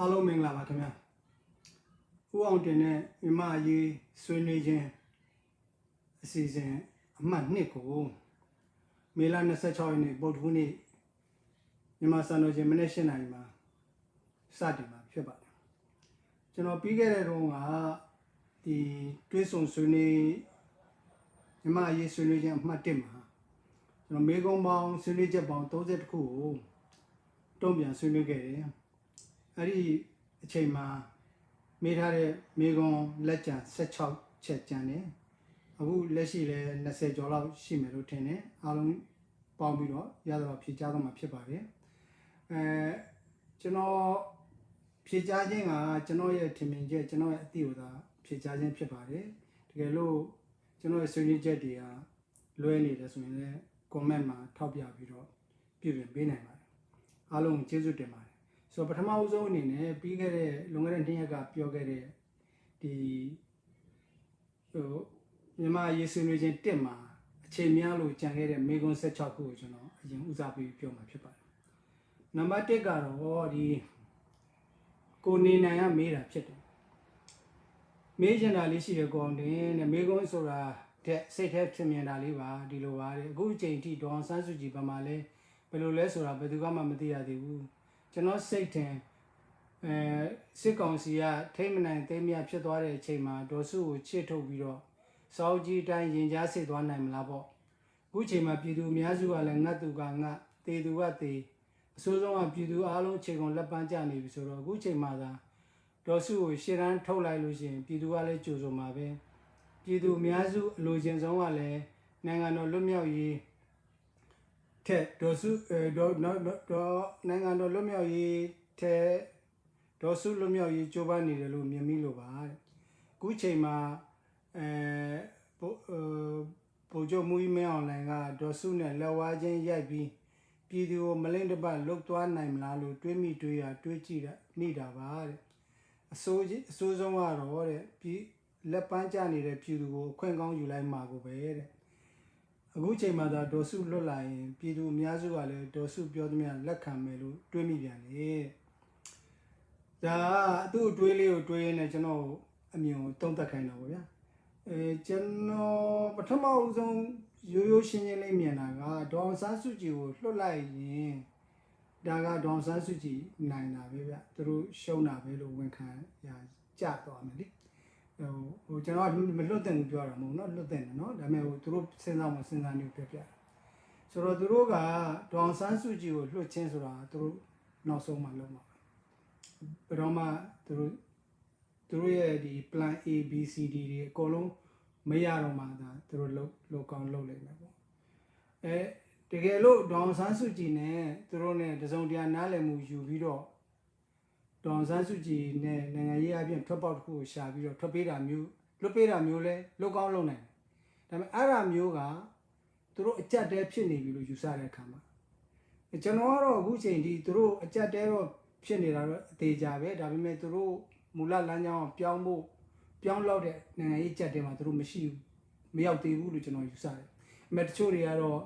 အားလုံးမင်္ဂလာပါခင်ဗျာဦးအောင်တင်နဲ့မြမအရေးဆွေးနွေးခြင်းအစီအစဉ်အမှတ်2ကိုမေလ26ရက်နေ့ဗုဒ္ဓဟူးနေ့မြန်မာစံတော်ချိန်မနေ့7:00 နာရီမှာစတင်မှာဖြစ်ပါတယ်ကျွန်တော်ပြီးခဲ့တဲ့တုန်းကဒီတွေးဆုံဆွေးနွေးမြမအရေးဆွေးနွေးခြင်းအမှတ်1မှာကျွန်တော်မေကုံပေါင်းဆွေးနွေးချက်ပေါင်း30ခုကိုတုံ့ပြန်ဆွေးနွေးခဲ့တယ်အဲ့ဒီအချိန်မှာမေးထားတဲ့မေကွန်လက်ကျန်16ချက်ကျန်တယ်အခုလက်ရှိလဲ20ကျော်လောက်ရှိမယ်လို့ထင်တယ်အားလုံးပေါင်းပြီးတော့ရတော့ဖြေကြားတော့မှာဖြစ်ပါတယ်ကျွန်တော်ဖြေကြားခြင်းကကျွန်တော်ရဲ့ထင်မြင်ချက်ကျွန်တော်ရဲ့အသိဥသာဖြေကြားခြင်းဖြစ်ပါတယ်တကယ်လို့ကျွန်တော်ရဲ့ဆွေးနွေးချက်တွေကလွဲနေတယ်ဆိုရင်လည်း comment မှာထောက်ပြပြီးတော့ပြည်ပြင်ပေးနိုင်ပါတယ်အားလုံးကျေးဇူးတင်ပါတယ်ဆိုတော့ပထမဦးဆုံးအနေနဲ့ပြီးခဲ့တဲ့လွန်ခဲ့တဲ့2ရက်ကပြောခဲ့တဲ့ဒီမြန်မာရေးဆွေးနွေးခြင်း1မှာအချိန်များလို့ကြံခဲ့တဲ့မေကွန်16ခုကိုကျွန်တော်အရင်ဦးစားပေးပြောမှာဖြစ်ပါတယ်နံပါတ်1ကတော့ဒီကိုနေနိုင်ကမေးတာဖြစ်တယ်မေးချင်တာလေးရှိတယ်ကိုအောင်တင်တဲ့မေကွန်ဆိုတာတဲ့စိတ်ထဲထင်မြင်တာလေးပါဒီလိုပါတဲ့အခုအချိန်ထိဒေါ်ဆန်းစုကြည်ဘာမှလဲဘယ်လိုလဲဆိုတာဘယ်သူမှမသိရသေးဘူးကျွန်တော်စိတ်ထင်စစ်ကောင်စီကထိမ့်မနိုင်သိမ်းမြဖြစ်သွားတဲ့အချိန်မှာဒေါ်စုကိုချစ်ထုတ်ပြီးတော့စောက်ကြီးတိုင်းရင်ကြားစစ်သွားနိုင်မလားပေါ့အခုချိန်မှာပြည်သူအများစုကလည်းငတ်သူကငတ်တေသူကတေအစိုးဆုံးကပြည်သူအားလုံးခြေကုန်လက်ပန်းကျနေပြီဆိုတော့အခုချိန်မှာသာဒေါ်စုကိုရှေ့တန်းထုတ်လိုက်လို့ရှိရင်ပြည်သူကလည်းကြိုဆိုမှာပဲပြည်သူအများစုအလိုချင်ဆုံးကလည်းနိုင်ငံတော်လွတ်မြောက်ရေးထက်ဒေါ်စုနိုင်ငံတော်လွတ်မြောက်ရေးထက်ဒေါ်စုလွတ်မြောက်ရေးကြိုးပမ်းနေတယ်လို့မြင်မိလို့ပါတဲ့အခုချိန်မှာဗိုလ်ချုပ်မူကြီးမင်းအောင်လှိုင်ကဒေါ်စုနဲ့လက်ဝါးချင်းရိုက်ပြီးပြည်သူကိုမလိမ့်တပတ်လှုပ်သွားနိုင်မလားလို့တွေးမိတွေးရတွေးကြည့်မိတာပါတဲ့အစိုးဆုံးကတော့တဲ့ပြည်လက်ပန်းကျနေတဲ့ပြည်သူကိုအခွင့်ကောင်းယူလိုက်မှာကိုပဲတဲ့အခုချိန်မှာသာဒေါ်စုလွတ်လာရင်ပြည်သူအများစုကလည်းဒေါ်စုပြောသမျှလက်ခံမယ်လို့တွေးမိပြန်တယ်ဒါကသူ့အတွေးလေးကိုတွေးရင်းနဲ့ကျွန်တော်အမြင်ကိုတုံ့တက်ခိုင်းတာပေါ့ဗျာကျွန်တော်ပထမဦးဆုံးရိုးရိုးရှင်းရှင်းလေးမြင်တာကဒေါ်ဆန်းစုကြည်ကိုလွတ်လိုက်ရင်ဒါကဒေါ်ဆန်းစုကြည်နိုင်တာပဲဗျသူတို့ရှုံးတာပဲလို့ဝန်ခံရကြသွားမယ်လေဟိုကျွန်တော်မလွတ်တဲ့ဘူးပြောတာမဟုတ်နော်လွတ်တဲ့နော်ဒါပေမဲ့ဟိုသူတို့စဉ်းစားမှစဉ်းစားနေပြပြဆိုတော့သူတို့ကဒေါ်ဆန်းစုကြည်ကိုလွတ်ချင်းဆိုတာသူတို့နောက်ဆုံးမှလုပ်မှာဘယ်တော့မှသူတို့ရဲ့ဒီ plan A B C D တွေအကုန်လုံးမရတော့မှဒါသူတို့လောက်ကောင်းလုပ်လိုက်မယ်ပေါ့တကယ်လို့ဒေါ်ဆန်းစုကြည်နဲ့သူတို့နဲ့တစုံတရာနားလည်မှုယူပြီးတော့ဒေါ်ဆန်းစုကြည်နဲ့နိုင်ငံရေးအပြင်ထွက်ပေါက်တစ်ခုကိုရှာပြီးတော့ထွက်ပေးတာမျိုးလွတ်ပေးတာမျိုးလဲလောက်ကောင်းလုပ်နိုင်တယ်ဒါပေမဲ့အဲ့ဒါမျိုးကသူတို့အကြက်တဲဖြစ်နေပြီလို့ယူဆတဲ့အခါမှာကျွန်တော်ကတော့အခုချိန်ထိသူတို့အကြက်တဲတော့ဖြစ်နေတာတော့အသေးကြပဲဒါပေမဲ့သူတို့မူလလမ်းကြောင်းပြောင်းလောက်တဲ့နိုင်ငံရေးကြက်တဲမှာသူတို့မရှိဘူးမရောက်သေးဘူးလို့ကျွန်တော်ယူဆတယ်အမေတချို့တွေကတော့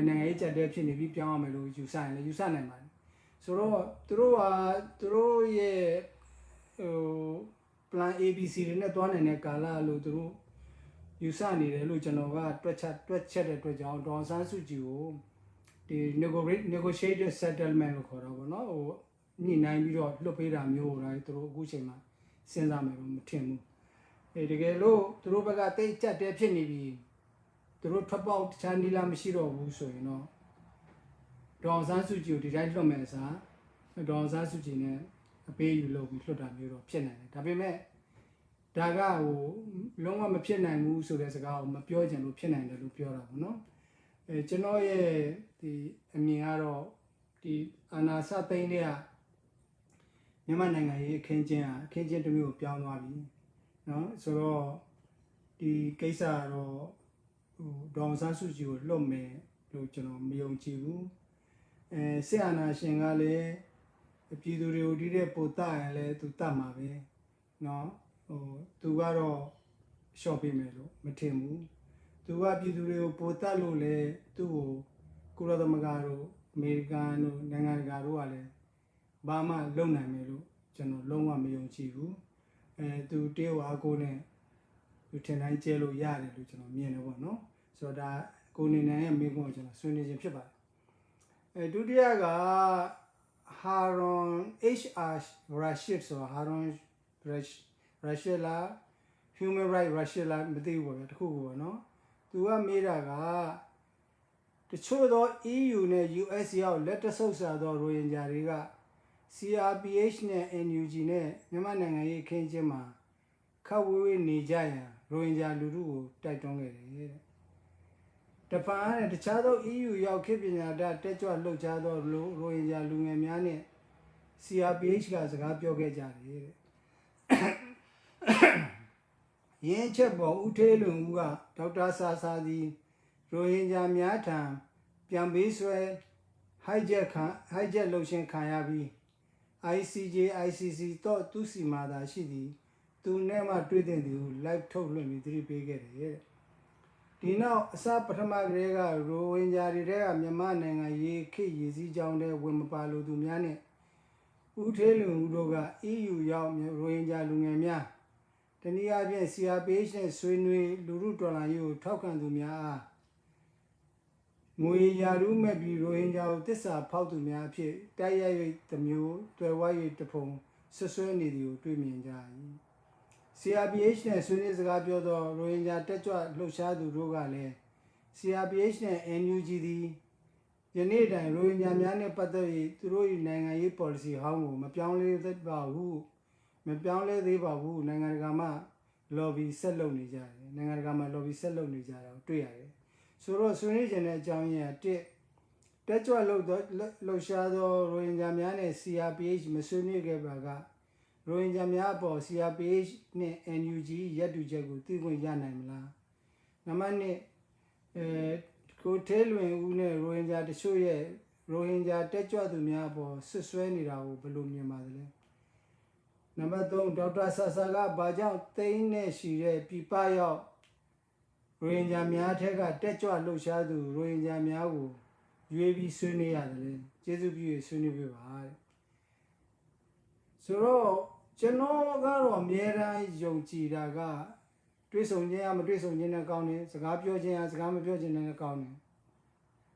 နိုင်ငံရေးကြက်တဲဖြစ်နေပြီးပြောင်းရမယ်လို့ယူဆရင်လည်းယူဆနိုင်ပါတယ်ဆိုတော့သူတို့ရဲ့plan ABC တွေနဲ့တွားနိုင်တဲ့ကာလလို့သူတို့ယူဆနေတယ်လို့ကျွန်တော်ကတွက်ချက်တဲ့အတွက်ကြောင့်ဒေါ်ဆန်းစုကြည်ကိုဒီ negotiated settlement လို့ခေါ်တာပေါ့နော်ဟိုညှိနှိုင်းပြီးတော့လွတ်ပေးတာမျိုးတော့သူတို့အခုချိန်မှာစဉ်းစားမယ်လို့မထင်ဘူးတကယ်လို့သူတို့ဘက်ကတိတ်ကြက်တဲဖြစ်နေပြီသူတို့ထွက်ပေါက်တခြားနီလာမရှိတော့ဘူးဆိုရင်တော့ဒေါ်ဆန်းစုကြည်ကိုဒီတိုင်းလွတ်မယ်စားဒေါ်ဆန်းစုကြည်နဲ့အပေးယူလုပ်ပြီးလွတ်တာမျိုးတော့ဖြစ်နိုင်တယ်ဒါပေမဲ့ဒါကဟိုလုံးဝမဖြစ်နိုင်ဘူးဆိုတဲ့စကားကိုမပြောချင်လို့ဖြစ်နိုင်တယ်လို့ပြောတာပေါ့နော်ကျွန်တော်ရဲ့ဒီအမြင်ကတော့ဒီအာဏာစသိမ်းတဲ့မြန်မာနိုင်ငံရေးအခင်းကျင်းတစ်မျိုးကိုပြောင်းသွားပြီနော်ဆိုတော့ဒီကိစ္စကတော့ဟိုဒေါ်ဆန်းစုကြည်ကိုလွတ်မယ်လို့ကျွန်တော်မယုံကြည်ဘူးစစ်အာဏာရှင်ကလည်းပြည်သူတွေကိုဒီတဲ့ပို့တရင်လည်းသူတတ်မှာပဲเนาะဟိုသူကတော့ရှော့ပေးမယ်လို့မထင်ဘူးသူကပြည်သူတွေကိုပို့တတ်လို့လေသူ့ကိုကုလသမဂ္ဂတို့အမေရိကန်တို့နိုင်ငံတကာတို့ကလည်းဘာမှလုပ်နိုင်မယ်လို့ ကျွန်တော်လုံးဝမယုံကြည်ဘူးသူတရုတ်အားကိုနဲ့သူထင်တိုင်းကျဲလို့ရတယ်လို့ကျွန်တော်မြင်တယ်ပေါ့နော်ဆိုတော့ဒါကိုနေနိုင်ရဲ့မိကုန်းကိုကျွန်တော်ဆွေးနွေးခြင်းဖြစ်ပါတယ်ဒုတိယကဟာရွန် HR Rashid ဆိုတာဟာရွန် Rashid လား Human Right Rashid လားမသိဘူးပေါ့ဗျာတခုခုပေါ့နော်သူကမေးတာကတချို့သော EU နဲ့ US ရောက်လက်တဆုပ်စာသောရိုဟင်ဂျာတွေက CRPH နဲ့ NUG နဲ့မြန်မာနိုင်ငံရေးအခင်းချင်းမှာခက်ဝေးဝေးနေကြရန်ရိုဟင်ဂျာလူထုကိုတိုက်တွန်းခဲ့တယ်တဲ့တပန်နဲ့တခြားသော EU ရောက်ခေတ်ပညာတတ်တက်ကြွလှုပ်ရှားသောရိုဟင်ဂျာလူငယ်များနဲ့ CRPH ကစကားပြောခဲ့ကြတယ်တဲ့ရင်းချက်ပေါ်ဦးထေးလွန်ဦးကဒေါက်တာဆာဆာသည်ရိုဟင်ဂျာများထံပြန်ပေးဆွဲ hijack လှုပ်ရှင်ခံရပြီး ICJ ICC တော့သူစီမာသာရှိသည်သူနဲ့မှတွေ့တဲ့သူ live ထုတ်လွှင့်ပြီးသတိပေးခဲ့တယ်ဒီနောက်အစပထမကလေးကရိုဟင်ဂျာတွေကမြန်မာနိုင်ငံရေးခေတ်ရည်စည်းကြောင်းတဲ့ဝင်မပါလို့သူများနဲ့ဦးထေးလွန်ဦးတို့က EU ရောက်ရိုဟင်ဂျာလူငယ်များတနည်းအားဖြင့် CRPH နဲ့ဆွေးနွေးလူမှုတော်လှန်ရေးကိုထောက်ခံသူများအားငွေရာထူးမဲ့ပြီးရိုဟင်ဂျာကိုတစ္ဆာဖောက်သူများအဖြစ်တိုက်ရိုက်၍တစ်မျိုးတွယ်ဝါ၍တဖုံဆွဆွဲနေသည်ကိုတွေ့မြင်ကြ၏CRPH နဲ့ဆွေးနွေးစကားပြောသောရိုဟင်ဂျာတက်ကြွလှုပ်ရှားသူတို့ကလည်း CRPH နဲ့ NUG သည်ယနေ့တိုင်ရိုဟင်ဂျာများနှင့်ပတ်သက်၍သူတို့၏နိုင်ငံရေး policy ဟောင်းကိုမပြောင်းလဲသေးပါဘူးနိုင်ငံတကာမှ lobby ဆက်လုပ်နေကြတယ်နိုင်ငံတကာမှာ lobby ဆက်လုပ်နေကြတာကိုတွေ့ရတယ်ဆိုတော့ဆွေးနွေးခြင်းတဲ့အကြောင်းရင်းကတက်ကြွလှုပ်ရှားသောရိုဟင်ဂျာများနဲ့ CRPH မဆွေးနွေးခဲ့ပါကရိုဟင်ဂျာများအပေါ် CRPH နဲ့ NUG ရပ်တူချက်ကိုသိခွင့်ရနိုင်မလားနံပါတ်1ကိုထဲလွင်ဦးနဲ့ရိုဟင်ဂျာတချို့ရဲ့ရိုဟင်ဂျာတက်ကြွသူများအပေါ်ဆွဆွဲနေတာကိုဘယ်လိုမြင်ပါသလဲနံပါတ်3ဒေါက်တာဆာဆာကဘာကြောင့်သိန်းနဲ့ရှိတဲ့ပြပရောက်ရိုဟင်ဂျာများထက်ကတက်ကြွလှုပ်ရှားသူရိုဟင်ဂျာများကိုရွေးပြီးဆွေးနွေးရတယ်ကျေးဇူးပြုဆွေးနွေးပြပါတဲ့ဆိုတော့ကျွန်တော်ကတော့အများအားယုံကြည်တာကတွေးဆုံခြင်းမတွေးဆုံခြင်းနဲ့ကောင်းတယ်စကားပြောခြင်းစကားမပြောခြင်းနဲ့ကောင်းတယ်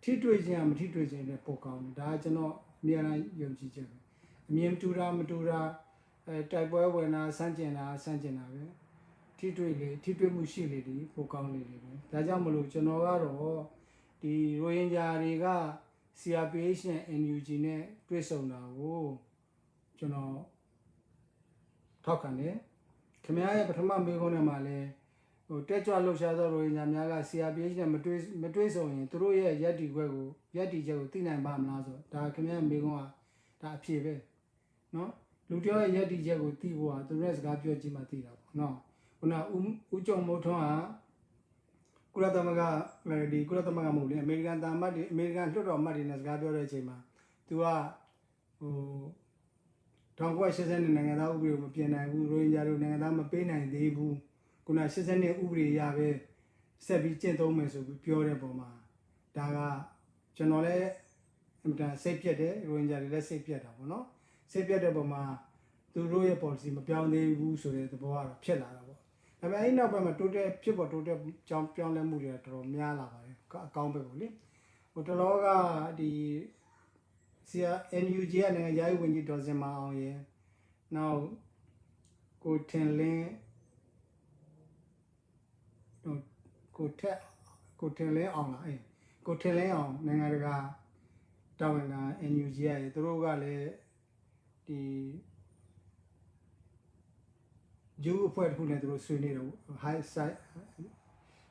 ထိတွေ့ခြင်းမထိတွေ့ခြင်းနဲ့ပိုကောင်းတယ်ဒါကကျွန်တော်အများအားယုံကြည်ချက်ပဲအမြင်တူတာမတူတာတိုက်ပွဲဝင်တာဆန့်ကျင်တာပဲထိတွေ့မှုရှိလေဒီပိုကောင်းလေဒီပဲဒါကြောင့်မလို့ကျွန်တော်ကတော့ဒီရိုဟင်ဂျာတွေက CRPH နဲ့ NUG နဲ့တွေ့ဆုံတာကိုကျွန်တော်ထောက်ခံတယ်ခင်ဗျားရဲ့ပထမမေးခွန်းထဲမှာလည်းတက်ကြွလှုပ်ရှားသောရိုဟင်ဂျာများက CRPH နဲ့မတွေ့ဆုံရင်သူတို့ရဲ့ရပ်တည်ချက်ကိုသိနိုင်ပါမလားဆိုတော့ဒါခင်ဗျားမေးခွန်းကဒါအဖြေပဲเนาะလူတယောက်ရဲ့ရပ်တည်ချက်ကိုသိဖို့ဟာသူတို့ရဲ့စကားပြောကြည့်မှသိတာပေါ့เนาะခုနဦးကျော်မိုးထွန်းကကုလသမဂ္ဂမဟုတ်လေအမေရိကန်လွှတ်တော်အမတ်တွေနဲ့စကားပြောတဲ့အချိန်မှာသူက1980နိုင်ငံသားဥပဒေကိုမပြင်နိုင်ဘူးရိုဟင်ဂျာတို့နိုင်ငံသားမပေးနိုင်သေးဘူးခုန80ဥပဒေရပဲဆက်ပြီးကျင့်သုံးမယ်ဆိုပြီးပြောတဲ့ပုံမှာဒါကကျွန်တော်လည်းအင်မတန်စိတ်ပြတ်တယ်ရိုဟင်ဂျာတွေလည်းစိတ်ပြတ်တာပေါ့နော်စိတ်ပြတ်တဲ့ပုံမှာသူတို့ရဲ့ policy မပြောင်းသေးဘူးဆိုတဲ့သဘောကတော့ဖြစ်လာတာပေါ့ဒါပေမဲ့အဲ့နောက်ပိုင်းမှာတိုးတက်ကြောင်းပြောင်းလဲမှုတွေတော်တော်များလာပါတယ်အကောင်းပဲပေါ့လေဟိုတလောကဒီ NUG ကနိုင်ငံရေးဝန်ကြီးဒေါ်စင်မအောင်ရယ်နောက်ကိုထင်လင်းအောင်လားကိုထင်လင်းအောင်နိုင်ငံတကာတာဝန်ခံ NUG ရယ်သူတို့ကလည်းဒီဂျူးအဖွဲ့တစ်ခုနဲ့သူတို့ဆွေးနွေးတော့ high side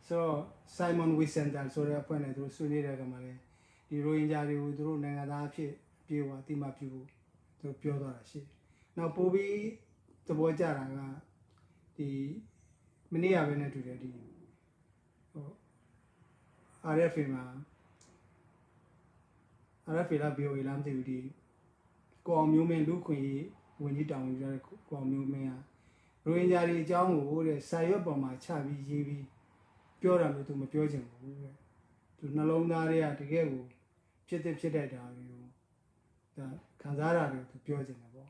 ဆိုတော့ Simon Wiesenthal ဆိုတဲ့အဖွဲ့နဲ့သူတို့ဆွေးနွေးတဲ့အခါမှာလည်းဒီရိုဟင်ဂျာတွေကိုသူတို့နိုင်ငံသားအဖြစ်ပြေဝအတိမပြုဖို့သူပြောသွားတာရှိတယ်။နောက်ပိုပြီးသဘောကျတာကဒီမနေ့ကပဲနဲ့တူတယ်ဒီRFA မှာ RFA လာပြောရလားမသိဘူးဒီကိုအောင်မျိုးမင်းလူခွင့်ရေးဝန်ကြီးတောင်ယူရတဲ့ကိုအောင်မျိုးမင်းကရိုဟင်ဂျာတွေအကြောင်းကိုတဲ့စာရွက်ပေါ်မှာချပြီးရေးပြီးပြောတာမျိုးသူမပြောချင်ဘူးတဲ့သူနှလုံးသားတွေကတကယ်ကိုဖြစ်တတ်တာမျိုးဒါခံစားတာတွေသူပြောချင်တယ်ပေါ့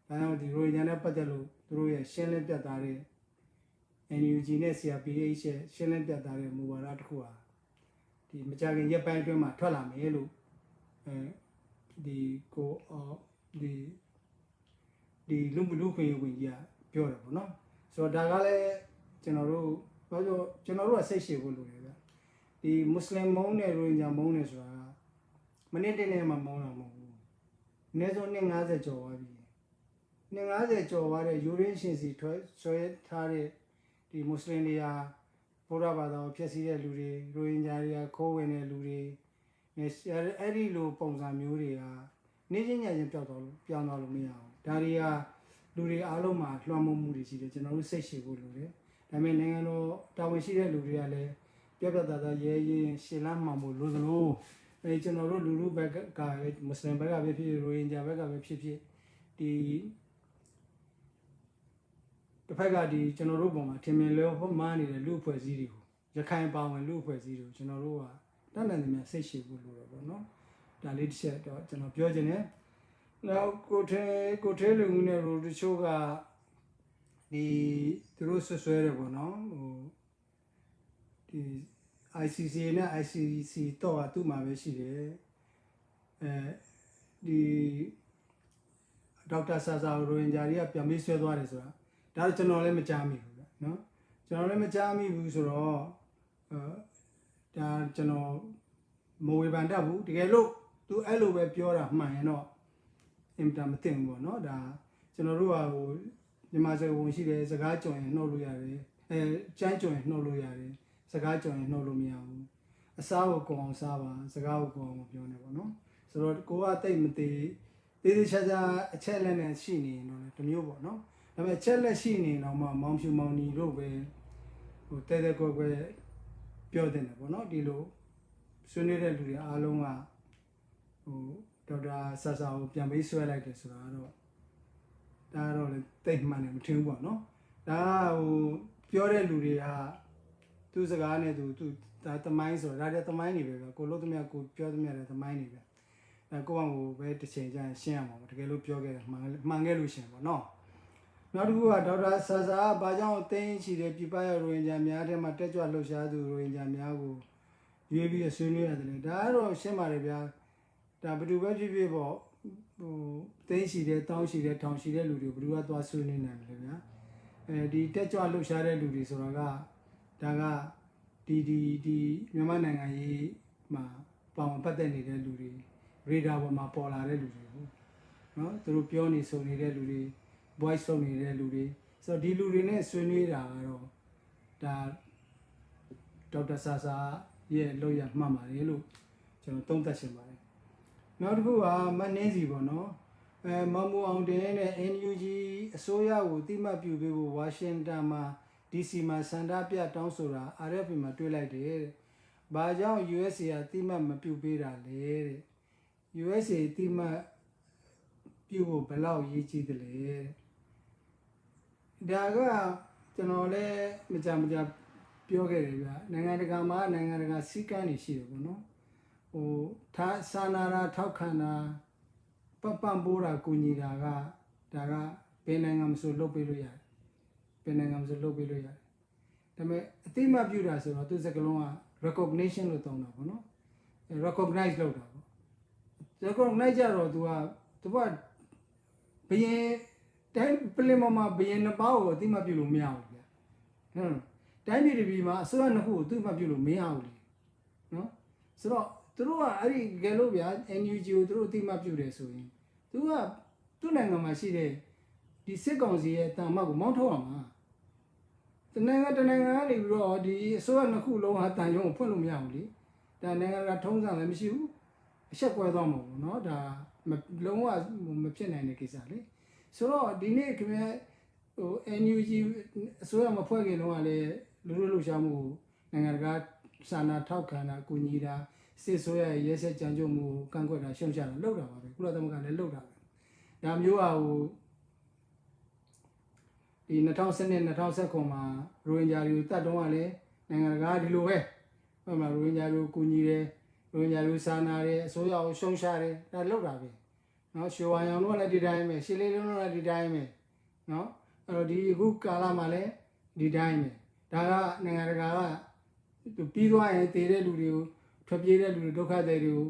ဒါ ဒါကြောင့်ဒီရိုဟင်ဂျာနဲ့ပတ်သက်လို့သူတို့ရဲ့ရှင်းလင်းပြတ်သားတဲ့ NUG နဲ့ CRPH ရဲ့ရှင်းလင်းပြတ်သားတဲ့မူဝါဒတစ်ခုဟာဒီမကြခင်ရက်ပိုင်းအတွင်းမှာထွက်လာမယ်လို့ဒီကိုဒီလူခွင့်ရဝင်ကြီးကပြောတယ်ပေါ့နော်ဆိုတော့ဒါကလည်းကျွန်တော်တို့ဘာလို့ကျွန်တော်တို့ကစိတ်ရှည်ဖို့လိုတယ်ဗျဒီမွတ်စလင်မုန်းတဲ့ရိုဟင်ဂျာမုန်းတယ်ဆိုတာမနေ့တနေ့မှမုန်းတာမဟုတ်ဘူးအနည်းဆုံး50ကျော်သွားပြီ50ကျော်သွားတဲ့ယူရင်းရှင်စီထွက်ဆွဲထားတဲ့ဒီမွတ်စလင်တွေဟာဗုဒ္ဓဘာသာကိုဖျက်ဆီးတဲ့လူတွေရိုဟင်ဂျာတွေကခိုးဝင်တဲ့လူတွေအဲ့ဒီလိုပုံစံမျိုးတွေကနေချင်းညချင်းပြောင်းသွားလို့မရအောင်ဒါတွေကလူတွေအားလုံးမှာလွှမ်းမိုးမှုတွေရှိတယ်ကျွန်တော်တို့စိတ်ရှည်ဖို့လိုတယ်ဒါပေမဲ့နိုင်ငံတော်တာဝန်ရှိတဲ့လူတွေကလည်းပြတ်သားသားရဲရင်ရှင်းလန်းမှမို့လို့သလိုကျွန်တော်တို့လူဘက်ကမွတ်စလင်ဘက်ကပဲဖြစ်ရိုဟင်ဂျာဘက်ကပဲဖြစ်ဒီတစ်ဖက်ကဒီကျွန်တော်တို့ပုံမှာထင်မြင်လို့ဟောမားနေတဲ့လူအဖွဲ့အစည်းတွေကိုရခိုင်ပါဝင်လူအဖွဲ့အစည်းတွေကိုကျွန်တော်တို့ကတတ်နိုင်သမျှစိတ်ရှည်ဖို့လိုတော့ပေါ့နော်ဒါလေးတစ်ချက်တော့ကျွန်တော်ပြောချင်တယ်နောက်ကိုထဲလူငွေနဲ့ရိုတချို့ကဒီသူတို့ဆွဆွဲတယ်ပေါ့နော်ဒီ ICC နဲ့ ICC တော့သူ့မှာပဲရှိတယ်ဒီဒေါက်တာဆာဆာရိုဟင်ဂျာတွေကပြန်ပြီးဆွဲသွားတယ်ဆိုတာဒါကျွန်တော်လည်းမကြားမိဘူးဗျနော်ကျွန်တော်လည်းမကြားမိဘူးဆိုတော့ဒါကျွန်တော်မဝေဖန်တတ်ဘူးတကယ်လို့သူအဲ့လိုပဲပြောတာမှန်ရင်တော့အင်တာမသိဘူးပေါ့နော်ဒါကျွန်တော်တို့ကဟိုမြန်မာစကားဝင်ရှိတယ်စကားကြုံရင်နှုတ်လို့ရတယ်ကျန်းကြုံရင်နှုတ်လို့ရတယ်စကားကြုံရင်နှုတ်လို့မရဘူးအစားကိုကိုအောင်စားပါစကားကိုကိုအောင်ပြောနေပေါ့နော်ဆိုတော့ကိုကတိတ်မသေးသေးချာချာအချက်လက်နဲ့ရှိနေရင်တော့တမျိုးပေါ့နော်ဒါပေမဲ့ချက်လက်ရှိနေတော့မှမောင်ဖြူမောင်နီတို့ပဲဟိုတဲတဲကွယ်ကွယ်ပြောတဲ့တယ်ပေါ့နော်ဒီလိုဆွေးနွေးတဲ့လူတွေအားလုံးကဟိုဒေါက်တာဆာဆာကိုပြန်ပေးဆွဲလိုက်တယ်ဆိုတာတော့ဒါတော့လေတိတ်မှန်တယ်မထင်ဘူးပေါ့နော်ဒါဟိုပြောတဲ့လူတွေကသူစကားနဲ့သူဒါသမိုင်းဆိုတော့ဒါတဲ့သမိုင်းနေပဲကိုလို့သမျှကိုပြောသမျှတဲ့သမိုင်းနေပဲဒါကိုအောင်ကိုပဲတစ်ချိန်ကျရင်ရှင်းရမှာပေါ့တကယ်လို့ပြောခဲ့တယ်မှန်ခဲ့လို့ရှင်းပေါ့နော်နောက်တစ်ခုကဒေါက်တာဆာဆာဘာကြောင့်တင်းချီတဲ့ပြပရရိုဟင်ဂျာများထဲမှာတက်ကြွလှုပ်ရှားသူရိုဟင်ဂျာများကိုရွေးပြီးဆွေးနွေးရတယ်ဒါကတော့ရှင်းပါတယ်ဗျာဒါဘယ်သူပဲဖြစ်ဖြစ်ပေါ့ဟိုတင်းချီတဲ့တောင်းချီတဲ့ထောင်ချီတဲ့လူတွေဘယ်သူကသွားဆွေးနွေးနိုင်လဲဗျာဒီတက်ကြွလှုပ်ရှားတဲ့လူတွေဆိုတော့ကဒါကဒီမြန်မာနိုင်ငံရေးမှာပေါင်ပတ်သက်နေတဲ့လူတွေရေဒါပေါ်မှာပေါ်လာတဲ့လူတွေဟုတ်နော်သူတို့ပြောနေဆိုနေတဲ့လူတွေ voice ဆုံးနေတဲ့လူတွေဆိုတော့ဒီလူတွေနဲ့ဆွေးနွေးတာကတော့ဒါဒေါက်တာဆာဆာရဲ့လောက်ရမှတ်ပါတယ်လို့ကျွန်တော်သုံးသပ်ရှင်ပါတယ်နောက်တစ်ခုကမနှင်းစီပေါ့နော်မမူအောင်တင်းနဲ့ NUG အစိုးရကိုတိမှတ်ပြုပေးဖို့ဝါရှင်တန်မှာ DC မှာစန္ဒပြတောင်းဆိုတာ RFP မှာတွေ့လိုက်တယ်တဲ့။ဘာကြောင့် USA ကတိမှတ်မပြုပေးတာလဲတဲ့။ USA တိမှတ်ပြုဖို့ဘယ်လောက်ရည်ကြီးတယ်လဲတဲ့။ဒါကကျွန်တော်လည်းမကြပြောခဲ့တယ်ဗျာ။နိုင်ငံတကာမှာနိုင်ငံတကာစည်းကမ်းတွေရှိတယ်ပေါ့နော်။ဟိုစာနာတာထောက်ခံတာပပိုးတာကူညီတာကဒါကဘယ်နိုင်ငံမှဆိုလုပ်ပေးလို့ရတယ်ဘယ်နိုင်ငံမှဆိုလုပ်ပေးလို့ရတယ်ဒါပေမဲ့အတိမပြုတာဆိုတော့သူစကလုံးက recognition လို့တောင်းတာပေါ့နော် recognize လုပ်တာပေါ့ recognize ကြတော့သူကဘယင်တိုင်းပလင်မမှာဘယင်နှစ်ပါးကိုအတိမပြုလို့မရဘူးဗျာတိုင်းပြည်တစ်ပြည်မှာအစိုးရနှစ်ခုကိုအတိမပြုလို့မရဘူးလေနော်ဆိုတော့သူတို့ကအဲ့ဒီကယ်လို့ဗျာ NUG ကိုသူတို့အတိမပြုတယ်ဆိုရင်သူကသူ့နိုင်ငံမှာရှိတဲ့ဒီစစ်ကောင်စီရဲ့တာမတ်ကိုမောင်းထုတ်အောင်မှာတနိုင်ငံကနေပြီးတော့ဒီအစိုးရနှစ်ခုလုံးဟာတန်ရုံးကိုဖွင့်လို့မရဘူးလေဒါနိုင်ငံကထုံးစံလည်းမရှိဘူးအဆက်ကွဲသွားမှာပေါ့နော်ဒါလုံးဝမဖြစ်နိုင်တဲ့ကိစ္စလေဆိုတော့ဒီနေ့ခင်ဗျဟို NUG အစိုးရမဖွဲ့ခင်တော့လည်းလူလူလှူရှားမှုနိုင်ငံကစာနာထောက်ခံတာကူညီတာစစ်ဆိုးရဲ့ရဲစက်ကြမ်းကြုတ်မှုကန့်ကွက်တာရှုံချတာလုပ်တာပါပဲကုလသမဂ္ဂလည်းလုပ်တာပဲဒါမျိုးဟာဟိုဒီ2012 2019မှာရိုဟင်ဂျာတွေကိုတတ်တော့ကလည်းနိုင်ငံတကာဒီလိုပဲဟုတ်မှာရိုဟင်ဂျာတွေကိုကူညီတယ်ရိုဟင်ဂျာတွေစာနာတယ်အစိုးရကိုရှုံချတယ်ဒါလုပ်တာပဲ နော်ရွှေဝါရောင်တို့ကလည်းဒီတိုင်းပဲရှစ်လေးလုံးတို့ကလည်းဒီတိုင်းပဲနော်အဲ့တော့ဒီအခုကာလမှာလည်းဒီတိုင်းပဲဒါကနိုင်ငံတကာကသူပြီးသွားရင်တည်တဲ့လူတွေကိုထွက်ပြေးတဲ့လူတွေဒုက္ခတွေတွေကို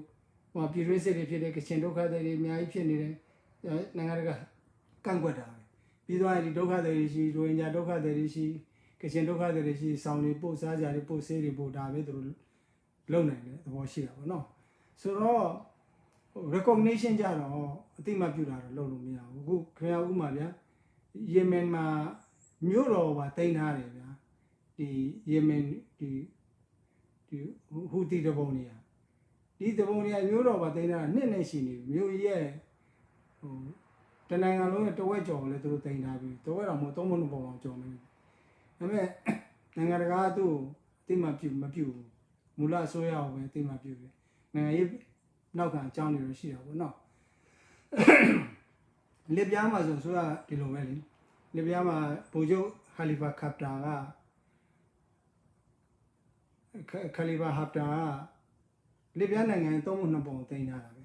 ဟိုပြည်တွင်းစစ်တွေဖြစ်တဲ့ကချင်ဒုက္ခတွေအများကြီးဖြစ်နေတယ်နိုင်ငံတကာကန့်ကွက်တာပဲပြီးသွားရင်ဒီဒုက္ခတွေရှိရိုဟင်ဂျာဒုက္ခတွေရှိကချင်ဒုက္ခတွေရှိဆောင်းတွေပို့စားကြတွေပို့ဆေးတွေပို့ဒါပဲသူတို့လုံနိုင်တယ်သဘောရှိတာပေါ့နော်ဆိုတော့ recognition ကြတော့အတိမပြုတာတော့လုပ်လို့မရဘူးအခုခင်ဗျားဥမာဗျာယီမင်မှာမြို့တော်ပါတင်ထားတယ်ဗျာဒီယီမင်ဒီဟူတီတပုံနေရဒီတပုံနေရမြို့တော်ပါတင်ထားတာနှစ်နဲ့ရှိနေပြီမြို့ကြီးရဲ့ဟိုတနိုင်ငံလုံးရဲ့တဝက်ကျော်လည်းသူတို့တင်ထားပြီတဝက်တော့မဟုတ်သုံးပုံပုံအောင်ကျော်နေပြီဒါပေမဲ့နိုင်ငံတကာကသူ့အတိမပြုမပြုဘူးမူလအစိုးရကိုပဲအတိမပြုတယ်နိုင်ငံရေးနောက်ခံအကြောင်းတွေတော့ရှိတာပေါ့နော်လစ်ပြားမှာဆိုတော့ဒီလိုပဲလေလစ်ပြားမှာဗိုလ်ချုပ်ဟာလီဖာခပ်တာကလစ်ပြားနိုင်ငံသုံးပုံနှစ်ပုံတင်ထားတာပဲ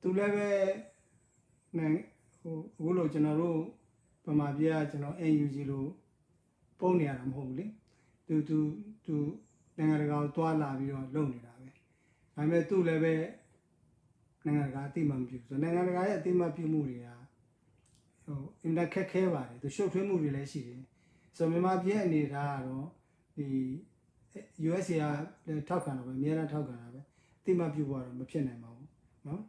သူလည်းပဲနိုင်ဟိုအခုလိုကျွန်တော်တို့ဗမာပြည်ကကျွန်တော် NUG လို့ပုံနေရတာမဟုတ်ဘူးလေသူနိုင်ငံတကာကိုတွားလာပြီးတော့လုပ်နေတာပဲဒါပေမဲ့သူ့လည်းပဲနိုင်ငံတကာအသိမှမပြုဆိုနိုင်ငံတကာရဲ့အသိမှပြုမှုတွေကဟိုအင်တာခက်ခဲပါတယ်သူရှုပ်ထွေးမှုတွေလည်းရှိတယ်ဆိုမြန်မာပြည်အနေထားကတော့ဒီ USA ကလည်းထောက်ခံတော့ပဲအများအားထောက်ခံတာပဲအသိမှပြုဖို့တော့မဖြစ်နိုင်ပါဘူးနော်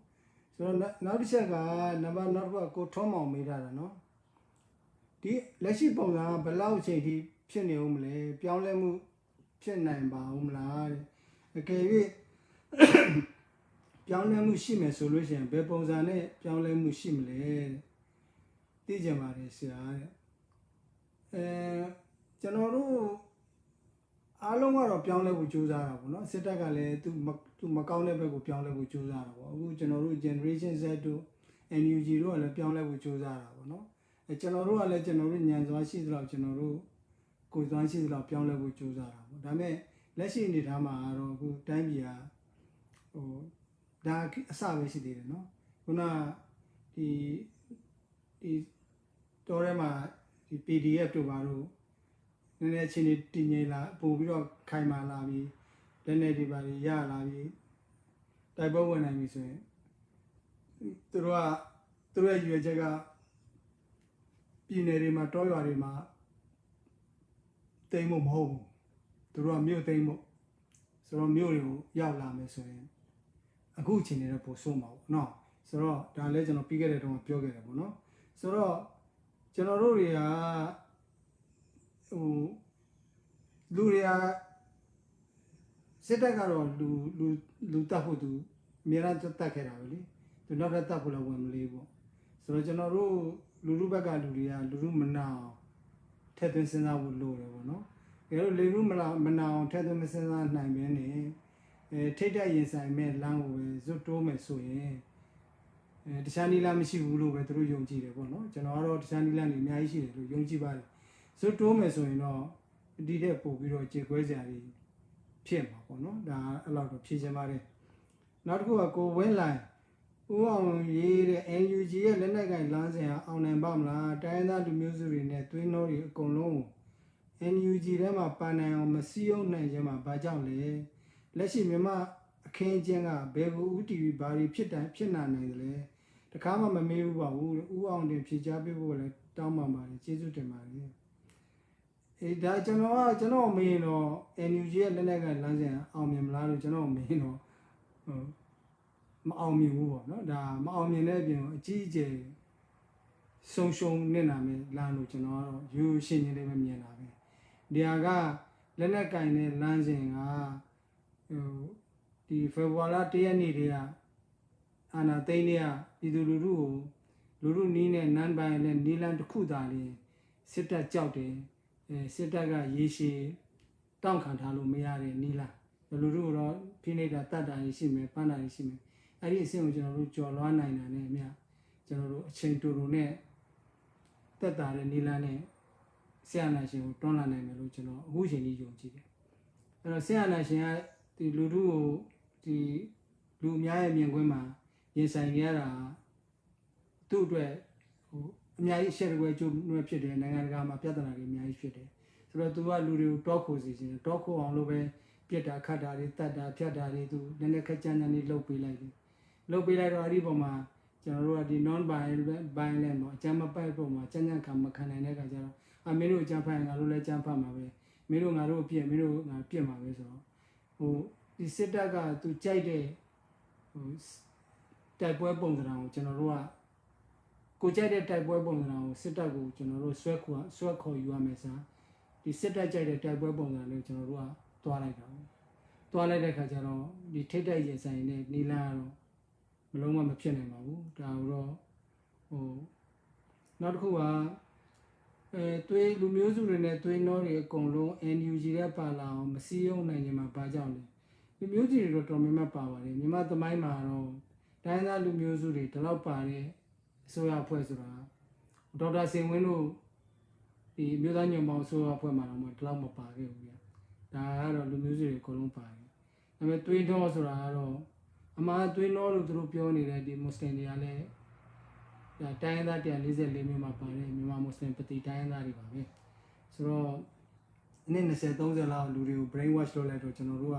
ဆိုတော့နောက်တစ်ချက်ကနောက်တစ်ခုကကိုထုံးမောင်မေးထားတာနော်ဒီလက်ရှိပုံစံကဘယ်လောက်အချိန်ထိဖြစ်နေဦးမလဲပြောင်းလဲမှုဖြစ်နိုင်ပါဦးမလားတဲ့အကယ်၍ပြောင်းလဲမှုရှိမယ်ဆိုလို့ရှိရင်ဘယ်ပုံစံနဲ့ပြောင်းလဲမှုရှိမလဲသိကြပါတယ်ဆရာတဲ့ကျွန်တော်တို့အားလုံးကတော့ပြောင်းလဲဖို့ကြိုးစားတာပေါ့နော်စစ်တပ်ကလည်းသူမကောင်းတဲ့ဘက်ကိုပြောင်းလဲဖို့ကြိုးစားတာပေါ့အခုကျွန်တော်တို့ generation Z တို့ NUG တို့ကလည်းပြောင်းလဲဖို့ကြိုးစားတာပေါ့နော်ကျွန်တော်တို့ကလည်းကျွန်တော်တို့ညံစွာရှိသလောက်ကျွန်တော်တို့ကိုယ်စွမ်းရှိသလောက်ပြောင်းလဲဖို့ကြိုးစားတာပေါ့ဒါပေမဲ့လက်ရှိအနေထားမှာတော့အခုတိုင်းပြည်ကဟိုဒါအစပဲရှိသေးတယ်နော်ခုနဒီတော်ထဲမှာဒီ PDF တို့ပါတော့နည်းနည်းချင်းတည်ငြိမ်လာပို့ပြီးတော့ခိုင်မာလာပြီးလက်နေဒီပါတွေရလာပြီးတိုက်ပွဲဝင်နိုင်ပြီဆိုရင်သူတို့ရဲ့ရွေချက်ကပြည်နယ်တွေမှာတောရွာတွေမှာတိမ်ဖို့မဟုတ်ဘူးသူတို့ကမြို့တိမ်ဖို့ဆိုတော့မြို့တွေကိုရောက်လာမယ်ဆိုရင်အခုအချိန်တွေတော့ပိုဆိုးမှာပေါ့နော်ဆိုတော့ဒါလည်းကျွန်တော်ပြီးခဲ့တဲ့တုန်းကပြောခဲ့တယ်ပေါ့နော်ဆိုတော့ကျွန်တော်တို့တွေကဟိုလူတွေကစစ်တပ်ကတော့လူတတ်ဖို့သူအများအားတတ်ခဲ့တာပဲလေသူနောက်ထပ်တတ်ဖို့လည်းဝင်မလေးပေါ့ဆိုတော့ကျွန်တော်တို့လူဘက်ကလူတွေကလူမနာထက်သွင်းစဉ်းစားဖို့လိုတယ်ပေါ့နော်ဒါလို့လူမနာအောင်ထက်သွင်းမစဉ်းစားနိုင်ဘဲနဲ့ထိတ်တက်ရင်ဆိုင်မဲ့လမ်းကိုပဲဇွတ်တိုးမယ်ဆိုရင်တခြားနီလာမရှိဘူးလို့ပဲသူတို့ယုံကြည်တယ်ပေါ့နော်ကျွန်တော်ကတော့တခြားနီလာနေအများကြီးရှိတယ်လို့ယုံကြည်ပါတယ်ဇွတ်တိုးမယ်ဆိုရင်တော့ဒီတဲ့ပို့ပြီးတော့ကြေကွဲစရာတွေဖြစ်မှာပေါ့နော်ဒါအဲ့လောက်တော့ဖြေချင်ပါတယ်နောက်တစ်ခုကကိုဝင်းလိုင်ဦးအောင်ရေးတဲ့ NUG ရဲ့လက်နက်ကင်လမ်းစဉ်ဟာအောင်နိုင်ပါမလားတိုင်းသားလူမျိုးစုတွေနဲ့သွေးနှောတွေအကုန်လုံး NUG ထဲမှာပါနိုင်အောင်မစည်းရုံးနိုင်ခြင်းမှာဘာကြောင့်လဲလက်ရှိမြန်မာအခင်းကျင်းကဘယ်ကိုဦးတည်ပြီးဘာတွေဖြစ်နိုင်တယ်လဲတခါမှမမေးဘူးပါဘူးဦးအောင်တင်ဖြေချပေးဖို့လည်းတောင်းပန်ပါတယ်ကျေးဇူးတင်ပါတယ်ဒါကျွန်တော်မေးတော့ NUG ရဲ့လက်နက်ကလမ်းစဉ်အောင်မြင်မလားလို့ကျွန်တော်မေးတော့မအောင်မြင်ဘူးပေါ့နော်ဒါမအောင်မြင်တဲ့အပြင်အကြီးအကျယ်ဆုံရှုံနေတာမျိုးလမ်းလို့ကျွန်တော်ကတော့ရိုးရှင်းနေလေးပဲမြင်တာပဲဒီဟာကလက်နက်ကင်တဲ့လမ်းစဉ်ကဒီဖေဖော်ဝါရီ 1 ရက်နေ့တည်းကအာနာသိန်းတွေကပြည်သူလူထုနီးနဲ့နန်းပိုင်နဲ့နီလန်တစ်ခုသာလင်းစစ်တပ်ကြောက်တယ်စစ်တပ်ကရေရှည်တောင့်ခံထားလို့မရတဲ့နီလန်လူထုတော့ဖိနှိပ်တာတတ်တာရှိမယ်ပန်းတာရှိမယ်အဲ့ဒီအဆင့်ကိုကျွန်တော်တို့ကြော်လွှားနိုင်တာနဲ့အမြကျွန်တော်တို့အချိန်တူတူနဲ့တက်တာတဲ့နီလန်နဲ့ဆရာနာရှင်ကိုတွန်းလာနိုင်မယ်လို့ကျွန်တော်အခုချိန်ကြီးယုံကြည်တယ်အဲ့တော့ဆရာနာရှင်ကဒီလူထုကိုဒီလူအများရဲ့မြင်ကွင်းမှာရင်ဆိုင်ရတာ သူ့အတွက်ဟိုအများကြီးရှက်ရွယ်ကျုံနှွဲဖြစ်တယ်နိုင်ငံတကာမှာပြဿနာတွေအများကြီးဖြစ်တယ်ဆိုတော့သူကလူတွေကိုတောက်ခိုစီခြင်းတောက်ခိုအောင်လို့ပဲပြစ်တာခတ်တာတွေတတ်တာဖြတ်တာတွေသူနည်းနည်းခက်ကြမ်းကြမ်းလေးလုပ်ပေးလိုက်တယ်လုပ်ပေးလိုက်တော့အဲ့ဒီပုံမှာကျွန်တော်တို့ကဒီ non violent ပေါ့အကြမ်းမပိုက်ပုံမှာကြမ်းကြမ်းခံမခံနိုင်တဲ့အခါကျတော့မင်းတို့အကြမ်းဖက်ရင်ငါတို့လည်းကြမ်းဖက်မှာပဲမင်းတို့ငါတို့အပြစ်မင်းတို့ငါပြစ်မှာပဲဆိုတော့ဟိုဒီစစ်တပ်ကသူကြိုက်တဲ့ဟိုတိုက်ပွဲပုံစံကိုကျွန်တော်တို့ကကိုကြိုက်တဲ့တိုက်ပွဲပုံစံကိုစစ်တပ်ကိုကျွန်တော်တို့ဆွဲခေါ်ယူရမယ်စားဒီစစ်တပ်ကြိုက်တဲ့တိုက်ပွဲပုံစံလေးကိုကျွန်တော်တို့ကတွားလိုက်တာတွားလိုက်တဲ့ခါကျတော့ဒီထိတ်တိုက်ရင်ဆိုင်နဲ့နီလာကတော့မလုံးဝမဖြစ်နိုင်ပါဘူးဒါတော့ဟိုနောက်တစ်ခုကသွေးလူမျိုးစုတွေနဲ့သွေးနှောတွေအကုန်လုံး NUG ရဲ့ပါလာအောင်မစည်းရုံးနိုင်ခြင်းမှာဘာကြောင့်လဲလူမျိုးစုတွေတော့တော်များများပါပါတယ်မြန်မာသမိုင်းမှာတော့တိုင်းသားလူမျိုးစုတွေဒီလောက်ပါတဲ့အစိုးရအဖွဲ့ဆိုတာဒေါက်တာစင်ဝင်းတို့ဒီမြို့သားညွန့်ပေါင်းအစိုးရအဖွဲ့မှာတော့ဒီလောက်မပါခဲ့ဘူးဗျဒါကတော့လူမျိုးစုတွေအကုန်လုံးပါတယ်ဒါပေမဲ့သွေးနှောဆိုတာကတော့အမှားသွေးနှောလို့သူတို့ပြောနေတဲ့ဒီမွတ်စလင်တွေကလည်းဒါတိုင်းသား144မျိုးမှာပါတယ်မြန်မာမွတ်စလင်ပတိတိုင်းသားတွေပါပဲဆိုတော့အနည်း20 30လောက်လူတွေကို brain wash လုပ်လိုက်တော့ကျွန်တော်တို့က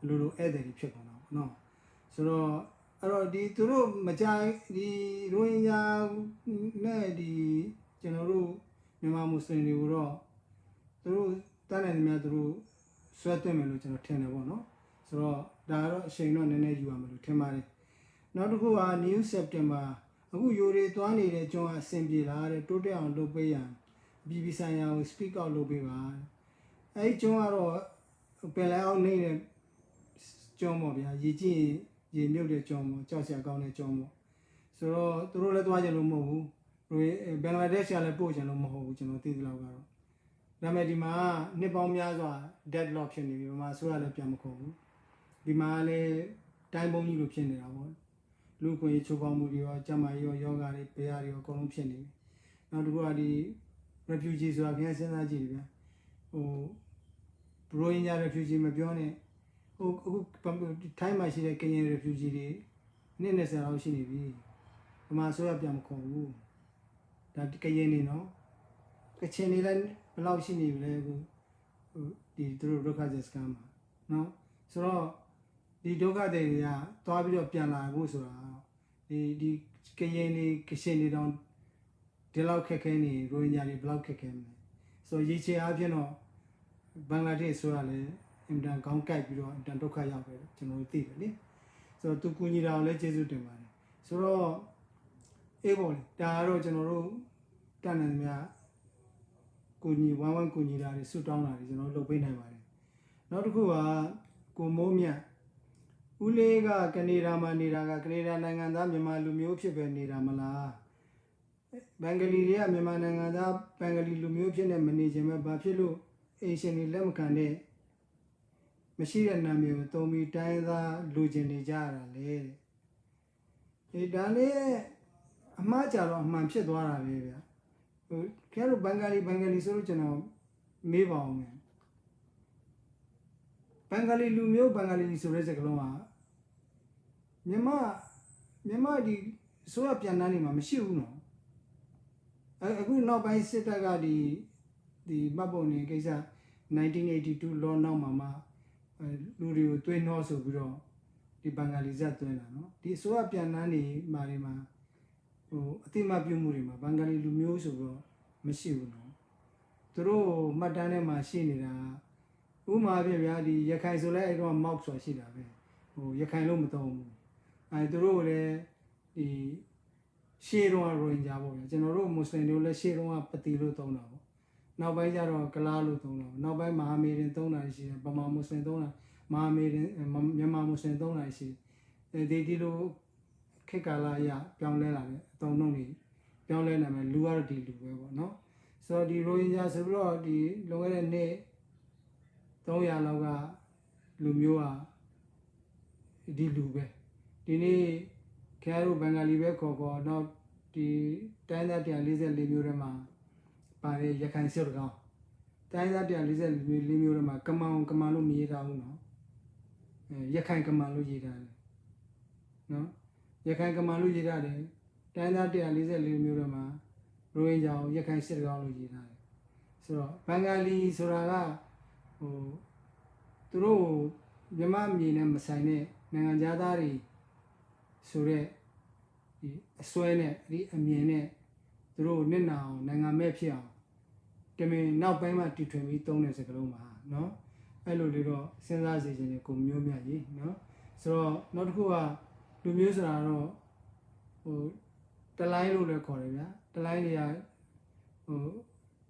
အလိုလိုဧည့်သည်တွေဖြစ်ကုန်တာပေါ့နော်ဆိုတော့အဲ့တော့ဒီသူတို့မကြိုက်ဒီရိုဟင်ဂျာနဲ့ဒီကျွန်တော်တို့မြန်မာမွတ်စလင်တွေကိုတော့သူတို့တန်းနိုင်နေများသူတို့ဆွဲသွင်းမယ်လို့ကျွန်တော်ထင်တယ်ပေါ့နော်ဆိုတော့ဒါကတော့အချိန်တော့နည်းနည်းယူရမယ်လို့ထင်ပါတယ်နောက်တစ်ခုက New September အခုယူရီသွားနေတဲ့ကျွန်တော်အဆင်ပြေလာတဲ့တိုးတက်အောင်လုပ်ပေးရန်ပြည်ပဆိုင်ရာကို speak out လုပ်ပေးပါအဲဒီကျွန်တော်ကတော့ပင်လယ်အောင်နေတဲ့ကျွန်တော်ဗျာရေကြည့်ရေမြုပ်တဲ့ကျွန်တော်ကြောက်စရာကောင်းတဲ့ကျွန်တော်ဆိုတော့သူတို့လည်းသွားကြလို့မဟုတ်ဘူးဘင်္ဂလားဒေ့ရှ်ကလည်းပို့ကြလို့မဟုတ်ဘူးကျွန်တော်သိသလောက်ကတော့ဒါပေမဲ့ဒီမှာနှစ်ပေါင်းများစွာ deadlock ဖြစ်နေပြီဘာမှဆိုရလည်းပြန်မခေါ်ဘူးဒီမှာလည်းတိုင်းပုံကြီးလိုဖြစ်နေတာပေါ့လူ့ကိုယ်ရေးချိုးဖောက်မှုတွေရောကျန်းမာရေးရောယောဂါတွေဘေးရတွေရောအကုန်လုံးဖြစ်နေပြီနောက်တစ်ခုကဒီ refugee ဆိုတာခင်ဗျားစဉ်းစားကြည့်ဗျာဟိုဘရိုဟင်ဂျာ refugee မပြောနဲ့ဟိုအခုထိုင်းမှာရှိတဲ့ကရင် refugee တွေနှစ်20လောက်ရှိနေပြီဘာမှဆိုရပြန်မခေါ်ဘူးဒါကရင်နေနော်ကချင်နေလည်းဘယ်လောက်ရှိနေပြီလဲအခုဒီသူတို့ဒုက္ခသည်စခန်းမှာနော်ဆိုတော့ဒီဒုက္ခသည်တွေကသွားပြီးတော့ပြန်လာဖို့ဆိုတာဒီကရင်နေကချင်နေတော့ဒီလောက်ခက်ခဲနေရိုဟင်ဂျာတွေဘယ်လောက်ခက်ခဲမလဲဆိုတော့ရေချေအားဖြင့်တော့ဘင်္ဂလားဒေ့ရှ်ဆိုတာလည်းအင်တန်ကောင်းကြိုက်ပြီးတော့အင်တန်ဒုက္ခရောက်တယ်ကျွန်တော်တို့သိတယ်လေဆိုတော့သူကူညီတာကိုလည်းကျေးဇူးတင်ပါတယ်ဆိုတော့အေးပေါ့လေဒါကတော့ကျွန်တော်တို့တန်တယ်များကူညီဝမ်းကူညီတာတွေဆွတောင်းတာတွေကျွန်တော်လုပ်ပေးနိုင်ပါတယ်နောက်တစ်ခုကကိုမိုးမြတ်ဦးလေးကကနေဒါမှာနေတာကကနေဒါနိုင်ငံသားမြန်မာလူမျိုးဖြစ်ပဲနေတာမလားဘင်္ဂလီတွေကမြန်မာနိုင်ငံသားဘင်္ဂလီလူမျိုးဖြစ်နေမနေခြင်းပဲဘာဖြစ်လို့အင်ရှင်တွေလက်မခံတဲ့မရှိတဲ့နာမည်ကိုသုံးပြီးတိုင်းသားလူကျင်နေကြရတာလေဒီဒါလေးအမှားကြတော့အမှန်ဖြစ်သွားတာပဲဗျာဟိုခင်ဗျားတို့ဘင်္ဂလီဆိုလို့ကျွန်တော်မေးပါအောင်မယ်ဘင်္ဂလီလူမျိုးဘင်္ဂလီဆိုတဲ့စကားလုံးကမြန်မာဒီဆိုရပြန်တန်းနေမှာမရှိဘူးနော်အခုနောက်ပိုင်းစစ်တပ်ကဒီမှတ်ပုံနေကိစ္စ1982 law နောက်မှာလူတွေကိုသွေးနှောဆိုပြီးတော့ဒီဘင်္ဂလီဇက်သွင်းတာနော်ဒီဆိုရပြန်တန်းနေမှာတွေမှာဟိုအတိမပြုမှုတွေမှာဘင်္ဂလီလူမျိုးဆိုတော့မရှိဘူးနော်သူတို့မှတ်တမ်းထဲမှာရှိနေတာဥမာပြဗျာဒီရခိုင်ဆိုလဲအဲ့တော့ mock ဆိုရှိတာပဲဟိုရခိုင်လို့မသုံးဘူးသူတို့လည်းဒီရှေးတော့ရိုဟင်ဂျာပေါ့ဗျာကျွန်တော်တို့မွတ်စလင်တို့လည်းရှေးတော့ပတိလို့သုံးတာပေါ့နောက်ပိုင်းကျတော့ကလားလို့သုံးတာနောက်ပိုင်းမဟာမေရင်သုံးတာရှိတယ်ဗမာမွတ်စလင်သုံးတာမဟာမေရင်မြန်မာမွတ်စလင်သုံးတာရှိတယ်ဒီလိုခေတ်ကာလအရပြောင်းလဲလာတယ်အတုံးလုံးတွေပြောင်းလဲနိုင်မယ်လူကတော့ဒီလူပဲပေါ့နော်ဆိုတော့ဒီရိုဟင်ဂျာဆိုပြီးတော့ဒီလွန်ခဲ့တဲ့နှစ်300လောက်ကလူမျိုးကဒီလူပဲဒီနေ့ခဲရိုဘင်္ဂလီပဲခေါ်တော့ဒီတိုင်းသား144မျိုးထဲမှာပါတယ်ရခိုင်စစ်တကောင်တိုင်းသား144မျိုးထဲမှာကမန်လို့မရေးထားဘူးနော်ရခိုင်ကမန်လို့ရေးထားတယ်နော်ရခိုင်ကမန်လို့ရေးထားတယ် တိုင်းသား144မျိုးတွေမှာရိုဟင်ဂျာကိုရခိုင်စစ်ကောင်လို့ရေးထားတယ်ဆိုတော့ဘင်္ဂလီဆိုတာကဟိုသူတို့မြန်မာမြေနဲ့မဆိုင်တဲ့နိုင်ငံသားတွေဆိုတဲ့ဒီအစွဲနဲ့ဒီအမြင်နဲ့သူတို့နစ်နာအောင်နိုင်ငံမဲ့ဖြစ်အောင်တမင်နောက်ပိုင်းမှာတီထွင်ပြီးသုံးတဲ့စကားလုံးပါနော်အဲ့လိုလေးတော့စဉ်းစားစေချင်တယ်ကိုမျိုးမြတ်ကြီးနော်ဆိုတော့နောက်တစ်ခုကလူမျိုးဆိုတာတော့ဟိုတလိုင်းလို့လည်းခေါ်တယ်ဗျာတလိုင်းတွေကဟို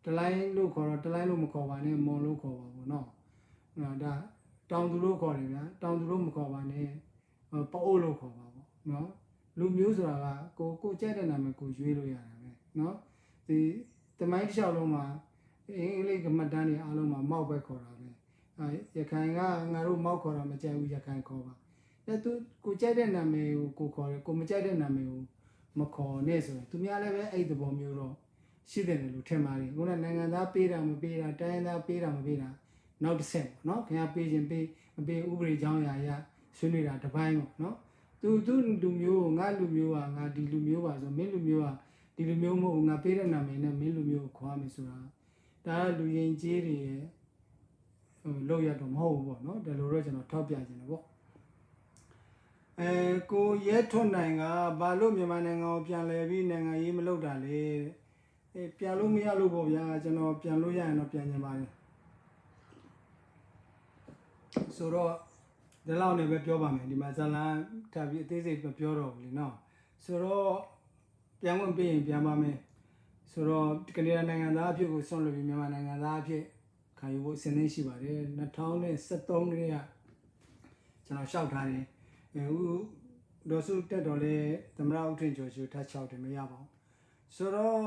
တလိုင်းလို့ခေါ်တော့တလိုင်းလို့မခေါ်ပါနဲ့မွန်လို့ခေါ်ပါဘူးနော်ဒါတောင်သူလို့ခေါ်တယ်ဗျာတောင်သူလို့မခေါ်ပါနဲ့ပအိုးလို့ခေါ်ပါပေါ့နော်လူမျိုးဆိုတာကကိုကြိုက်တဲ့နာမည်ကိုရွေးလို့ရတယ်ပဲနော်ဒီတမိုင်းတစ်လျှောက်လုံးမှာအင်္ဂလိပ်ကမှတ်တမ်းတွေအားလုံးမှာမောက်ပဲခေါ်တာပဲရခိုင်ကငါတို့မောက်ခေါ်တာမကြိုက်ဘူးရခိုင်ခေါ်ပါအဲသူကိုကြိုက်တဲ့နာမည်ကိုခေါ်တယ်ကိုမကြိုက်တဲ့နာမည်ကိုမခေါ်နဲ့ဆိုရင်သူများလည်းပဲအဲ့ဒီသဘောမျိုးတော့ရှိတယ်လို့ထင်ပါတယ်ခုနနိုင်ငံသားပေးတာမပေးတာတိုင်းသားပေးတာမပေးတာနောက်တစ်ဆက်ပေါ့နော်ခင်ဗျားပေးခြင်းပေးမပေးဥပဒေကြောင်းအရာဆွေးနွေးတာတစ်ပိုင်းပေါ့နော်သူလူမျိုးငါလူမျိုးကငါဒီလူမျိုးပါဆိုမင်းလူမျိုးကဒီလူမျိုးမဟုတ်ငါပေးတဲ့နာမည်နဲ့မင်းလူမျိုးကိုခေါ်ရမယ်ဆိုတာဒါကလူရင်ကြီးတွေရဲ့လောက်ရတော့မဟုတ်ဘူးပေါ့နော်ဒါလိုတော့ကျွန်တော်ထောက်ပြခြင်းတယ်ပေါ့ကိုရဲထွန်းနိုင်ကဘာလို့မြန်မာနိုင်ငံကိုပြန်လဲပြီးနိုင်ငံရေးမလုပ်တာလဲပြန်လို့မရလို့ပေါ့ဗျာကျွန်တော်ပြန်လို့ရရင်တော့ပြန်ကျင်ပါတယ်ဆိုတော့ဒီလောက်နဲ့ပဲပြောပါမယ်ဒီမှာဇလန်ထပ်ပြီးအသေးစိတ်မပြောတော့ဘူးလေနော်ဆိုတော့ပြန်ဝင်ပြီးရင်ပြန်ပါမယ်ဆိုတော့ကနေဒါနိုင်ငံသားအဖြစ်ကိုဆွန့်လွတ်ပြီးမြန်မာနိုင်ငံသားအဖြစ်ခံယူဖို့စဉ်းစားရှိပါတယ်2013ခုနှစ်ကကျွန်တော်လျှောက်ထားတယ်ဦးဒေါ်စုတက်တော်လဲသမရဦးထင်ကျော်ရှိထပ်လျှောက်တယ်မရပါဘူးဆိုတော့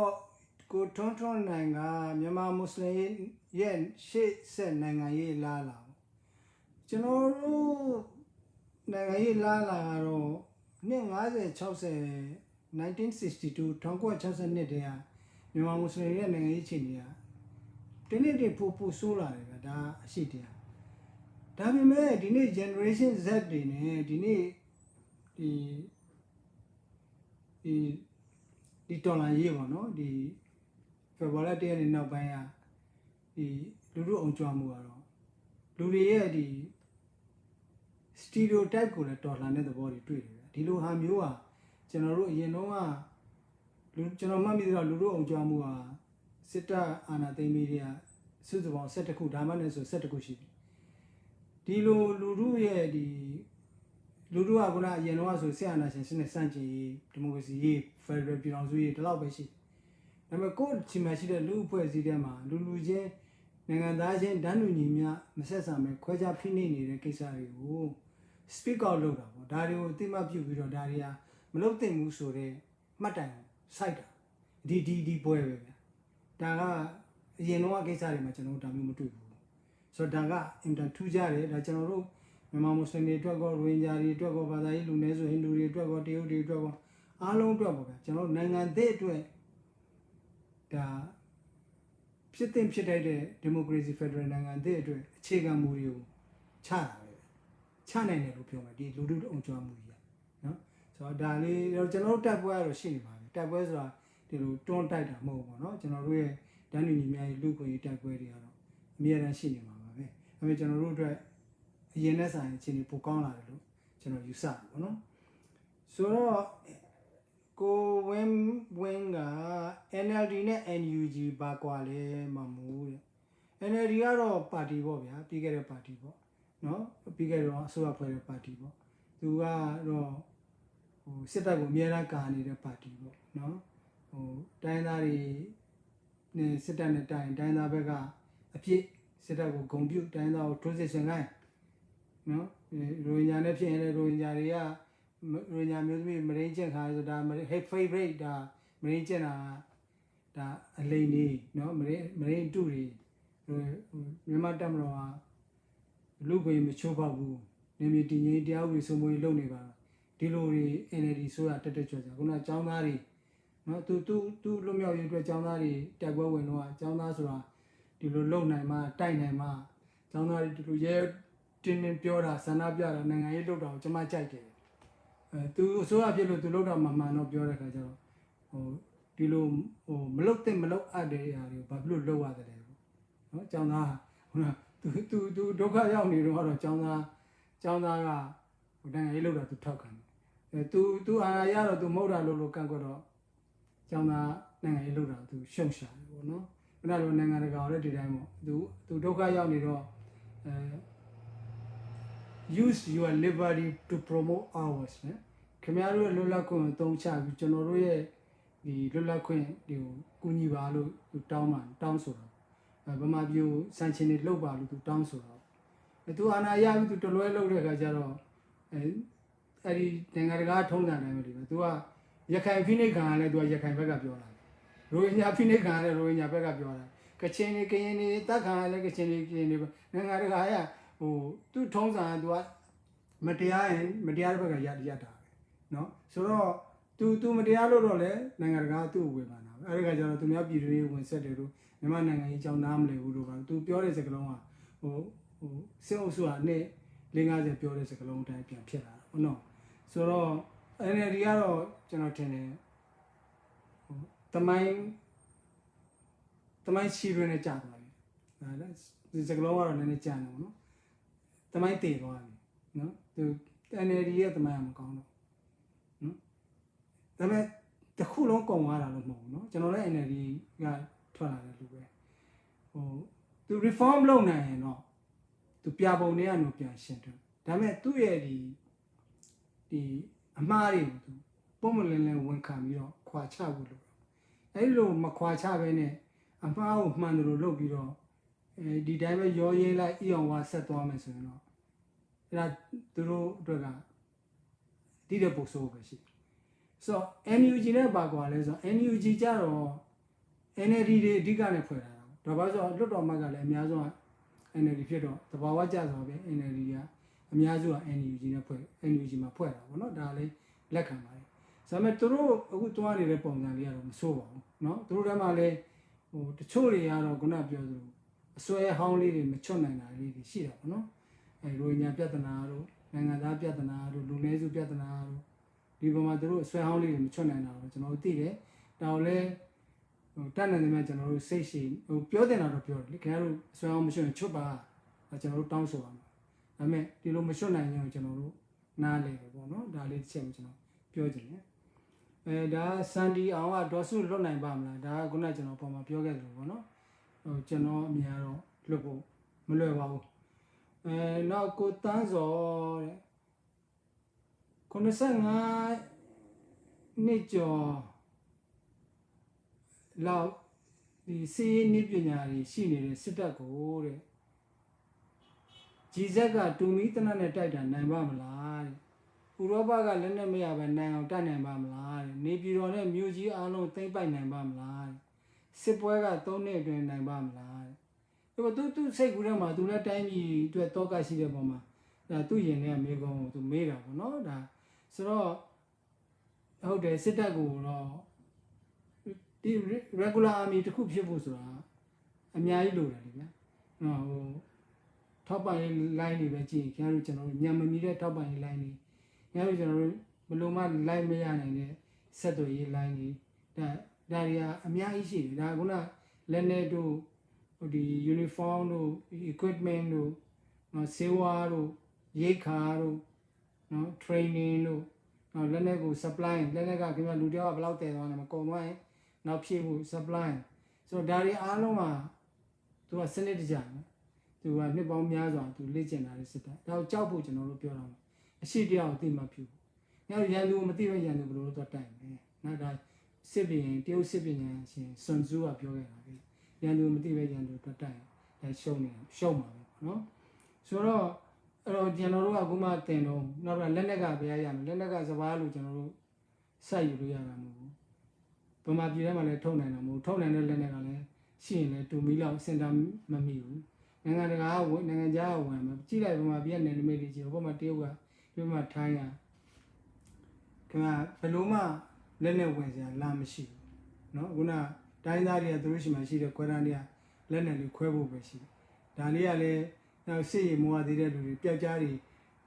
ကိုထွန်းထွန်းနိုင်ကမြန်မာမွတ်စလင်ရဲ့ရှေ့ဆက်နိုင်ငံရေးလာလာကျွန်တော်တို့နိုင်ငံရေးလာလာကတော့နှစ်50 60 1962 1962တည်းကမြန်မာမွတ်စလင်ရဲ့နိုင်ငံရေးအခြေအနေကဒီနေ့တည်းပိုဆိုးလာတယ်ဗျဒါအရှိတရားဒါပေမဲ့ဒီနေ့ generation Z တွေနဲ့ဒီနေ့ဒီတော်လာရေးပေါ့နော်ဒီဖေဖော်ဝါရီ 1 ရက်နေ့နောက်ပိုင်းကဒီလူထုအောင်ကြွမှုကတော့လူတွေရဲ့ဒီ stereotype ကိုလည်းတော်လှန်တဲ့သဘောတွေတွေ့တယ်ဒီလိုဟာမျိုးကကျွန်တော်တို့အရင်တော့ကကျွန်တော်မှတ်မိတော့လူထုအောင်ကြွမှုဟာစစ်တပ်အာဏာသိမ်းပြီးတဲ့စုစုပေါင်း12ခုဒါမှလည်းဆို12ခုရှိတယ်ဒီလိုလူထုရဲ့ဒီလူထုကခုနအရင်တော့ဆိုစစ်အာဏာရှင်စနစ်စန့်ကျင်ရေးဒီမိုကရေစီရေး Federal ပြည်ထောင်စုရေးဒီလောက်ပဲရှိတယ်ဒါပေမဲ့ကိုယ့်ချီမှာရှိတဲ့လူအဖွဲ့အစည်းတွေမှာလူချင်းနိုင်ငံသားချင်းတန်းတူညီမျှမဆက်ဆံမဲ့ခွဲခြားဖိနှိပ်နေတဲ့ကိစ္စတွေကို speak out လုပ်တာပေါ့ဒါတွေကိုအသိမှတ်ပြုပြီးတော့ဒါတွေကမလုပ်သင့်ဘူးဆိုတဲ့မှတ်တိုင်စိုက်တာဒီပွဲပဲဗျဒါကအရင်တော့ကိစ္စတွေမှာကျွန်တော်တို့ဒါမျိုးမတွေ့ဘူးဆိုတော့ဒါကအင်တန်ထူးခြားတယ်ဒါကျွန်တော်တို့မြန်မာမွတ်စလင်တွေအတွက်ကောရိုဟင်ဂျာတွေအတွက်ကောဘာသာရေးလူနည်းစုဟိန္ဒူတွေအတွက်ကောတရုတ်တွေအတွက်ကောအားလုံးအတွက်ပေါ့ဗျကျွန်တော်နိုင်ငံသေးအတွက်ဒါဖြစ်တဲ့ဖြစ်တဲ့ဒီမိုကရေစီဖက်ဒရယ်နိုင်ငံသေးအတွက်အခြေခံမူတွေကိုချတာပဲချနိုင်တယ်လို့ပြောမှာဒီလူထုအုံကြွမှုကြီးနော်ဆိုတော့ဒါလေးတော့ကျွန်တော်တို့တက်ပွဲကတော့ရှိနေပါပြီတက်ပွဲဆိုတာဒီလိုတွန်းတိုက်တာမဟုတ်ဘူးပေါ့နော်ကျွန်တော်တို့ရဲ့တန်းတူညီမျှရေးလူ့ခွင့်ရေးတက်ပွဲတွေကတော့အများအားရှိနေမှာပါပဲဒါပေမဲ့ကျွန်တော်တို့အတွက်အရင်နဲ့ဆိုင်အခြေအနေပိုကောင်းလာတယ်လို့ကျွန်တော်ယူဆတယ်ပေါ့နော်ဆိုတော့ကိုဝင်းက NLD နဲ့ NUG ပါကွာလဲမမှုတဲ့ NLD ကတော့ပါတီပေါ့ဗျာပြီးခဲ့တဲ့ပါတီပေါ့နော်ပြီးခဲ့တော့အစိုးရဖွဲ့တဲ့ပါတီပေါ့သူကတော့ဟိုစစ်တပ်ကိုအများအားကာနေတဲ့ပါတီပေါ့နော်ဟိုတိုင်းသားတွေနဲ့စစ်တပ်နဲ့တိုင်းသားဘက်ကအပြစ်စစ်တပ်ကိုဂုံပြုတ်တိုင်းသားကိုထိုးစစ်ဆင်ခိုင်းနော်ရိုဟင်ဂျာနဲ့ဖြစ်ရင်လည်းရိုဟင်ဂျာတွေကရိုဟင်ဂျာမျိုးသမီးမရင်းကျက်ခါဆိုဒါ hate favorite ဒါမရင်းကျက်တာဒါအလိန်လေးနော်မရင်းတူတွေမြန်မာတက်မတော်ဟာလူ့ဘဝမချိုးဖောက်ဘူးနေမီတည်ငြိမ်တရားဥပဒေစိုးမိုးရေးလုပ်နေပါဒီလိုတွေ NLD ဆိုတာတက်ကြွကြခုနအကြောင်းသားတွေနော်သူလွတ်မြောက်ရေးအတွက်အကြောင်းသားတွေတိုက်ပွဲဝင်တော့အကြောင်းသားဆိုတာဒီလိုလုံနိုင်မှတိုက်နိုင်မှအကြောင်းသားတွေဒီလိုရဲတင်းပြောတာဆန္ဒပြတာနိုင်ငံရေးလုပ်တာကိုကျွန်မကြိုက်တယ်သူအစိုးရဖြစ်လို့သူလုပ်တာမှန်တော့ပြောတဲ့ခါကျတော့ ဒီလိုမလုတ်တဲ့မလုတ်အပ်တဲ့ຢာတွေကိုဘာဖြစ်လို့လောက်ရတယ်လဲနော်ကျောင်းသားခုနသူဒုက္ခရောက်နေတော့ကျောင်းသားကနိုင်ငံရေးလောက်တာသူထောက်ခံတယ်သူအာရရတော့သူမဟုတ်တာလို့ကန့်ကွက်တော့ကျောင်းသားနိုင်ငံရေးလောက်တာသူရှုံရှာတယ်ပေါ့နော်ခုနလိုနိုင်ငံတကာလည်းဒီတိုင်းပေါ့သူဒုက္ခရောက်နေတော့use your liberty to promote ours နော်ခင်ဗျားတို့ရဲ့လွတ်လပ်ခွင့်ကိုသုံးချပြီးကျွန်တော်တို့ရဲ့ဒီလွတ်လပ်ခွင့်တွေကိုကူညီပါလို့သူတောင်းဆိုတာဗမာပြည်ကိုစံချင်းတွေလှုပ်ပါလို့သူတောင်းဆိုတာသူအာဏာရပြီးသူတလွဲလှုပ်တဲ့အခါကျတော့အဲ့ဒီနိုင်ငံတကာထုံးစံတိုင်းပဲဒီမှာသူကရခိုင်ဖိနှိပ်ခံရလဲသူကရခိုင်ဘက်ကပြောတာရိုဟင်ဂျာဖိနှိပ်ခံရလဲရိုဟင်ဂျာဘက်ကပြောတာကချင်တွေကရင်တွေတက်ခံရလဲကချင်တွေကရင်တွေနိုင်ငံတကာကသူထုံးစံကသူကမတရားတဲ့ဘက်ကရတာပဲเนาะဆိုတော့သူမတရားလို့တော့လဲနိုင်ငံတကာကသူ့ကိုဝေဖန်တာပဲအဲ့ဒီကကျတော့သူများပြည်သူတွေဝင်ဆက်တယ်လို့မြန်မာနိုင်ငံကြီးကြောင်းနားမလဲဘူးလို့ပါသူပြောတဲ့စကားလုံးကစစ်အုပ်စုကနေ50ပြောတဲ့စကားလုံးအတိုင်းပြန်ဖြစ်လာတာဟုတ်နော်ဆိုတော့ NLD ကတော့ကျွန်တော်ထင်တယ်တမိုင်းချီရနဲ့ကြာသွားပြီဒီစကားလုံးကတော့နည်းနည်းကြာနေပါတော့တမိုင်းတည်သွားပြီနော်သူ NLD ရဲ့တမိုင်းကမကောင်းတော့နော်ဒါပေမဲ့တစ်ခုလုံးကုန်သွားတာလို့မဟုတ်ဘူးနော်ကျွန်တော်လည်း NLD ကထွက်လာတဲ့လူပဲသူ reform လုပ်နိုင်ရင်တော့သူပြပုံတွေကနေပြန်ရှင်းတယ်ဒါပေမဲ့သူ့ရဲ့ဒီအမှားတွေကိုသူပုံမလင်းလင်းဝန်ခံပြီးတော့ခွာချဖို့လို့အဲ့လိုမခွာချဘဲနဲ့အမှားကိုမှန်တယ်လို့လုပ်ပြီးတော့ဒီတိုင်းပဲရောရေးလိုက်အီအောင်ဝါဆက်သွားမယ်ဆိုရင်တော့အဲ့ဒါသူတို့အတွက်ကတိတဲ့ပုံစိုးပဲရှိဆိုတော့ NUG နဲ့ပါကွာလဲဆိုတော့ NUG ကြတော့ NLD တွေအဓိကနဲ့ဖွဲ့တာဒါပါဆိုလွတ်တော်မှတ်ကလည်းအများဆုံးက NLD ဖြစ်တော့တဘာဝကြဆိုတော့ပဲ NLD ကအများစုက NUG နဲ့ဖွဲ့ NUG မှာဖွဲ့တာပေါ့နော်ဒါလည်းလက်ခံပါတယ်ဆိုတော့သူတို့အခုတွားနေတဲ့ပုံစံလေးကတော့မဆိုးပါဘူးเนาะသူတို့ထဲမှာလည်းတချို့တွေကတော့ခုနပြောသလိုအစွဲဟောင်းလေးတွေမချွတ်နိုင်တာလေးတွေရှိတာပေါ့နော်ရိုဟင်ဂျာပြဿနာတို့နိုင်ငံသားပြဿနာတို့လူနည်းစုပြဿနာတို့ဒီပုံမှာသူတို့အစွဲဟောင်းလေးတွေမချွတ်နိုင်တာတော့ကျွန်တော်တို့သိတယ်ဒါကိုလည်းတတ်နိုင်တယ်များကျွန်တော်တို့စိတ်ရှိပြောတင်တာတော့ပြောတယ်လေခင်ဗျားတို့အစွဲဟောင်းမချွတ်ရင်ချွတ်ပါကျွန်တော်တို့တောင်းဆိုပါမယ်ဒါပေမဲ့ဒီလိုမချွတ်နိုင်ရင်ကျွန်တော်တို့နားလေတယ်ပေါ့နော်ဒါလေးတစ်ချက်ကိုကျွန်တော်ပြောချင်တယ်ဒါစန်ဒီအောင်ကဒေါ်စုလွတ်နိုင်ပါမလားဒါကခုနကျွန်တော်ပုံမှာပြောခဲ့တယ်ပေါ့နော်ကျွန်တော်အမြင်ကတော့လွတ်ဖို့မလွယ်ပါဘူးနောက်ကိုတန်းစောတဲ့95နှစ်ကျော်လောက်ဒီစီးနည်းပညာတွေရှိနေတဲ့စစ်တပ်ကိုတဲ့ဂျီဇက်ကတူမီတနတ်နဲ့တိုက်တာနိုင်ပါမလားတဲ့ဥရောပကလက်နဲ့မရပဲနိုင်အောင်တိုက်နိုင်ပါမလားတဲ့နေပြည်တော်နဲ့မြို့ကြီးအားလုံးသိမ့်ပိုက်နိုင်ပါမလားတဲ့စစ်ပွဲက3နှစ်အတွင်းနိုင်ပါမလားတဲ့သူစိတ်ကူးထဲမှာသူလည်းတိုင်းပြည်အတွက်တောကရှိတဲ့ပုံမှာဒါသူ့ရင်ထဲကမေကုံကိုသူမေးတာပေါ့နော်ဒါဆိုတော့ဟုတ်တယ်စစ်တပ်ကိုတော့ဒီ regular army တခုဖြစ်ဖို့ဆိုတာအများကြီးလိုတယ်လေဗျာထောက်ပံ့ရေး line တွေပဲကြည့်ခင်ဗျားတို့ကျွန်တော်တို့ညံမမီတဲ့ထောက်ပံ့ရေး line တွေခင်ဗျားတို့ကျွန်တော်တို့ဘယ်လိုမှ line မရနိုင်တဲ့ဆက်သွယ်ရေး line တွေဒါတွေကအများကြီးရှိတယ်ဒါကလက်နေတို့ဒီ uniform တို့ equipment တို့ဆေးဝါးတို့ရိတ်ခါတို့နော် training တို့လက်နေကို supply လက်နေကခင်ဗျားလူတယောက်ကဘယ်လောက်တည်သွားလဲမကုန်သွားရင်နောက်ဖြည့်ဖို့ supply ဆိုတော့ဒါတွေအားလုံးကသူကစနစ်တကျသူကနှစ်ပေါင်းများစွာသူလေ့ကျင့်လာတဲ့စစ်တပ်ဒါကိုကြောက်ဖို့ကျွန်တော်တို့ပြောတာမှာအရှိတရားကိုသိမှပြု။နောက်ရန်သူမသိပဲရန်သူဘယ်လိုတော့တိုက်မလဲ။နောက်ဒါစစ်ပင်တရုတ်စစ်ပညာရှင်စွန်ဇူကပြောခဲ့တာပဲ။ရန်သူမသိပဲရန်သူတော့တိုက်ဒါရှုံးမှာပဲနော်။ဆိုတော့အဲ့တော့ကျွန်တော်တို့ကအခုမှတင်တော့နောက်တော့လက်နက်ကဘယ်ရရမလဲလက်နက်ကစဘာလို့ကျွန်တော်တို့စိုက်ယူလို့ရမှာမဟုတ်ဘူး။ဗမာပြည်ထဲမှာလည်းထုတ်နိုင်တာမဟုတ်ထုတ်နိုင်တဲ့လက်နက်ကလည်းရှိရင်လည်းတူမီလောက်စင်တာမမိဘူး။နိုင်ငံတကာကနိုင်ငံခြားကဝင်မှာကြည့်လိုက်ဗမာပြည်ကနယ်နိမိတ်တွေကြီးဘုမတရုတ်ကဒီမှာထိုင်းရခင်ဗျာဘယ်လိုမှလက်နဲ့ဝင်စရာလာမရှိဘူးเนาะခုနတိုင်းသားတွေကသူတို့ရှိမှရှိတဲ့ခွဲတန်းတွေကလက်နဲ့လေးခွဲဖို့ပဲရှိတယ်ဒါလေးကလည်းနောက်စစ်ရေမိုးရသေးတဲ့လူတွေပျောက်ကြားတွေ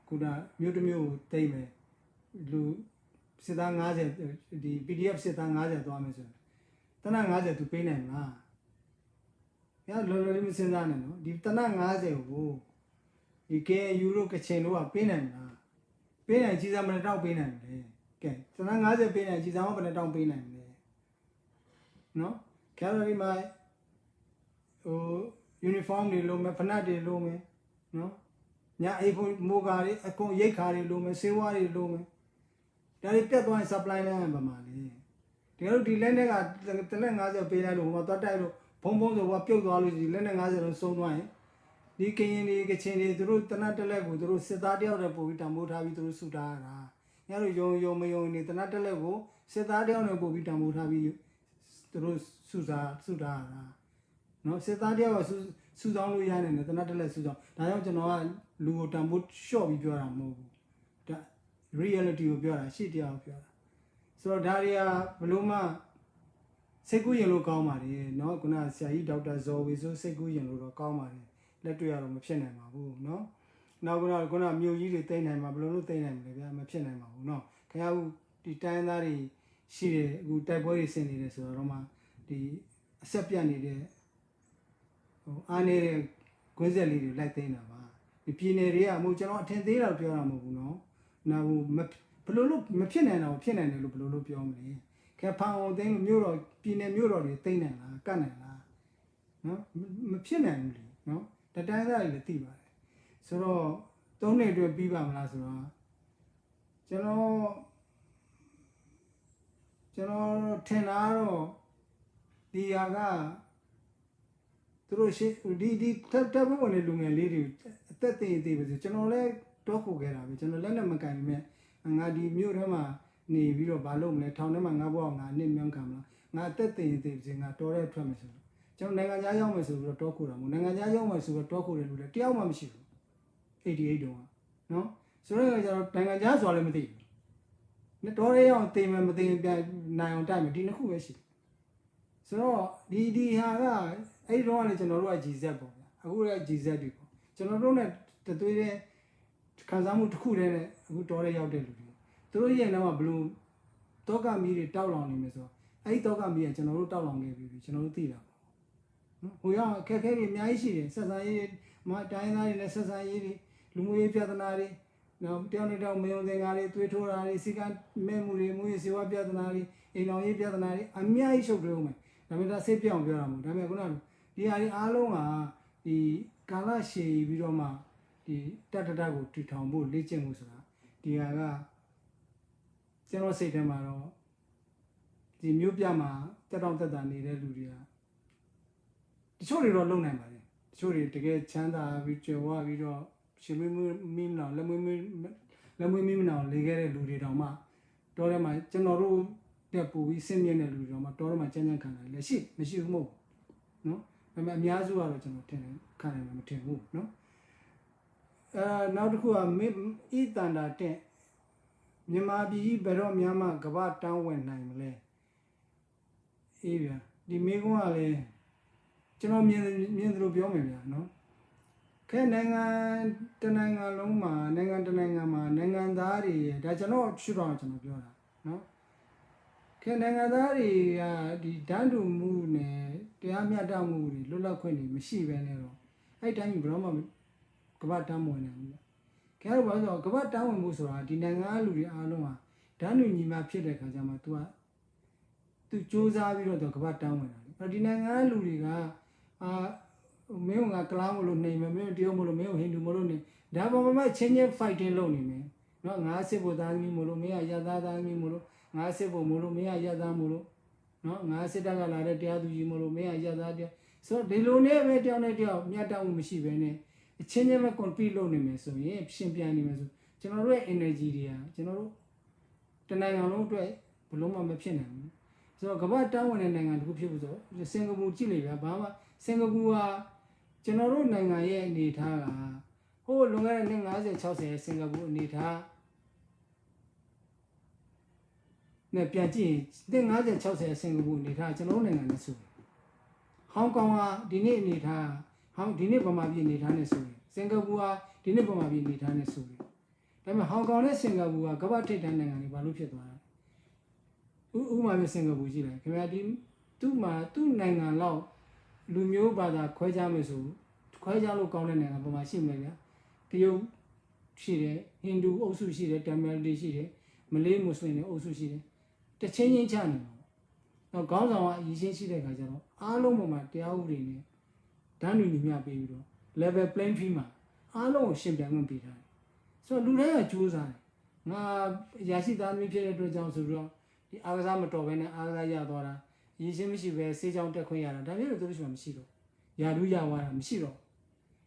ခုနမြို့တစ်မြို့ကိုတိမ့်မယ်လူ စစ်သား90ဒီ PDF စစ်သား90သွားမယ်ဆိုရင်တန50သူပေးနိုင်မလား။ညာလောလောလေးမစဉ်းစားနဲ့နော်ဒီတန50ကိုဒီ KNU တို့ကချင်တို့ကပေးနိုင်မလား။ပေးနိုင်ကြီးစားမနဲ့တောက်ပေးနိုင်တယ်။ကဲတန50ပေးနိုင်ကြီးစားမဘယ်နဲ့တောက်ပေးနိုင်လဲ။နော်။ကျော်ရီမိုင်ဟို uniform တွေလိုမယ်ဖနက်တွေလိုမယ်နော်။ညာအိဖို့မိုးကားတွေအကုန်ရိတ်ခါတွေလိုမယ်ဆေးဝါးတွေလိုမယ်ဒါတွေပြတ်သွားရင် supply line ပါမှာလေတကယ်လို့ဒီလက်နဲ့ကတလက်50ပေးလိုက်လို့ဟိုမှာသွားတိုက်လို့ဘုံဆိုကပြုတ်သွားလို့ဒီလက်နဲ့50လုံးစုံသွားရင်ဒီကရင်တွေကချင်တွေသူတို့တနတ်တက်လက်ကိုသူတို့စစ်သားတယောက်တည်းပို့ပြီးတံမိုးထားပြီးသူတို့စုထားရတာညတို့ယုံမယုံနေတနတ်တက်လက်ကိုစစ်သားတယောက်နဲ့ပို့ပြီးတံမိုးထားပြီးသူတို့စုထားရတာနော်စစ်သားတယောက်ကစုဆောင်လို့ရတယ်နဲ့တနတ်တက်လက်စုဆောင်ဒါကြောင့်ကျွန်တော်ကလူကိုတံမိုးလျှော့ပြီးပြောတာမဟုတ်ဘူးဒါ reality ကိုပြောတာရှေ့တရားကိုပြောတာဆိုတော့ဒါတွေကဘလို့မှစိတ်ကူးရင်လို့ကောင်းပါတယ်เนาะခုနဆရာကြီးဒေါက်တာဇော်ဝေဆိုစိတ်ကူးရင်လို့တော့ကောင်းပါတယ်လက်တွေ့ရတော့မဖြစ်နိုင်ပါဘူးเนาะနောက်ခုနမြို့ကြီးတွေတိတ်နိုင်မှာဘလို့လို့တိတ်နိုင်မလဲဗျာမဖြစ်နိုင်ပါဘူးเนาะခင်ဗျားဒီတိုင်းသားတွေရှိတယ်အခုတိုက်ပွဲတွေဆင်နေတယ်ဆိုတော့မှဒီအဆက်ပြတ်နေတဲ့ဟိုအားနေတဲ့ကွင်းဆက်လေးတွေလိုက်သိမ်းတာပါဒီပြည်နယ်တွေကမို့ကျွန်တော်အထင်သေးတာပြောတာမဟုတ်ဘူးเนาะနာဘူးဘလို့လို့မဖြစ်နိုင်တော့ဖြစ်နိုင်တယ်လို့ဘလို့လို့ပြောမလဲခဲဖောင်အောင်သိမ်းလို့မြို့တော်ပြည်နယ်မြို့တော်တွေသိမ်းနိုင်လားကတ်နိုင်လားနော်မဖြစ်နိုင်ဘူးလေနော်တတိုင်းသားတွေလည်းသိပါတယ်ဆိုတော့3နှစ်အတွက်ပြီးပါမလားဆိုတော့ကျွန်တော်ထင်တာတော့ဒီဟာကသူတို့ရှိဒီတပ်ဘုံဝင်လူငယ်လေးတွေအသက်သေးပါစေကျွန်တော်လည်းတော့ခုခဲ့တာပဲကျွန်တော်လက်နဲ့မကန်ပေမဲ့ငါဒီမြို့ထဲမှာနေပြီးတော့ဘာလုပ်မလဲထောင်ထဲမှာငါဘောငါနစ်မြုံခံမလားငါအသက်သေးပါစေငါတော်တဲ့ထွက်မယ်ဆိုတော့ကျွန်တော်နိုင်ငံခြားရောက်မယ်ဆိုပြီးတော့တော့ခုတာမို့နိုင်ငံခြားရောက်မယ်ဆိုတော့တော့ခုတယ်လို့လည်းတယောက်မှမရှိဘူး88တုန်းကနော်ဆိုတော့ကျွန်တော်နိုင်ငံခြားဆိုလည်းမသိဘူးနဲ့တော်ရဲအောင်တင်မယ်မတင်ပြန်နိုင်အောင်တိုက်မယ်ဒီနှစ်ခုပဲရှိတယ်ဆိုတော့ဒီဟာကအဲ့ဒီတော့လည်းကျွန်တော်တို့က GZ ပေါ့ဗျာအခုလည်း GZ တွေပေါ့ကျွန်တော်တို့ ਨੇ တသွေးတဲ့ခံစားမှုတစ်ခုတည်းနဲ့အခုတော်ရဲရောက်တဲ့လူတွေသူတို့ရဲ့နောက်မှာဘလို့တောကမီးတွေတောက်လောင်နေမယ်ဆိုတော့အဲ့ဒီတောကမီးကကျွန်တော်တို့တောက်လောင်ခဲ့ပြီကျွန်တော်တို့သိတာပေါ့နော်ဟိုရောက်အခက်အခဲတွေအများကြီးရှိတယ်ဆက်ဆံရေးမတိုင်းသားတွေနဲ့ဆက်ဆံရေးတွေလူမျိုးရေးပြဿနာတွေနောက်တယောက်နဲ့တယောက်မယုံသင်္ကာတွေတွေးထိုးတာတွေစီကံမဲ့မှုတွေမူရေးစေဝါပြဿနာတွေအိမ်တော်ရေးပြဿနာတွေအများကြီးရှုပ်ထွေးအောင်မယ်ဒါပေမဲ့ဒါစိတ်ပြောင်းပြောတာမဟုတ်ဒါပေမဲ့ခုနကဒီဟာတွေအားလုံးကဒီကာလရှည်ပြီးတော့မှဒီတတကိုတည်ထောင်ဖို့လေ့ကျင့်မှုဆိုတာဒီဟာကကျွန်တော်စိတ်ထဲမှာတော့ဒီမျိုးပြမှာတက်တောင့်တက်တာနေတဲ့လူတွေကတချို့တွေတော့လုံနိုင်ပါတယ်တချို့တွေတကယ်ချမ်းသာပြီးကြွယ်ဝပြီးတော့ရှင်မင်းမင်းနောင်လက်မွေးမင်းနောင်လေခဲ့တဲ့လူတွေတောင်မှတော်ထဲမှာကျွန်တော်တို့တက်ပူပြီးဆင်းမြင့်တဲ့လူတွေတောင်မှတော်ထဲမှာကြမ်းကြမ်းခံတယ်လက်ရှိမရှိဘူးမဟုတ်နော်ဒါပေမဲ့အများစုကတော့ကျွန်တော်ထင်တယ်ခံတယ်မထင်ဘူးနော်နောက်တစ်ခုကဤတန်တာတဲ့မြန်မာပြည်ဘယ်တော့မှကမ္ဘာတောင်းဝင်နိုင်မလဲအေးဗျာဒီမိကုန်းကလည်းကျွန်တော်မြင်သလိုပြောမယ်ဗျာနော်ခဲနိုင်ငံတနိုင်ငံလုံးမှာနိုင်ငံတနိုင်ငံမှာနိုင်ငံသားတွေဒါကျွန်တော်ရှုတော့ကျွန်တော်ပြောတာနော်ခဲနိုင်ငံသားတွေကဒီဓာတ်တူမှုနဲ့တရားမျှတမှုတွေလွတ်လပ်ခွင့်တွေမရှိဘဲနဲ့တော့အဲ့တိုင်းဘယ်တော့မှကမ္ဘာတောင်းဝင်နိုင်ဘူးခဲတော့ဘာလို့ဆိုကမ္ဘာတောင်းဝင်မှုဆိုတာဒီနိုင်ငံလူတွေအားလုံးဟာဓာတ်တူညီမှဖြစ်တဲ့ခါကျမှ तू စူးစမ်းပြီးတော့ကမ္ဘာတောင်းဝင်တာလေဒီနိုင်ငံလူတွေကမင်းကကလားမလို့နေမယ်မင်းတရုတ်မလို့မင်းဟိန္ဒူမလို့နေဒါပေမဲ့ချင်းချင်း fighting လုပ်နေမယ်နော်ငါစစ်ဖို့သားသမီးမလို့မင်းကရသားသားသမီးမလို့ငါစစ်ဖို့မလို့မင်းကရသားမလို့နော်ငါစစ်တပ်ကလာတဲ့တရားသူကြီးမလို့မင်းကရသားတရားဆိုတော့ဒီလိုနဲ့ပဲတယောက်နဲ့တယောက်မြတ်တောင်းမှုမရှိဘဲနဲ့အချင်းချင်းပဲ compete လုပ်နေမယ်ဆိုရင်ရှင်ပြန်နေမယ်ဆိုကျွန်တော်တို့ရဲ့ energy တွေကကျွန်တော်တို့တနိုင်ငံလုံးအတွက်ဘလို့မှမဖြစ်နိုင်ဘူးဆိုတော့ကမ္ဘာတောင်းဝင်တဲ့နိုင်ငံတစ်ခုဖြစ်ဖို့ဆိုစင်ကာပူကြည့်လိုက်ဗျာဘာမှစင်ကာပူဟာကျွန်တော်တို့နိုင်ငံရဲ့အနေအထားကဟိုလွန်ခဲ့တဲ့50 60စင်ကာပူအနေအထားနဲ့ပြန်ကြည့်ရင်50 60စင်ကာပူအနေအထားကျွန်တော်တို့နိုင်ငံနဲ့ဆိုဟောင်ကောင်ကဒီနေ့အနေအထားဒီနေ့ဗမာပြည်အနေအထားနဲ့ဆိုရင်စင်ကာပူဟာဒီနေ့ဗမာပြည်အနေအထားနဲ့ဆိုရင်ဒါပေမဲ့ဟောင်ကောင်နဲ့စင်ကာပူကကမ္ဘာထိပ်တန်းနိုင်ငံတွေဘာလို့ဖြစ်သွားလဲ ဥမာမျိုးစင်ကာပူကြည့်လိုက်ခင်ဗျာဒီသူ့မှာသူ့နိုင်ငံလောက်လူမျိုးဘာသာခွဲခြားမယ်ဆိုခွဲခြားလို့ကောင်းတဲ့နိုင်ငံပုံမှာရှိမယ်ဗျာတရုတ်ရှိတယ်ဟိန္ဒူအုပ်စုရှိတယ်တမန်တွေရှိတယ်မလေးမွတ်စလင်တွေအုပ်စုရှိတယ်တချင်းချင်းချနေမှာတော့ခေါင်းဆောင်ကအရေးချင်းရှိတဲ့ခါကျတော့အားလုံးပေါ်မှာတရားဥပဒေနဲ့ဓာတ်ညီမျှပေးပြီးတော့ level playing field မှာအားလုံးကိုရှင်းပြမှုပေးထားတယ်ဆိုတော့လူတိုင်းကကြိုးစားတယ်ငါရာရှိသားသမီးဖြစ်တဲ့အတွက်ကြောင့်ဆိုပြီးတော့ဒီအားကစားမတော်ဘဲနဲ့အားကစားရသွားတာရည်ချင်းမရှိပဲစေးချောင်းတက်ခွင့်ရတာဒါမျိုးတွေသူတို့ရှိမှမရှိတော့ယာလူရသွားတာမရှိတော့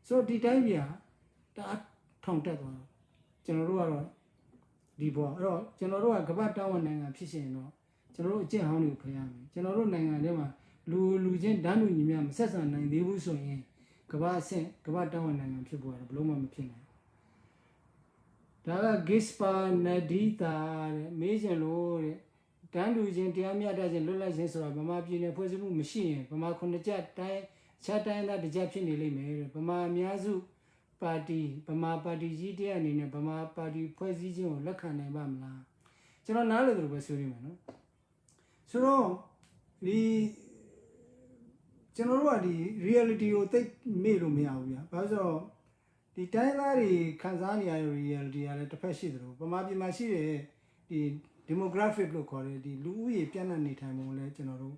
ဆိုတော့ဒီတိုင်းပြည်ကတအားထောင်တက်သွားတော့ကျွန်တော်တို့ကတော့ဒီဘောအဲ့တော့ကျွန်တော်တို့ကကမ္ဘာတောင်းဝန်နိုင်ငံဖြစ်ရှင်တော့ကျွန်တော်တို့အကျင့်ဟောင်းတွေကိုဖယ်ရမယ်ကျွန်တော်တို့နိုင်ငံထဲမှာလူချင်းဓာတ်လူညီများမဆက်ဆံနိုင်သေးဘူးဆိုရင်ကမ္ဘာအဆင့်ကမ္ဘာတောင်းဝန်နိုင်ငံဖြစ်ပေါ်တာဘယ်လို့မှမဖြစ်နိုင်ဒါက Gispa Nadita တဲ့မေးချင်လို့တဲ့တန်းလူချင်းတရားမျှတခြင်းလွတ်လပ်ခြင်းဆိုတာဗမာပြည်နယ်ဖွဲ့စည်းမှုမရှိရင်ဗမာခုနှစ်ချက်တိုင်းခြားတိုင်းသားတစ်ချက်ဖြစ်နေလိမ့်မယ်တဲ့ဗမာအများစုပါတီဗမာပါတီကြီးတည်းအနေနဲ့ဗမာပါတီဖွဲ့စည်းခြင်းကိုလက်ခံနိုင်ပါမလားကျွန်တော်နားလည်တယ်လို့ပဲဆိုရမှာနော်ဆိုတော့ဒီကျွန်တော်တို့ကဒီ reality ကိုသိမေ့လို့မရဘူးဗျာဘာလို့ဆိုတော့ဒီတိုင်းသားတွေခံစားနေရတဲ့ reality ကလည်းတစ်ဖက်ရှိတယ်လို့ဗမာပြည်မှာရှိတဲ့ဒီ demographic လို့ခေါ်တဲ့ဒီလူဦးရေပြန့်နှံ့နေထိုင်ပုံလည်းကျွန်တော်တို့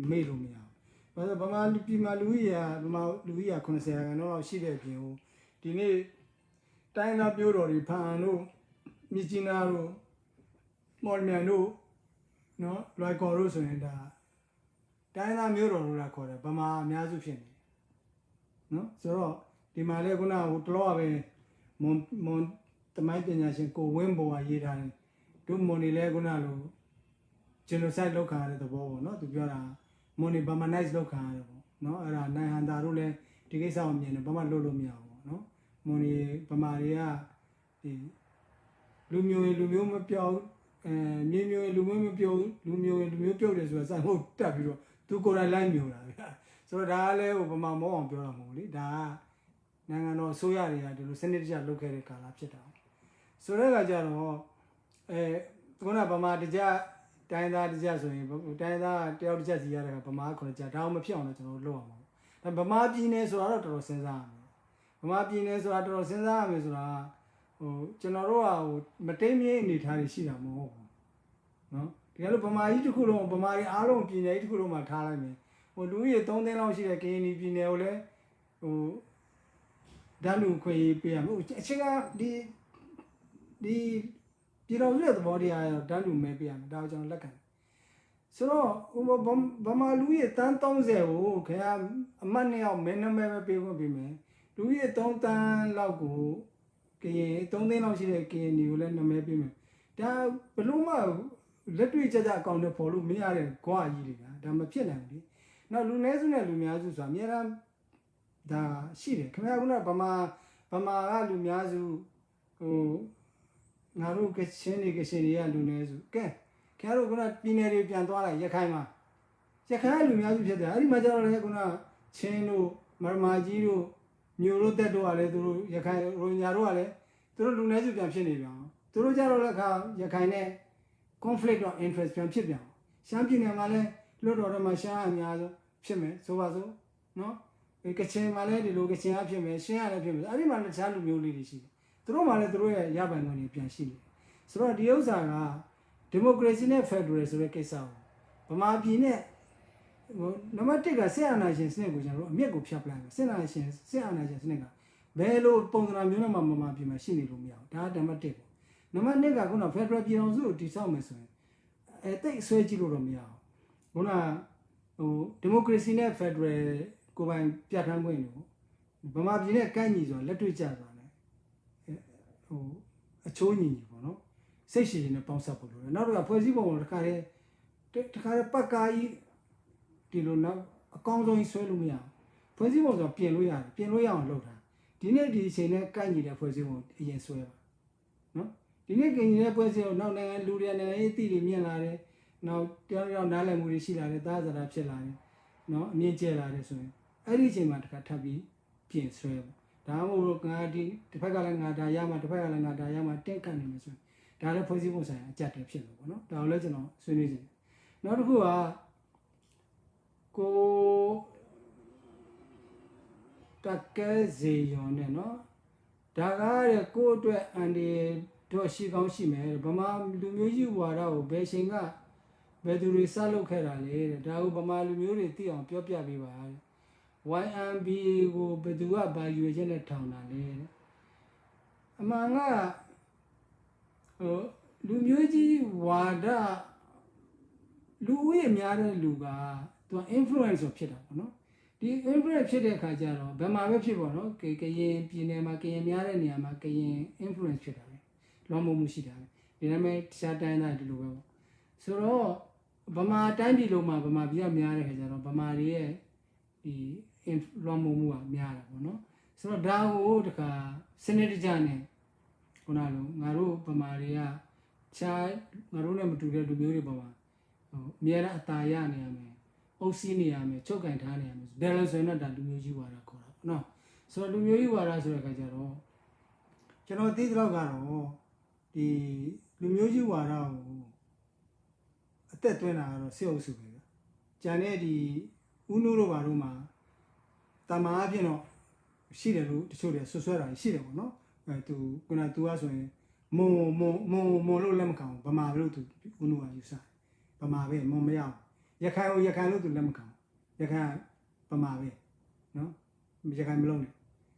မေ့လို့မရဘူးဘာလို့ဗမာပြည်မှာလူဦးရေ80ရာခိုင်နှုန်းလောက်ရှိတဲ့အပြင်ဟိုဒီနေ့တိုင်းသားမျိုးတော်တွေဖန်တို့မြကြီးနားတို့မော်လမြိုင်တို့နော်လွိုင်ကော်တို့ဆိုရင်ဒါတိုင်းသားမျိုးတော်တို့လာခေါ်တယ်ဗမာအများစုဖြစ်နေနော်ဆိုတော့ဒီမှာလေခုနဟိုတလောကပဲမွန်တမိုင်းပညာရှင်ကိုဝင်းဘော်ကရေးထားတယ်တို့မွန်နေလဲခုနလို genocide လောက်ခံရတဲ့သဘောပေါ့နော်သူပြောတာမွန်နေ Burmanize လောက်ခံရတယ်ပေါ့နော်အဲ့ဒါနိုင်ဟန်တာတို့လည်းဒီကိစ္စကိုမြင်တယ်ဘာမှလုပ်လို့မရဘူးပေါ့နော်မွန်နေဗမာတွေကဒီလူမျိုးမပြောင်းမြေမျိုးလူမျိုးမပြောင်းလူမျိုးပြုတ်တယ်ဆိုတာစဟုတ်တက်ပြီးတော့သူကိုယ်တိုင်လိုက်မျိုးတာဗျာဆိုတော့ဒါကလည်းဟိုဗမာမောအောင်ပြောတာမဟုတ်လေဒါကနိုင်ငံတော်အစိုးရတွေကဒီလိုစနစ်တကျလုပ်ခဲ့တဲ့ကာလဖြစ်တာဆိုတဲ့အခါကျတော့ခုနဗမာတကြတိုင်းသားတကြဆိုရင်တိုင်းသားတယောက်တကြစီရတဲ့ကဗမာခုနကြဒါအောင်မဖြစ်အောင်လည်းကျွန်တော်တို့လုပ်အောင်ပါဒါဗမာပြည်နယ်ဆိုတာတော့တော်တော်စဉ်းစားရမယ်ဗမာပြည်နယ်ဆိုတာတော်တော်စဉ်းစားရမယ်ဆိုတာဟိုကျွန်တော်တို့ကဟိုမတိမ်မြင့်အနေထားတွေရှိတာမဟုတ်ဘူးနော်တကယ်လို့ဗမာကြီးတစ်ခုလုံးဗမာတွေအားလုံးပြည်နယ်ကြီးတစ်ခုလုံးမှာထားလိုက်မယ်ဟိုလူကြီး3သိန်းလောက်ရှိတဲ့ကရင်ပြည်နယ်ကိုလည်းဟိုဓာတ်လူခွေပေးရမယ်အချင်းကဒီပြည်တော်စုရဲ့သဘောတရားဓာတ်လူမဲပေးရမယ်ဒါကိုကျွန်တော်လက်ခံဆိုတော့ဟိုဗမာလူကြီးတန်း30ကိုခင်ဗျာအမတ်2ယောက်မဲနမဲပဲပေးခွင့်ပေးမယ်လူကြီး3တန်းလောက်ကိုကရင်3သိန်းလောက်ရှိတဲ့ကရင်တွေကိုလည်းနမဲပေးမယ်ဒါဘလို့မှလက်တွေ့ကြကြအကောင့်နဲ့ပေါ်လို့မရတဲ့ကွာကြီးတွေကဒါမဖြစ်နိုင်ဘူးလေနောက်လူနည်းစုနဲ့လူများစုဆိုတာအများအားဒါရှိတယ်ခင်ဗျာကဗမာကလူများစုဟိုငါတို့ကချင်းတွေကလူနည်းစုကဲခင်ဗျားတို့ကပြည်နယ်တွေပြန်သွားလိုက်ရခိုင်မှာရခိုင်လူများစုဖြစ်တယ်အဲ့ဒီမှာကျတော့လည်းချင်းတို့မရမာကြီးတို့မျိုးတို့တက်တို့ကလည်းသူတို့ရခိုင်ရိုညာတို့ကလည်းသူတို့လူနည်းစုပြန်ဖြစ်နေပြန်သူတို့ကြတော့လည်းခါရခိုင်နဲ့ conflict of interest ပြန်ဖြစ်ပြန်ရှမ်းပြည်နယ်မှာလည်းလွတ်တော်ထဲမှာရှမ်းအများဆုံးဖြစ်မယ်ဆိုပါစို့နော်ကချင်မှာလည်းဒီလိုကချင်ကဖြစ်မယ်ရှမ်းကလည်းဖြစ်မယ်အဲ့ဒီမှာလည်းတခြားလူမျိုးလေးတွေရှိတယ်သူတို့မှာလည်းသူတို့ရဲ့ရပိုင်ခွင့်တွေပြန်ရှိတယ်ဆိုတော့ဒီဥစ္စာကဒီမိုကရေစီနဲ့ဖက်ဒရယ်ဆိုတဲ့ကိစ္စကိုဗမာပြည်နဲ့ဟိုနံပါတ်1ကစစ်အာဏာရှင်စနစ်ကိုကျွန်တော်တို့အမြင့်ကိုဖျက်ပလိုက်မယ်စစ်အာဏာရှင်စနစ်ကဘယ်လိုပုံစံမျိုးနဲ့မှဗမာပြည်မှာရှိနေလို့မရဘူးဒါကနံပါတ်1ပေါ့နံပါတ်2ကခုနဖက်ဒရယ်ပြည်ထောင်စုကိုတည်ဆောက်မယ်ဆိုရင်တိတ်ဆွဲကြည့်လို့တော့မရဘူးခုနဟိုဒီမိုကရေစီနဲ့ဖက်ဒရယ်ကိုပိုင်ပြဋ္ဌာန်းခွင့်တွေဗမာပြည်နဲ့ကန့်ညီဆိုတာလက်တွေ့ကျသွားတယ်ဟိုအချိုးညီပေါ့နော်စိတ်ရှည်နဲ့ပေါင်းစပ်ဖို့လိုတယ်နောက်တော့ဖွဲ့စည်းပုံကိုတခါတည်းပတ်ကားကြီးဒီလိုနောက်အကောင်းဆုံးဆွဲလို့မရဘူးဖွဲ့စည်းပုံဆိုပြင်လို့ရတယ်ပြင်လို့ရအောင်လုပ်တာဒီနေ့ဒီအချိန်နဲ့ကန့်ညီတဲ့ဖွဲ့စည်းပုံအရင်ဆွဲပါနော်ဒီနေ့ကန့်ညီတဲ့ဖွဲ့စည်းပုံနောက်နိုင်ငံလူတွေနိုင်ငံရေးတည်တွေမြင့်လာတယ်နောက်တရားနားလည်မှုတွေရှိလာတယ်သားစရာဖြစ်လာတယ်နော်အမြင့်ကျဲလာတယ်ဆိုရင်အဲ့ဒီအချိန်မှာတခါထပ်ပြီးပြင်ဆွဲပါဒါမှမဟုတ်ငါဒီတစ်ဖက်ကလည်းငါဒါရမှာတစ်ဖက်ကလည်းငါဒါရမှာတင့်ကန်နေမယ်ဆိုရင် ဒါလည်းဖွဲ့စည်းပုံဆိုင်ရာအကြက်တွေဖြစ်လို့ပေါ့နော်ဒါကိုလည်းကျွန်တော်ဆွေးနွေးခြင်းနောက်တစ်ခုကကိုတက်ခဲစေရုံနဲ့နော်ဒါကားတဲ့ကိုအတွက်အန်ဒီတော့ရှိကောင်းရှိမယ်ဗမာလူမျိုးကြီးဝါဒကိုဘယ်ချိန်ကဘယ်သူတွေစလုပ်ခဲ့တာလဲတဲ့ဒါကိုဗမာလူမျိုးတွေသိအောင်ပြောပြပေးပါတဲ့ YMBA ကိုဘယ်သူကဘာရွေချက်နဲ့ထောင်တာလဲတဲ့အမှန်ကလူမျိုးကြီးဝါဒလူဦးရေများတဲ့လူကသူက influence ဖြစ်တာပေါ့နော်ဒီ influence ဖြစ်တဲ့အခါကျတော့ဘယ်မှာပဲဖြစ်ပေါ့နော်ကရင်ပြည်နယ်မှာကရင်များတဲ့နေရာမှာကရင် influence ဖြစ်တာပဲလွှမ်းမိုးမှုရှိတာပဲဒီနေ့မဲ့တခြားတိုင်းသားဒီလိုပဲပေါ့ဆိုတော့ဗမာတိုင်းပြည်လုံးမှာဗမာပြည်ကများတဲ့ခါကျတော့ဗမာတွေရဲ့ဒီလွှမ်းမိုးမှုကများတာပေါ့နော်ဆိုတော့ဒါကိုတခါစနစ်တကျနဲ့ခုနလိုငါတို့ဗမာတွေကခြားငါတို့နဲ့မတူတဲ့လူမျိုးတွေပေါ်မှာအများအားအသာရနေရမယ်အုပ်စီးနေရမယ်ချုပ်ကင်ထားနေရမယ်ဒါလည်းဆိုရင်တော့ဒါလူမျိုးကြီးဝါဒခေါ်တာပေါ့နော်ဆိုတော့လူမျိုးကြီးဝါဒဆိုတဲ့အခါကျတော့ကျွန်တော်သိသလောက်ကတော့ဒီလူမျိုးကြီးဝါဒကိုအသက်သွင်းတာကတော့စစ်အုပ်စုပဲဗျ။ကျန်တဲ့ဒီဦးနိုးတို့ဘာတို့မှာတာမာအဖြစ်တော့ရှိတယ်လို့တချို့တွေဆွဆွဲတာရှိတယ်ပေါ့နော်။သူကသူကဆိုရင်မုံလို့လက်မခံဘူးဗမာလို့သူဦးနိုးကယူဆဗမာပဲမုံမရဘူးရခိုင်လို့သူလက်မခံဘူးရခိုင်ဗမာပဲနော်ရခိုင်မလုံးနဲ့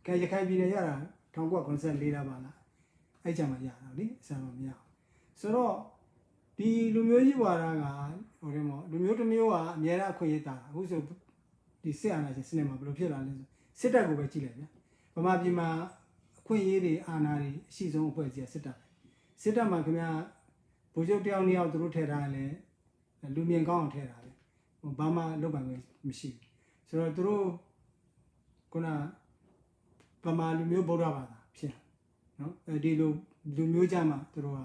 ကဲရခိုင်ပြည်နယ်ရတာ1994တာပါလားအဲ့ကြမှာရတာလေအစမ်းမမရဘူးဆိုတော့ဒီလူမျိုးကြီးဝါဒကဟိုတယ်မော်လူမျိုးတစ်မျိုးကအများအားအခွင့်အရေးတာအခုဆိုဒီစစ်အာဏာရှင်စနစ်မှာဘယ်လိုဖြစ်လာလဲဆိုစစ်တပ်ကိုပဲကြည့်လိုက်ဗျဗမာပြည်မှာအခွင့်အရေးတွေအာဏာတွေအရှိဆုံးအဖွဲ့အစည်းစစ်တပ်စစ်တပ်မှာခင်ဗျာဗိုလ်ချုပ်တယောက်နှစ်ယောက်သူတို့ထည့်ထားရင်လည်းလူမြင်ကောင်းအောင်ထည့်တာပဲဘာမှလုပ်ပိုင်ခွင့်မရှိဘူးဆိုတော့သူတို့ခုနဗမာလူမျိုးဗုဒ္ဓဘာသာဖြစ်နော်ဒီလိုလူမျိုးကြမှာသူတို့က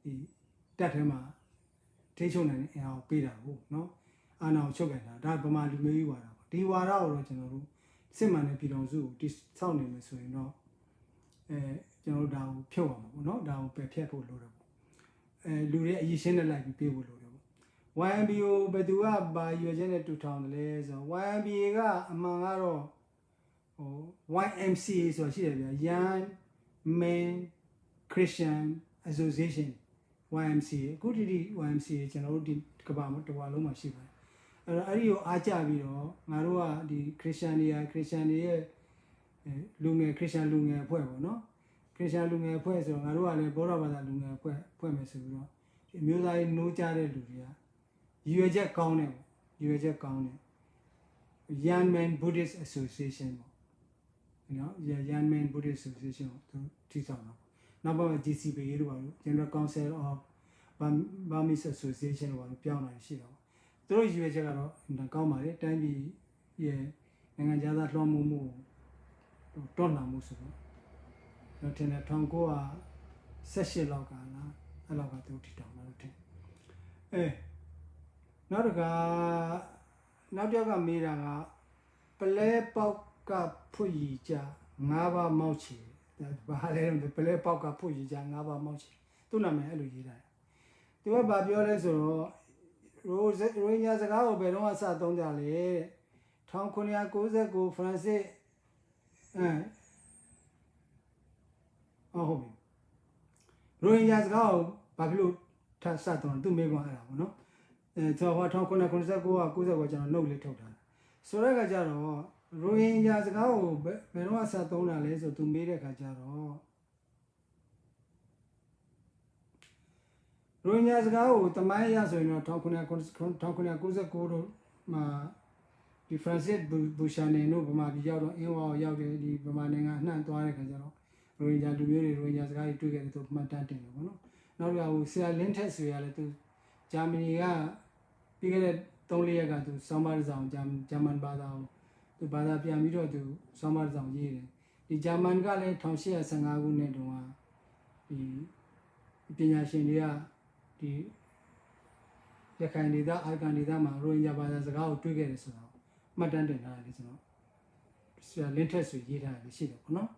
ဒီတက်ထဲမှာထိချုံနိုင်တဲ့အင်အားကိုပေးတာဟုတ်နော်အာဏာကိုချုပ်ကန်တာဒါဗမာလူမျိုးကြီးဝါဒပေါ့ဒီဝါဒကိုတော့ကျွန်တော်တို့စစ်မှန်တဲ့ပြည်တော်စုကိုတိဆောက်နေမယ်ဆိုရင်တော့ကျွန်တော်တို့ဒါကိုဖြုတ်အောင်ပေါ့နော်ဒါကိုပယ်ဖျက်ဖို့လိုတယ်ပေါ့လူတွေအရေးရှင်းနဲ့လိုက်ပြီးပေးဖို့လိုတယ်ပေါ့ YMBA ဘယ်သူကဘာရွေချက်နဲ့တူထောင်တယ်လဲဆိုတော့ YMBA ကအမှန်ကတော့ဟို YMCA ဆိုတာရှိတယ်ဗျာ Young Men Christian Association YMCA အခုဒီ YMCA ကျွန်တော်တို့ဒီကမ္ဘာမှာတစ်ဝါလုံးမှာရှိပါတယ်အဲ့တော့အဲ့ဒီကိုအားကြပြီးတော့ငါတို့ကဒီခရစ်ယာန်တွေရဲ့လူငယ်ခရစ်ယာန်လူငယ်အဖွဲ့ပေါ့နော်ခရစ်ယာန်လူငယ်အဖွဲ့ဆိုတော့ငါတို့ကလည်းဗုဒ္ဓဘာသာလူငယ်အဖွဲ့ဖွဲ့မယ်ဆိုပြီးတော့ဒီအမျိုးသားရေးနိုးကြတဲ့လူတွေကရည်ရွယ်ချက်ကောင်းတယ်ပေါ့ရည်ရွယ်ချက်ကောင်းတယ် Young Men Buddhist Association ပေါ့နော် Young Men Buddhist Association ကိုသူထိဆောင်တာနောက်ပိုင်း GCPA လို့ပါလို့ General Council of Burmese Association လို့ပါလို့ပြောင်းလာရှိတော့သူတို့ရည်ရွယ်ချက်ကတော့ကောင်းပါလေတိုင်းပြည်ရဲ့နိုင်ငံခြားသားလွှမ်းမိုးမှုတွန်းလှန်မှုဆိုတော့တော့တင်တဲ့1918လောက်ကလားအဲ့လောက်ကသူထိတောင်းလာတော့တင်နောက်တစ်ခါနောက်တစ်ယောက်ကမေးတာကပလဲပေါက်ကဖွရီကြ9ပါးမောက်ချီဘာလဲပလဲပေါက်ကဖွရီကြ9ပါးမောက်ချီသူ့နာမည်အဲ့လိုရေးတာသူကဘာပြောလဲဆိုတော့ရိုညာစကားကိုဘယ်တော့မှစသုံးကြလဲ1999 France ဟုတ်ပြီရိုညာစကားကိုဘာဖြစ်လို့ထပ်စသုံးသူ့မိကွန်းအဲ့ဒါပေါ့နော်ကျွန်တော်1999က90ကကျွန်တော်နှုတ်လေးထုတ်တာဆိုတဲ့အခါကျတော့ရိုညာစကားကိုဘယ်တော့မှစသုံးတာလဲဆိုသူမေးတဲ့အခါကျတော့ရိုညာစကားကိုတမိုင်းရဆိုရင်တော့1999တို့မှာဒီ Francis Buchanan တို့ဗမာပြည်ရောက်တော့အင်းဝါကိုရောက်တယ်ဒီဗမာနိုင်ငံအနှံ့သွားတဲ့ခါကျတော့ရိုညာလူမျိုးတွေရိုညာစကားတွေတွေ့ခဲ့တယ်သူမှတ်တမ်းတင်တယ်ပေါ့နော်နောက်တစ်ခါဟိုဆရာလင်းထက်ဆိုရလဲသူဂျာမနီကပြီးခဲ့တဲ့3-4ရက်ကသူဆောင်းပါးတစ်စောင်ဂျာမန်ဘာသာကိုသူဘာသာပြန်ပြီးတော့သူဆောင်းပါးတစ်စောင်ရေးတယ်ဒီဂျာမန်ကလည်း1815ခုနှစ်တုန်းကဒီပညာရှင်တွေကဒီရခိုင်ဒေသအာကန်ဒေသမှာရိုဟင်ဂျာဘာသာစကားကိုတွေ့ခဲ့တယ်ဆိုတော့မှတ်တမ်းတင်ထားတယ်ကျွန်တော်ဆရာလင်းထက်ဆိုရေးထားတယ်ရှိတယ်ပေါ့နော်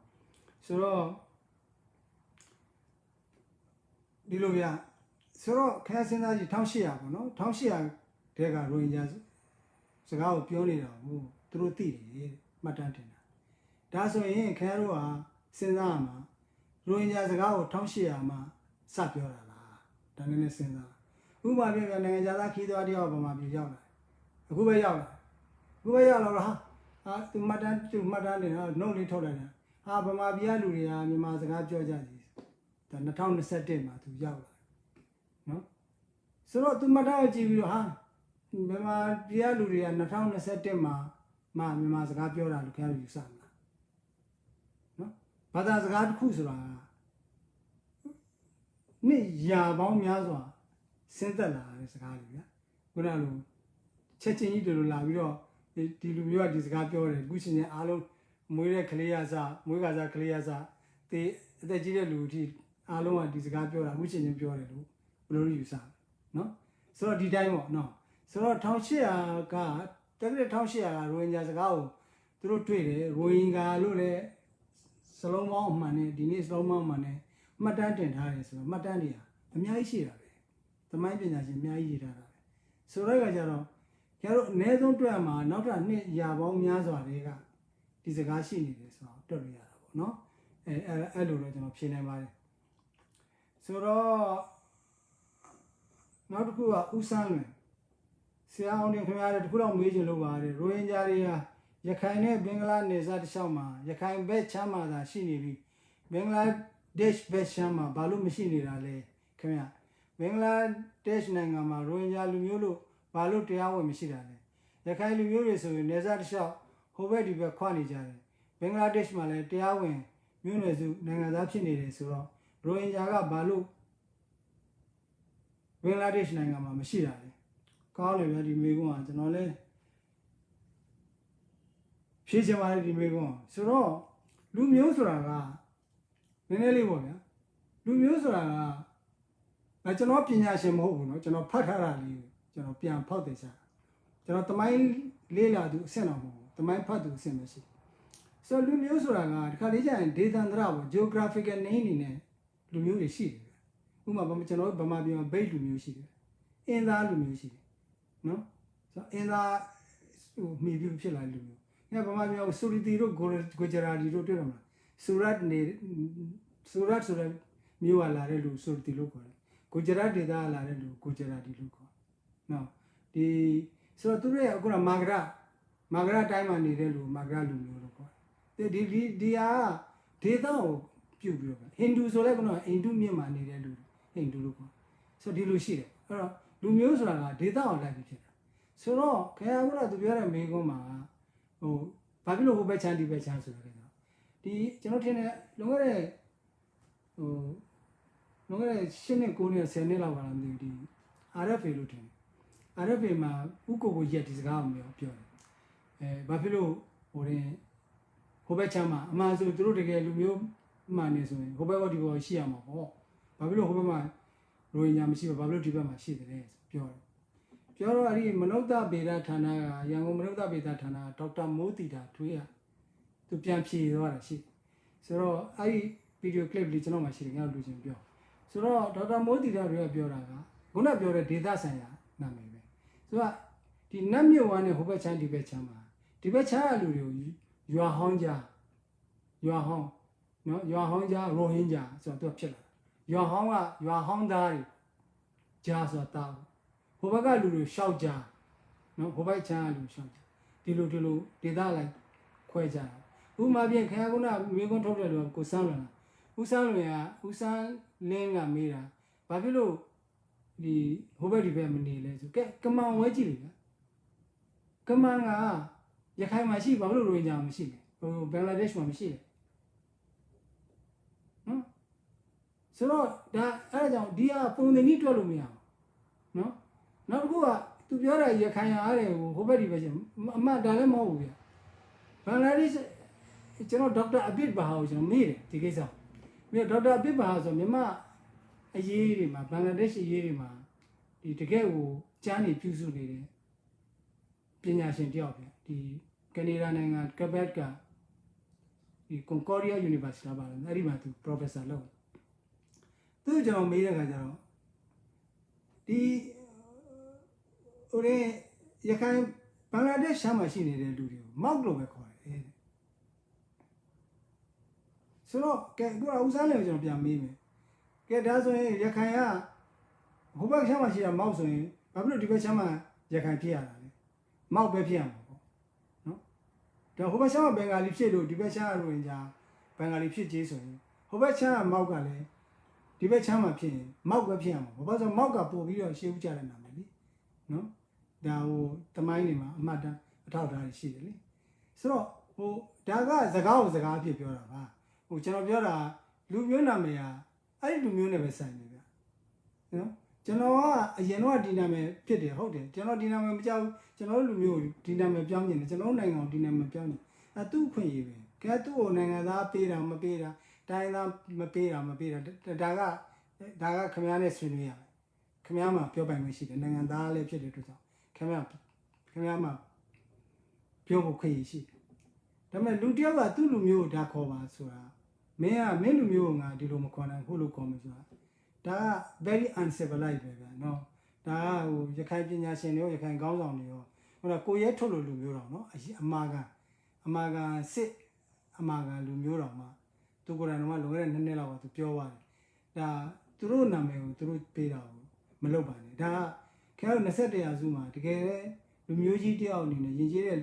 ဆိုတော့ ဒီလိုဗျဆိုတော့ခက်စဉ်းစားကြည့်1800ပေါ့နော်1800တဲကရိုဟင်ဂျာစကားကိုပြောနေတာကိုသူတို့သိတယ်မှတ်တမ်းတင်တာဒါဆိုရင်ခင်ဗျားတို့ကစဉ်းစားရမှာရိုဟင်ဂျာစကားကို1800မှာစပြောတာလားဒါနည်းနည်းစဉ်းစားဥပမာပြပြနိုင်ငံသားခီးသွားတယောက်ဗမာပြည်ရောက်လာအခုပဲရောက်လာတော့ဟာသူမှတ်တမ်းနေတော့နှုတ်လေးထုတ်လိုက်တာဟာဗမာပြည်ကလူတွေကမြန်မာစကားပြောကြတယ်ဒါ2021မှာသူရောက်လာနော်ဆိုတော့သူမှတ်တမ်းကိုကြည့်ပြီးတော့ဟာမြန်မာပြည်ကလူတွေက2021မှာမြန်မာစကားပြောတာလို့ခင်ဗျားတို့ယူဆမလားနော်ဘာသာစကားတစ်ခုဆိုတာနှစ်ရာပေါင်းများစွာစဉ်းသက်လာတဲ့စကားတွေဗျာခုနလိုချက်ချင်းကြီးတို့လာပြီးတော့ဒီလူမျိုးကဒီစကားပြောတယ်အခုချင်းချင်းအားလုံးမွေးတဲ့ကလေးရစားမွေးကစားကလေးရစားတေးအသက်ကြီးတဲ့လူအထိအားလုံးကဒီစကားပြောတာအခုချင်းချင်းပြောတယ်လို့ဘယ်လိုယူဆနော်ဆိုတော့ဒီတိုင်းပေါ့နော်ဆိုတော့1800ကတက္ကသိုလ်1800ကရိုဟင်ဂျာစကားကိုသူတို့တွေ့တယ်ရိုဟင်ဂျာလို့လည်းစလုံးပေါင်းအမှန်နဲ့ဒီနေ့စလုံးပေါင်းအမှန်နဲ့မှတ်တမ်းတင်ထားတယ်ဆိုတော့မှတ်တမ်းတွေအများကြီးရှိတာပဲသမိုင်းပညာရှင်အများကြီးရေးထားတာပဲဆိုတော့ကကြတော့ကျတော့အနည်းဆုံးတွေ့ရမှာနောက်ထပ်နှစ်ရာပေါင်းများစွာတွေကဒီစကားရှိနေတယ်ဆိုတော့တွေ့လို့ရတာပေါ့နော်အဲ့လိုတော့ကျွန်တော်ဖြေနိုင်ပါတယ်ဆိုတော့နောက်တစ်ခုကဦးစန်းလွင်ဆရာအောင်တင်ခင်ဗျားတို့တခုတော့မေးချင်လို့ပါတယ်ရိုဟင်ဂျာတွေဟာရခိုင်နဲ့ဘင်္ဂလားနယ်စပ်တစ်လျှောက်မှာရခိုင်ဘက်ချမ်းမှာသာရှိနေပြီးဘင်္ဂလားဒေ့ရှ်ဘက်ချမ်းမှာဘာလို့မရှိနေတာလဲခင်ဗျာဘင်္ဂလားဒေ့ရှ်နိုင်ငံမှာရိုဟင်ဂျာလူမျိုးလို့ဘာလို့တရားဝင်မရှိတာလဲရခိုင်လူမျိုးတွေဆိုရင်နယ်စပ်တစ်လျှောက်ဟိုဘက်ဒီဘက်ခွာနေကြတယ်ဘင်္ဂလားဒေ့ရှ်မှာလည်းတရားဝင်မြို့နယ်စုနိုင်ငံသားဖြစ်နေတယ်ဆိုတော့ရိုဟင်ဂျာကဘာလို့ဘင်္ဂလားဒေ့ရှ်နိုင်ငံမှာမရှိတာလဲကောင်းတယ်ဗျာဒီမေကွန်းကကျွန်တော်လည်းဖြေချင်ပါတယ်ဒီမေကွန်းဆိုတော့လူမျိုးဆိုတာကနည်းနည်းလေးပေါ့ဗျာလူမျိုးဆိုတာကကျွန်တော်ပညာရှင်မဟုတ်ဘူးเนาะကျွန်တော်ဖတ်ထားတာလေးကျွန်တော်ပြန်ဖောက်တယ်စားကျွန်တော်တမိုင်းလေးလာသူအဆင့်တော့မဟုတ်ဘူးတမိုင်းဖတ်သူအဆင့်ပဲရှိဆိုတော့လူမျိုးဆိုတာကဒီခါလေးကျရင်ဒေသန္တရပေါ့ geographical name နေနဲ့လူမျိုးတွေရှိတယ်ဥပမာကျွန်တော်ဗမာပြည်မှာဗိတ်လူမျိုးရှိတယ်အင်းသားလူမျိုးရှိတယ်နော်ဆိုတော့အင်းသားဟိုမိပြီးဖြစ်လာလူမျိုးညဗမာပြည်မှာဆူရီတီတို့ဂိုဂျရာဒီတို့တွေ့တော့မလားဆူရတ်ဆိုတဲ့မျိုးကလာတဲ့လူဆူရီတီလို့ခေါ်တယ်ဂိုဂျရာဒေသကလာတဲ့လူဂိုဂျရာဒီလို့ခေါ်နော်ဒီဆိုတော့သူတို့ရဲ့အခုကမာဂရတိုင်းမှာနေတဲ့လူမာဂရလူမျိုးလို့ခေါ်တယ်ဒီဟာဒေသကိုပြုတ်ပြီးတော့ဟိန္ဒူဆိုလည်းကတော့ဟိန္ဒူမြင့်မှာနေတဲ့လူဟိန္ဒူလို့ခေါ်ဆိုတော့ဒီလိုရှိတယ်အဲ့တော့လူမျိုးဆိုတာကဒေသကိုလိုက်ပြီးဖြစ်တာဆိုတော့ခင်ဗျားတို့ကသူပြောတဲ့မေးခွန်းမှာဟိုဘာဖြစ်လို့ဟိုဘက်ချမ်းဒီဘက်ချမ်းဆိုတော့ဒီကျွန်တော်ထင်တယ်လွန်ခဲ့တဲ့10နှစ်9နှစ်10နှစ်လောက်ကလားမသိဘူးဒီ RFA လို့ထင်တယ် RFA မှာဥကိုကိုရက်ဒီစကားကိုပြောတယ်ဘာဖြစ်လို့ဟိုဘက်ချမ်းမှာအမှန်ဆိုသူတို့တကယ်လူမျိုးမှန်နေဆိုရင်ဟိုဘက်ကဒီဘက်ရှိရမှာပေါ့ဘာဖြစ်လို့ဟိုဘက်မှာရိုဟင်ဂျာမရှိဘူးဘာဖြစ်လို့ဒီဘက်မှာရှိတယ်လဲပြောတော့အဲ့ဒီမနုဿဗေဒဌာနကရန်ကုန်မနုဿဗေဒဌာနကဒေါက်တာမိုးတီတာထွေးရသူပြန်ဖြေသွားတာရှိဆိုတော့အဲ့ဒီဗီဒီယိုကလစ်လေးကျွန်တော်မှရှိတယ်ငါတို့လူချင်းပြောဆိုတော့ဒေါက်တာမိုးတီတာထွေးကပြောတာကခုနပြောတဲ့ဒေသဆိုင်ရာနာမည်ပဲဆိုတော့ဒီနတ်မြို့ဝမ်းနဲ့ဟိုဘက်ချမ်းဒီဘက်ချမ်းမှာဒီဘက်ချမ်းအလူတွေကိုရွာဟောင်းကြားနော်ရွာဟောင်းကြားရိုဟင်ဂျာဆိုတော့သူဖြစ်လာရွာဟောင်းသားတွေကြားဆိုတာဟိုဘက်ကလူတွေရှောက်ကြနော်ဟိုဘက်ချမ်းလူရှောက်ကြဒီလိုဒေသလိုက်ခွဲကြတာဥမာပြင်ခင်ဗျားကမေကွန်းထုတ်တယ်လို့ကိုစမ်းလွင်ဦးစမ်းလင်းကမေးတာဘာဖြစ်လို့ဒီဟိုဘက်ဒီဘက်မနေလဲဆိုကမန်ဝဲကြည့်လေကမန်ကရခိုင်မှာရှိဘာလို့ရိုဟင်ဂျာမရှိလဲဟိုဘင်္ဂလားဒေ့ရှ်မှာမရှိလဲနော်ဆိုတော့ဒါအဲ့ဒါကြောင့်ဒီဟာပုံသဏ္ဍာန်တွက်လို့မရဘူးနော်နောက်တစ်ခုကသူပြောတာရခိုင်အားတယ်ဟိုဘက်ဒီဘက်ချင်းအမှန်ဒါလည်းမဟုတ်ဘူးဗျဘင်္ဂလားဒေ့ရှ်ကျွန်တော်ဒေါက်တာအဘစ်ဘာဟာကိုကျွန်တော်မေးတယ်ဒီကိစ္စပြီးတော့ဒေါက်တာအဘစ်ဘာဟာဆိုမြန်မာအရေးတွေမှာဘင်္ဂလားဒေ့ရှ်အရေးတွေမှာဒီတကယ်ကိုကျမ်းနေပြုစုနေတယ်ပညာရှင်တယောက်ပဲဒီကနေဒါနိုင်ငံကဘက်ကဒီ Concordia University လာပါတယ်အဲ့ဒီမှာသူ professor လုပ် သူကျွန်တော်မေးတဲ့ခါကျတော့ဒီဟိုလေရခိုင်ဘင်္ဂလားဒေ့ရှ်ရှမ်းမှာရှိနေတဲ့လူတွေကိုမောက်လို့ပဲခေါ်တယ်ဆိုတော့ကဲအခုဦးစားလည်းကျွန်တော်ပြန်မေးမယ်ကဲဒါဆိုရင်ရခိုင်ကဟိုဘက်ရှမ်းမှာရှိတာမောက်ဆိုရင်ဘာဖြစ်လို့ဒီဘက်ရှမ်းမှာရခိုင်ဖြစ်ရတာလဲမောက်ပဲဖြစ်ရမှာပေါ့နော်ဒါဟိုဘက်ရှမ်းကဘင်္ဂါလီဖြစ်လို့ဒီဘက်ရှမ်းကရိုဟင်ဂျာဘင်္ဂါလီဖြစ်ကြီးဆိုရင်ဟိုဘက်ရှမ်းကမောက်ကလည်းဒီဘက်ချမ်းမှာဖြစ်ရင်မောက်ပဲဖြစ်ရမှာဘာလို့ဆိုမောက်ကပို့ပြီးတော့ရှေးဥကြတဲ့နာမည်လीနော်ဒါဟိုတမိုင်းတွေမှာအမှတ်တမ်းအထောက်အထားတွေရှိတယ်လीဆိုတော့ဟိုဒါကစကားကိုစကားအဖြစ်ပြောတာပါဟိုကျွန်တော်ပြောတာလူမျိုးနာမည်ဟာအဲ့ဒီလူမျိုးနဲ့ပဲဆိုင်နေဗျနော်ကျွန်တော်ကအရင်တော့ဒီနာမည်ဖြစ်တယ်ဟုတ်တယ်ကျွန်တော်ဒီနာမည်မကြောက်ကျွန်တော်လူမျိုးဒီနာမည်ပြောင်းနေတယ်ကျွန်တော်နိုင်ငံကိုဒီနာမည်ပြောင်းနေအဲသူ့ခွင့်ရေးပဲကဲသူ့ကိုနိုင်ငံသားပေးတာမပေးတာတိုင်းသားမပေးတာဒါကခမည်းနဲ့ဆွေးနွေးရမယ်ခမည်းမှာပြောပိုင်ခွင့်ရှိတယ်နိုင်ငံသားလည်းဖြစ်တဲ့အတွက်ကြောင့်ခမည်းမှာပြောဖို့ခွင့်ရှိတယ်ဒါပေမဲ့လူတယောက်ကသူ့လူမျိုးကိုဒါခေါ်ပါဆိုတာမင်းလူမျိုးကငါဒီလိုမခေါ်နိုင်ဘူးလို့ခေါ်မယ်ဆိုတာဒါက very uncivilized ပဲဗျာနော်ဒါကဟိုရခိုင်ပညာရှင်တွေရောရခိုင်ခေါင်းဆောင်တွေရောဟိုကိုရဲထုတ်လို့လူမျိုးတော်နော်အမာကန်စစ်အမာကန်လူမျိုးတော်မှာသူကိုယ်တိုင်တော့လုံခဲ့တဲ့2နှစ်လောက်ကသူပြောသွားတယ်ဒါသူတို့နာမည်ကိုသူတို့ပေးတာကိုမလုပ်ပါနဲ့ဒါကခင်ဗျားတို့21ရာစုမှာတကယ်လူမျိုးကြီးတယောက်အနေနဲ့ယဉ်ကျေးတဲ့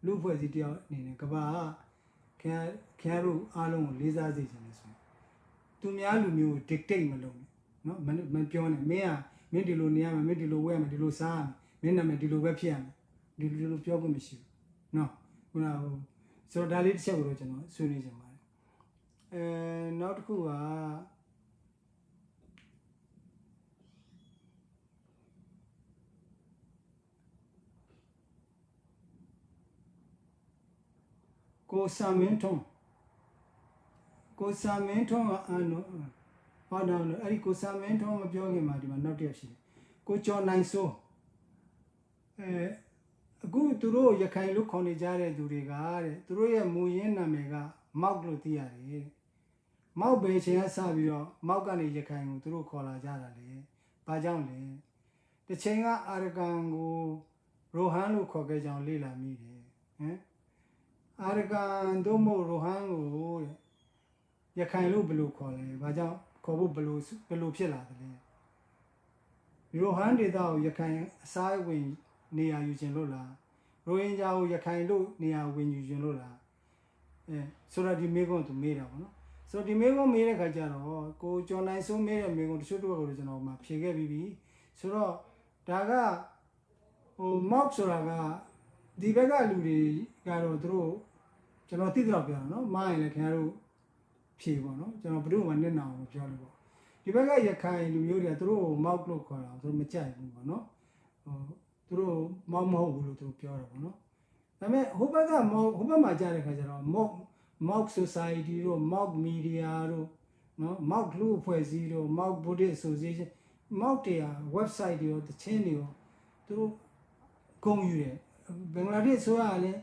လူဖွဲ့စည်းတယောက်အနေနဲ့ကဘာခင်ဗျားတို့အားလုံးကိုလေးစားစေချင်တယ်ဆိုရင်သူများလူမျိုးကို dictate မလုပ်နဲ့နော်မပြောနဲ့မင်းဒီလိုနေရမယ်မင်းဒီလိုဝဲရမယ်ဒီလိုစားရမယ်မင်းနာမည်ဒီလိုပဲဖြစ်ရမယ်ဒီလိုပြောဖို့မရှိဘူးနော်ခုနကဆိုတော့ဒါလေးတစ်ချက်ကိုတော့ကျွန်တော်ဆွေးနွေးချင်ပါတယ်နောက်တစ်ခုကကိုဆာမင်းထုံးကဟောတော့အဲ့ဒီကိုဆာမင်းထုံးမပြောခင်မှာဒီမှာနောက်တစ်ယောက်ရှိတယ်ကိုကျော်နိုင်စိုးအခုသူတို့ရခိုင်လို့ခေါ်နေကြတဲ့သူတွေကတဲ့သူတို့ရဲ့မူရင်းနာမည်ကမောက်လို့သိရတယ်မောက်ပဲချင်းကစပြီးတော့မောက်ကနေရခိုင်ကိုသူတို့ခေါ်လာကြတာလေဘာကြောင့်လဲတစ်ချိန်ကအာရကန်ကိုရိုဟန်လို့ခေါ်ခဲ့ကြောင်းလေ့လာမိတယ်ဟမ်အာရကန်တို့မို့ရိုဟန်ကိုတဲ့ရခိုင်လို့ဘယ်လိုခေါ်လဲဘာကြောင့်ခေါ်ဖို့ဘယ်လိုဖြစ်လာတယ်လဲရိုဟန်ဒေသကိုရခိုင်အစားဝင်နေရာယူခြင်းလို့လားရိုဟင်ဂျာကိုရခိုင်လို့နေရာဝင်ယူခြင်းလို့လားဆိုတော့ဒီမေကွန်းသူမေးတာပေါ့နော်ဆိုတော့ဒီမေကွန်းမေးတဲ့ခါကျတော့ကိုကျော်နိုင်စိုးမေးတဲ့မေကွန်းတချို့တော့ကိုကျွန်တော်မှဖြေခဲ့ပြီးပြီဆိုတော့ဒါကဟို mock ဆိုတာကဒီဘက်ကလူတွေကတော့သူတို့ကျွန်တော်သိတော့ပြောတာနော်မားရင်လည်းခင်ဗျားတို့ဖြေပေါ့နော်ကျွန်တော်ဘယ်သူမှနဲ့နာအောင်ပြောလို့ပေါ့ဒီဘက်ကရခိုင်လူမျိုးတွေကသူတို့ mock လို့ခေါ်တာသူတို့မကြိုက်ဘူးပေါ့နော်သူတို့မောက်မဟုတ်ဘူးလို့သူတို့ပြောတာပေါ့နော်ဒါပေမဲ့ဟိုဘက်မှာကြားတဲ့ခါကျတော့ mock society တို့ mock media တို့နော် mock လူအဖွဲ့အစည်းတို့ mock Buddhist association mock တွေက website တွေရောတချင်းတွေရောသူတို့ဂုဏ်ယူတယ်ဘင်္ဂလားဒေ့ရှ်ဆိုရလည်း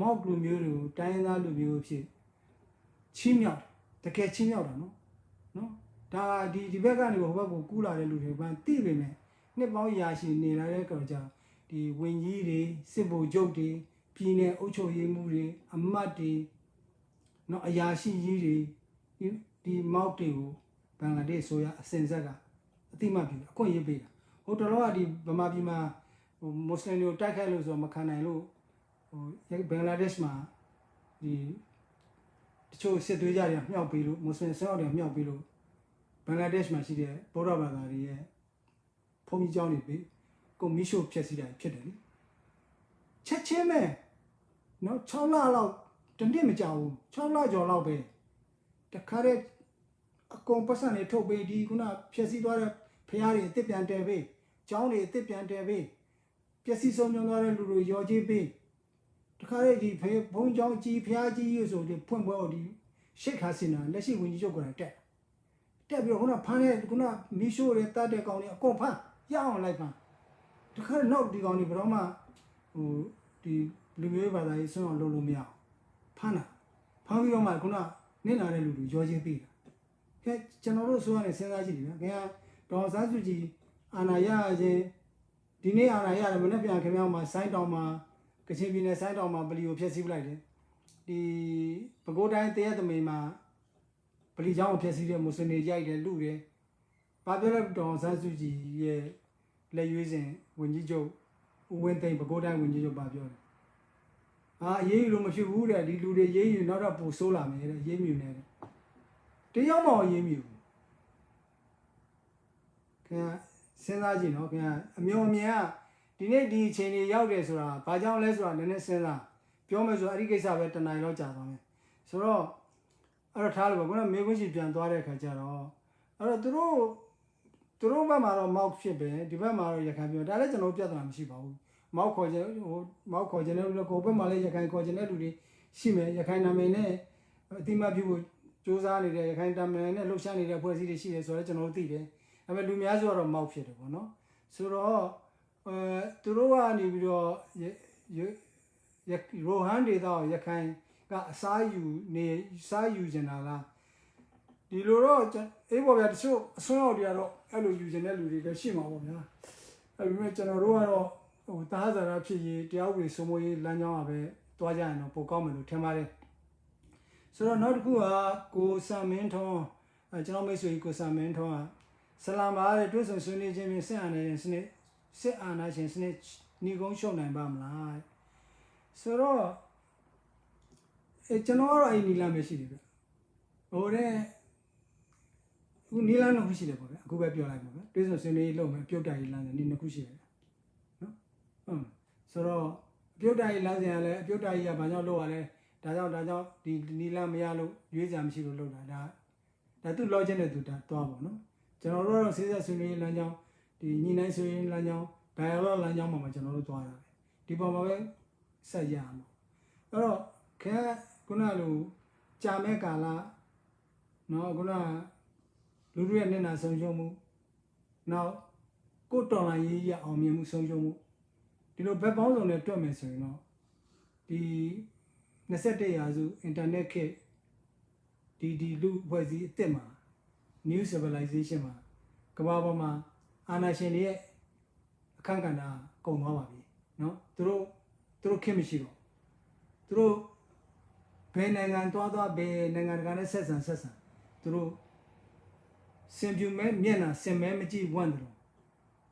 mock လူမျိုးတွေကိုတိုင်းသားလူမျိုးဖြစ်ချီးမြှောက်တကယ်ချီးမြှောက်တာနော်ဒါဒီဘက်ကနေဟိုဘက်ကိုကူးလာတဲ့လူတွေဘာသိပေမဲ့နှစ်ပေါင်းရာရှိနေလာတဲ့ကောင်ကြောင့်ဒီဝင်ကြီးတွေစစ်ဗိုလ်ချုပ်တွေပြည်နယ်အုပ်ချုပ်ရေးမှူးတွေအမတ်တွေနော်အရာရှိကြီးတွေဒီမောက်တွေကိုဘင်္ဂလားဒေ့ရှ်ဆိုရအစင်ဆက်ကအတိမတ်ပြီအခွင့်အရေးပေးတာဟိုတော်တော့ဒီဗမာပြည်မှာဟိုမွတ်စလင်တွေကိုတိုက်ခိုက်လို့ဆိုတော့မခံနိုင်လို့ဟိုဘင်္ဂလားဒေ့ရှ်မှာဒီတချို့စစ်သွေးကြတွေမြောက်ပြီးလို့မွတ်စလင်ဆောက်တွေမြောက်ပြီးလို့ဘင်္ဂလားဒေ့ရှ်မှာရှိတဲ့ဗုဒ္ဓဘာသာတွေရဲ့ဘုံကြီးကျောင်းတွေပြီးကိုမီရှို့ဖြစ်စီတာဖြစ်တယ်လေချက်ချင်းပဲနော်6လလောက်တနည်းမကြောက်ဘူး6လကျော်လောက်ပဲတခါတည်းအကုန်ပတ်စံတွေထုတ်ပေးဒီခုနဖြစ်စီသွားတဲ့ဖျားတွေအစ်စ်ပြန်တယ်ပေးကျောင်းတွေအစ်စ်ပြန်တယ်ပေးပျက်စီးဆုံးညွန်သွားတဲ့လူတွေရော်ကြီးပေးတခါတည်းဒီဘုံကျောင်းကြီးဖျားကြီးဆိုဒီဖွင့်ပွဲဒီရှိတ်ခါစင်နာလက်ရှိဝင်ကြီးချုပ်ကတက်ပြီးတော့ခုနဖမ်းတဲ့ခုနမီရှို့တွေတတ်တဲ့ကောင်တွေအကုန်ဖမ်းရအောင်လိုက်ပါတခါနောက်ဒီကောင်တွေဘယ်တော့မှဟိုဒီလူမျိုးဘာသာရေးဆွမ်းအောင်လုပ်လို့မရအောင်ဖမ်းပြီးတော့မှခုနနင့်လာတဲ့လူတွေရောချင်းပေးတာ general so and Senaji, Don Sansuji, Anaya, Dine Anaya, Monapia came out my sign on my Kachibina sign on my belief of Chessy Blighted. The Pagoda Theatre Mema, Pelijam Chessy, Musone Jai, Lure, Pabella Don Sansuji, lay using when you joke, when they Pagoda when you Babio. Ah, ye room if you would, I did do ye, not up for solar, ye mu. Do you know ye mu? Senaji, no, a mea, the lady chain yagas or Pajan Lesra, and then Sena, Piomas or Arigasa vet and I lodge on. So, our Talba, going to make which and Dore Cajaro. Or to Roba Maro Mouth Ship, Divama, Yakabio, that is an object on Shiba. Mauko general open Malaysia can coordinate Shime, Yakana Mene, Tima people, Josani, the Yakana, Luciani, the Posi, she is original tea. I will do me as well a mouth shit, no? So, to Roa, you Rohandi, thou, Yakan, got Sayu, near Sayu Janala. The Loro, it was so the other, I will use an elderly, the Shima. I remember Roa. Taza Rapi, the always some way Lanyam, Tojan, Pocom, Temare. So, not who are go some mentor, a gentleman so he goes some mentor. Salama, do some Sunni Jimmy San and Snake, sit and I can snitch, Nigon show and bam lie. So, a general I need a machine. Or who Nilan of Kushi, go back your life. Business in a low, pure island and in the Kushi. So, Piotai Lazia, Piotai Banalo, Dada, the Nila Mialo, Yuzam Shiro, that two lodging to that trouble, no? General Caesar Suni Lanyan, the Nina Suni Lanyan, Dialogue Lanyan Mama General Tuara, Dipoma Sayam. Oh, Care Gunalu, Jamaica, no Guna Lurian Nena Sonjomu. Now, go to Ye or Mimu Sonjomu. The no background on the terms, you know. The necessity as internet kit, the loop was the tema, new civilization, Kababama, Anashania, Kankana, Komawabi, no? Through chemistry, through Penang and Toda Bay, Nangan Sessan Sessan, through Simple Mena, Sememiji Wonder,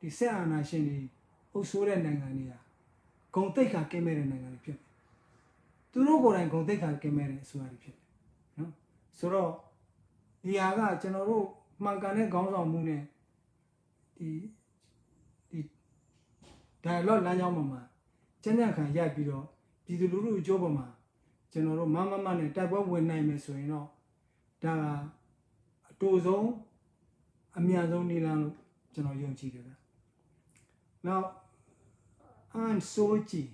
the Sanashini. Usura Nangania. Conteka came in Nangan. To no go and Conteka came in Suarip. No? So, the Aga General Mancane goes on Moon. The dialogue Lanyamama. Janaka Yapiro, Piduru Jobama, General Mamma Man, type of when name so you know. Da Tozo, Amiazo Nilan, General Young Chica. Now, Aunt Sochi,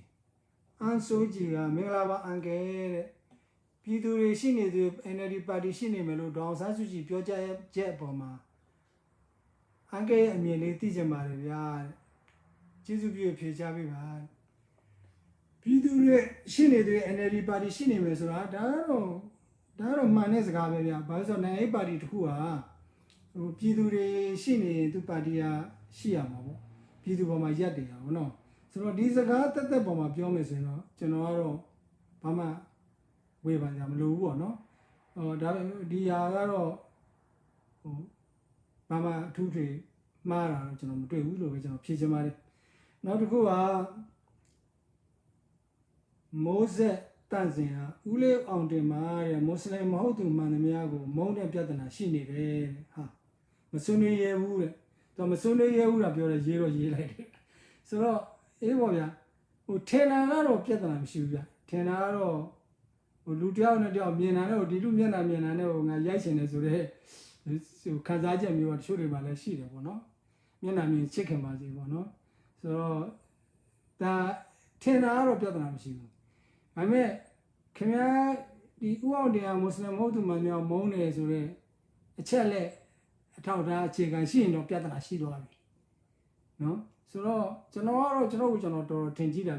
Melava Ange, Pidure Shini, energy party Shini Melo, Don Sansuji, Pioja Jepoma. Ange, I mean, Letitia Maria, Jizubi, Pijabi, Pidure Shini, energy party Shini Mesura, Daro Manes Gavia, Bazo, anybody who are Pidure Shini to Padia Shiamo. Pidu Bama Yadi, no. So these are got at the Bama Biomis, you know, General Bama Webam Lu, no? Or Diagaro Bama Tuti Mara, General Dulu, General Pijamari. Not who are Mose Tanzania, Ule on the Maria, Muslim Hotu Manamiago, Mountain Piatana, Shini, ha. Masuni Yewu. Masonry would have your 0 year later. So, it was ya. 10 hour Pietana, Shubia, 10 hour Lutia, Miana, Dilumiana, Miana, Yasin as well. Kazajam, you are sure about a sheet, no? Miana means chicken, no? So, the 10 hour Pietana, I mean, can I the Muslim Motuman, your Mones, or a chele. Tauta chicken shin or piatana shido. No? So, General Tenjida,